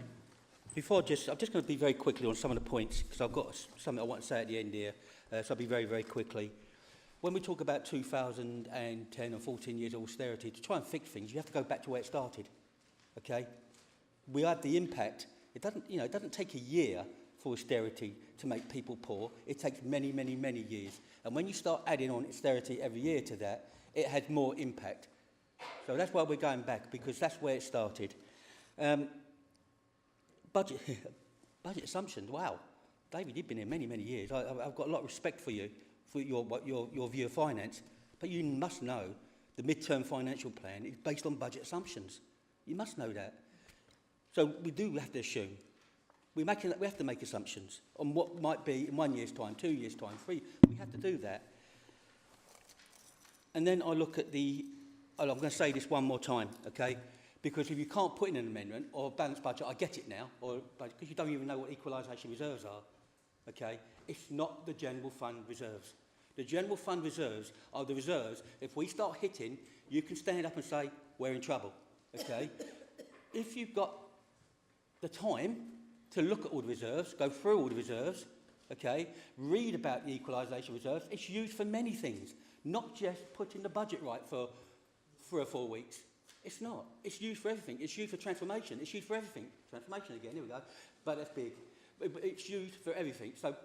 just going to be very quickly on some of the points, because I've got something I want to say at the end here, so I'll be very, very quickly. When we talk about 2010 and 14 years of austerity, to try and fix things, you have to go back to where it started, okay? We had the impact. It doesn't take a year for austerity to make people poor. It takes many, many, many years. And when you start adding on austerity every year to that, it has more impact. So that's why we're going back, because that's where it started. Budget assumptions, wow. David, you've been here many, many years. I've got a lot of respect for you, for your view of finance. But you must know the mid-term financial plan is based on budget assumptions. You must know that. So we do have to assume. We have to make assumptions on what might be in 1 year's time, 2 years' time, 3. We have to do that. And then I look at I'm going to say this one more time, okay? Because if you can't put in an amendment or a balanced budget, I get it now, because you don't even know what equalisation reserves are, okay? It's not the general fund reserves. The general fund reserves are the reserves. If we start hitting, you can stand up and say, we're in trouble, okay? If you've got the time to look at all the reserves, go through all the reserves, okay, read about the equalisation reserves, it's used for many things, not just putting the budget right for 3 or 4 weeks. It's not. It's used for everything. It's used for transformation. It's used for everything. Transformation again, here we go. But that's big. But it's used for everything. So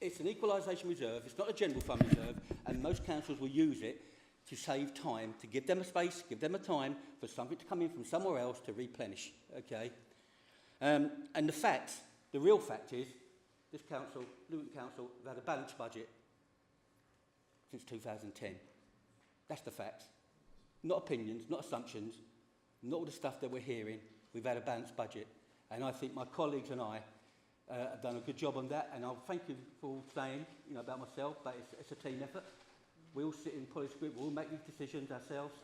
it's an equalisation reserve. It's not a general fund reserve. And most councils will use it to save time, to give them a space, give them a time for something to come in from somewhere else to replenish. Okay? And the real fact is, this council, Luton Council, have had a balanced budget since 2010. That's the fact. Not opinions, not assumptions, not all the stuff that we're hearing. We've had a balanced budget. And I think my colleagues and I have done a good job on that. And I'll thank you for all saying, about myself, but it's a team effort. We all sit in policy group, we all make these decisions ourselves.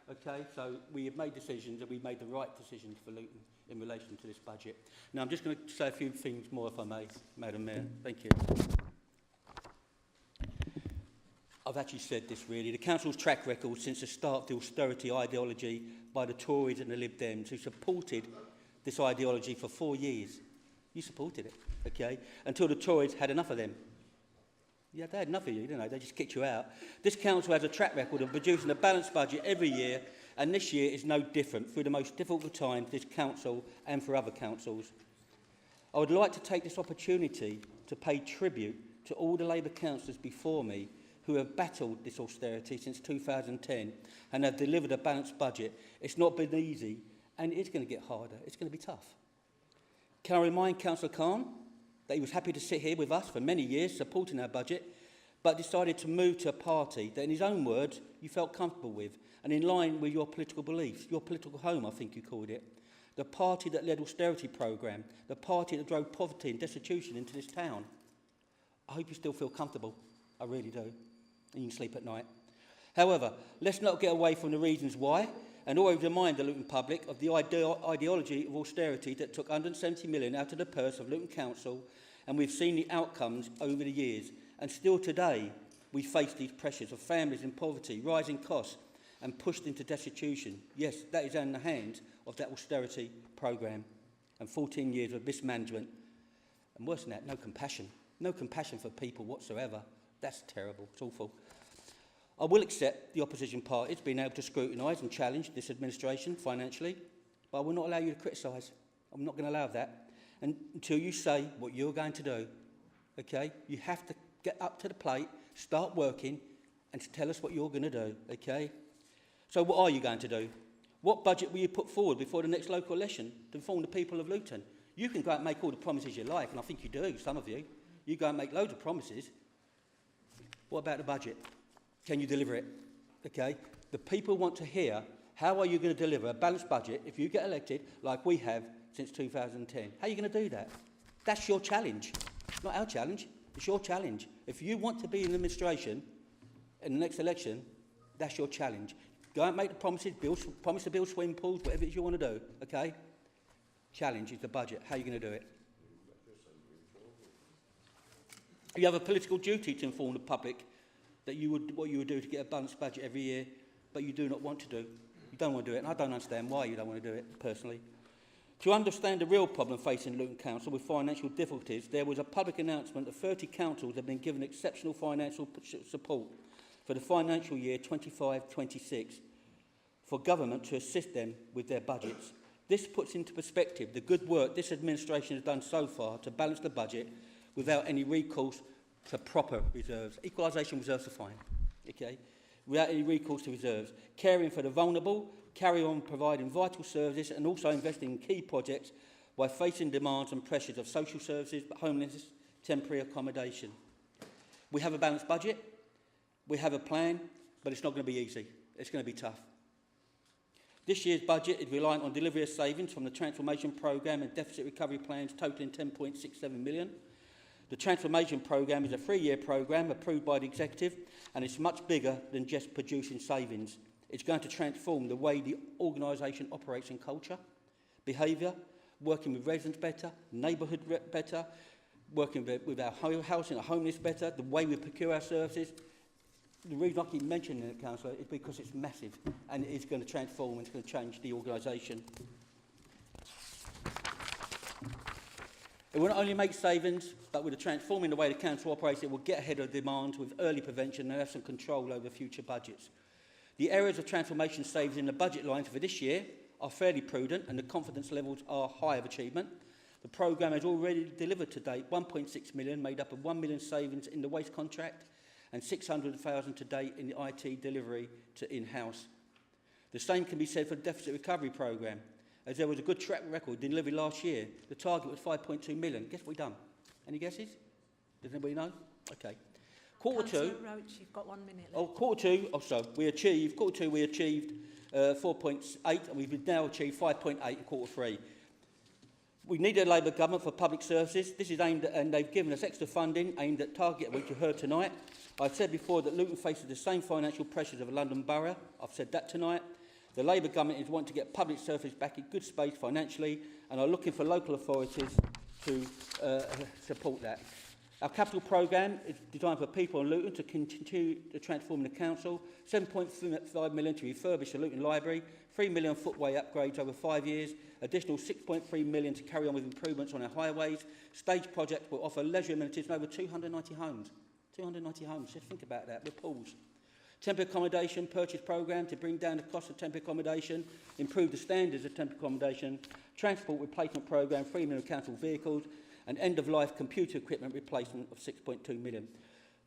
Okay, so we have made decisions, and we've made the right decisions for Luton in relation to this budget. Now, I'm just going to say a few things more, if I may, Madam Mayor. Thank you. I've actually said this, really. The Council's track record since the start of the austerity ideology by the Tories and the Lib Dems, who supported this ideology for 4 years. You supported it, okay, until the Tories had enough of them. Yeah, they had enough of you, didn't they? They just kicked you out. This council has a track record of producing a balanced budget every year, and this year is no different, through the most difficult time for this council and for other councils. I would like to take this opportunity to pay tribute to all the Labour councillors before me who have battled this austerity since 2010 and have delivered a balanced budget. It's not been easy, and it's going to get harder. It's going to be tough. Can I remind Councillor Khan that he was happy to sit here with us for many years, supporting our budget, but decided to move to a party that, in his own words, you felt comfortable with and in line with your political beliefs, your political home, I think you called it. The party that led austerity programme, the party that drove poverty and destitution into this town. I hope you still feel comfortable. I really do. And you can sleep at night. However, let's not get away from the reasons why, and always remind the Luton public of the ideology of austerity that took 170 million out of the purse of Luton Council, and we've seen the outcomes over the years. And still today, we face these pressures of families in poverty, rising costs, and pushed into destitution. Yes, that is in the hands of that austerity programme and 14 years of mismanagement. And worse than that, no compassion. No compassion for people whatsoever. That's terrible. It's awful. I will accept the opposition parties being able to scrutinise and challenge this administration financially, but I will not allow you to criticise. I'm not going to allow that until you say what you're going to do. Okay? You have to get up to the plate, start working, and to tell us what you're going to do. Okay? So what are you going to do? What budget will you put forward before the next local election to inform the people of Luton? You can go out and make all the promises you like, and I think you do, some of you. You go and make loads of promises. What about the budget? Can you deliver it? Okay? The people want to hear, how are you going to deliver a balanced budget if you get elected like we have since 2010? How are you going to do that? That's your challenge. Not our challenge. It's your challenge. If you want to be in administration in the next election, that's your challenge. Go out and make the promises, promise to build swimming pools, whatever it is you want to do. Okay? Challenge is the budget. How are you going to do it? You have a political duty to inform the public that what you would do to get a balanced budget every year, but you do not want to do. You don't want to do it, and I don't understand why you don't want to do it, personally. To understand the real problem facing Luton Council with financial difficulties, there was a public announcement that 30 councils have been given exceptional financial support for the financial year 25-26 for government to assist them with their budgets. This puts into perspective the good work this administration has done so far to balance the budget without any recourse to proper reserves. Equalisation reserves are fine, okay? Without any recourse to reserves. Caring for the vulnerable, carry on providing vital services and also investing in key projects while facing demands and pressures of social services, homelessness, temporary accommodation. We have a balanced budget, we have a plan, but it's not going to be easy. It's going to be tough. This year's budget is reliant on delivery of savings from the transformation programme and deficit recovery plans totalling 10.67 million. The transformation programme is a 3-year programme approved by the executive, and it's much bigger than just producing savings. It's going to transform the way the organisation operates in culture, behaviour, working with residents better, neighbourhood better, working with our housing, our homeless better, the way we procure our services. The reason I keep mentioning it, Councillor, is because it's massive and it is going to transform and it's going to change the organisation. It will not only make savings, but with the transforming the way the council operates, it will get ahead of demands with early prevention and have some control over future budgets. The areas of transformation savings in the budget lines for this year are fairly prudent and the confidence levels are high of achievement. The programme has already delivered to date 1.6 million, made up of 1 million savings in the waste contract and 600,000 to date in the IT delivery to in-house. The same can be said for the deficit recovery programme, as there was a good track record delivered last year. The target was 5.2 million. Guess what we've done? Any guesses? Does anybody know? Okay. Councillor Roach, you've got 1 minute left. Quarter two, we achieved 4.8 and we've now achieved 5.8 in quarter three. We need a Labour government for public services. This is aimed at, and they've given us extra funding aimed at target, which you heard tonight. I've said before that Luton faces the same financial pressures of a London borough. I've said that tonight. The Labour government is wanting to get public service back in good space financially and are looking for local authorities to support that. Our capital programme is designed for people in Luton to continue to transform the council. 7.5 million to refurbish the Luton Library, 3 million footway upgrades over 5 years, additional 6.3 million to carry on with improvements on our highways. Stage project will offer leisure amenities in over 290 homes. 290 homes, just think about that, with pools. Temporary accommodation purchase programme to bring down the cost of temporary accommodation, improve the standards of temporary accommodation, transport replacement programme, 3 million council vehicles, and end-of-life computer equipment replacement of 6.2 million.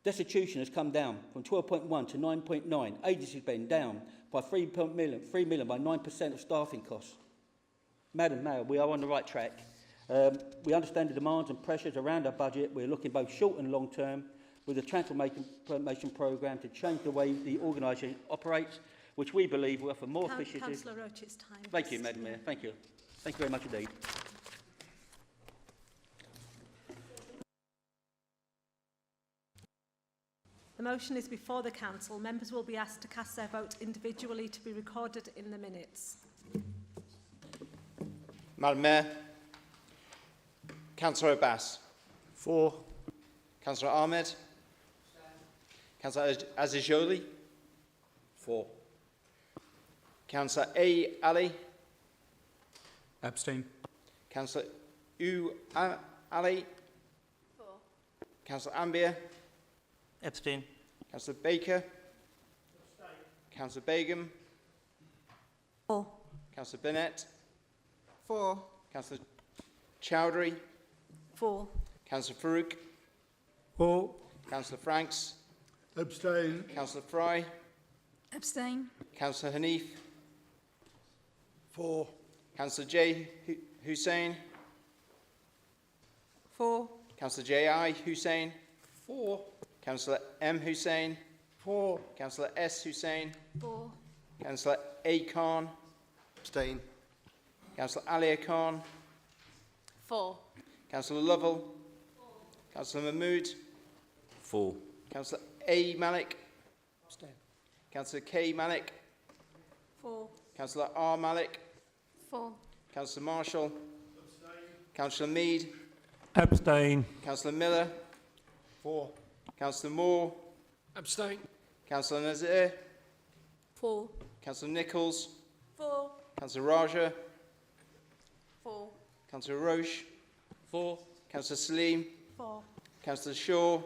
Destitution has come down from 12.1 to 9.9. Agency spend down by 3 million by 9% of staffing costs. Madam Mayor, we are on the right track. We understand the demands and pressures around our budget. We're looking both short and long term with the transformation programme to change the way the organisation operates, which we believe will offer more efficiency. Councillor Roach, it's time. Thank you, Madam Mayor. Thank you. Thank you very much indeed. The motion is before the Council. Members will be asked to cast their vote individually to be recorded in the minutes. Madam Mayor, Councillor Abbas. For. Councillor Ahmed. Councillor Azizjoli. For. Councillor A. Ali. Abstain. Councillor U. Ali. For. Councillor Ambier. Abstain. Councillor Baker. Abstain. Councillor Begum. For. Councillor Bennett. For. Councillor Chowdhury. For. Councillor Farouk. For. Councillor Franks. Abstain. Councillor Fry. Abstain. Councillor Hanif. For. Councillor J. Hussain. For. Councillor J.I. Hussain. For. Councillor M. Hussain. For. Councillor S. Hussain. For. Councillor A. Khan. Abstain. Councillor Alia Khan. For. Councillor Lovell. Councillor Mahmood. For. Councillor A. Malik. Councillor K. Malik. For. Councillor R. Malik. For. Councillor Marshall. Councillor Mead. Abstain. Councillor Miller. For. Councillor Moore. Abstain. Councillor Nazir. For. Councillor Nichols. For. Councillor Raja. For. Councillor Roche. For. Councillor Salim. For. Councillor Shaw.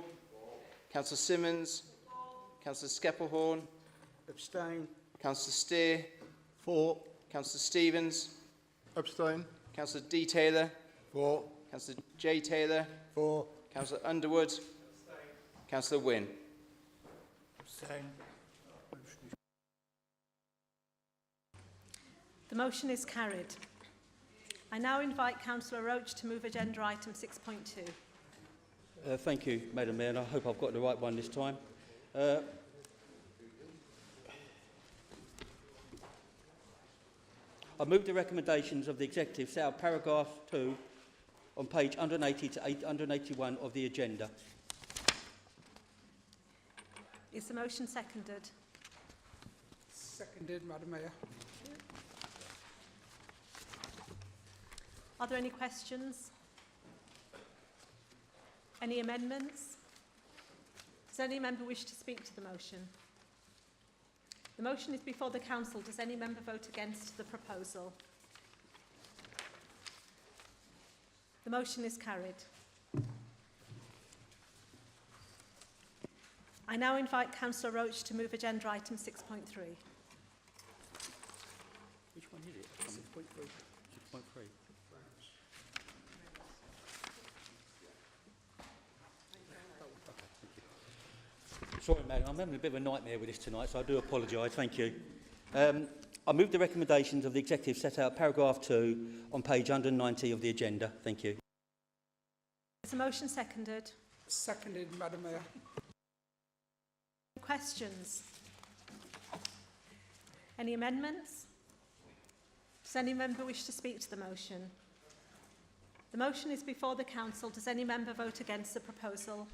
Councillor Simmons. Councillor Skeppelhorn. Abstain. Councillor Steer. For. Councillor Stevens. Abstain. Councillor D. Taylor. For. Councillor J. Taylor. For. Councillor Underwood. Councillor Wynne. Abstain. The motion is carried. I now invite Councillor Roach to move agenda item 6.2. Thank you, Madam Mayor, and I hope I've got the right one this time. I move the recommendations of the Executive set out paragraph 2 on page 180 to 181 of the agenda. Is the motion seconded? Seconded, Madam Mayor. Are there any questions? Any amendments? Does any member wish to speak to the motion? The motion is before the Council. Does any member vote against the proposal? The motion is carried. I now invite Councillor Roach to move agenda item 6.3. Which one is it? 6.3. 6.3. Sorry, Madam, I'm having a bit of a nightmare with this tonight, so I do apologise. Thank you. I move the recommendations of the Executive set out paragraph 2 on page 190 of the agenda. Thank you. Is the motion seconded? Seconded, Madam Mayor. Questions? Any amendments? Does any member wish to speak to the motion? The motion is before the Council. Does any member vote against the proposal?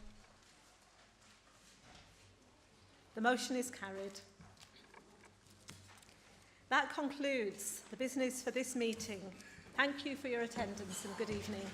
The motion is carried. That concludes the business for this meeting. Thank you for your attendance and good evening.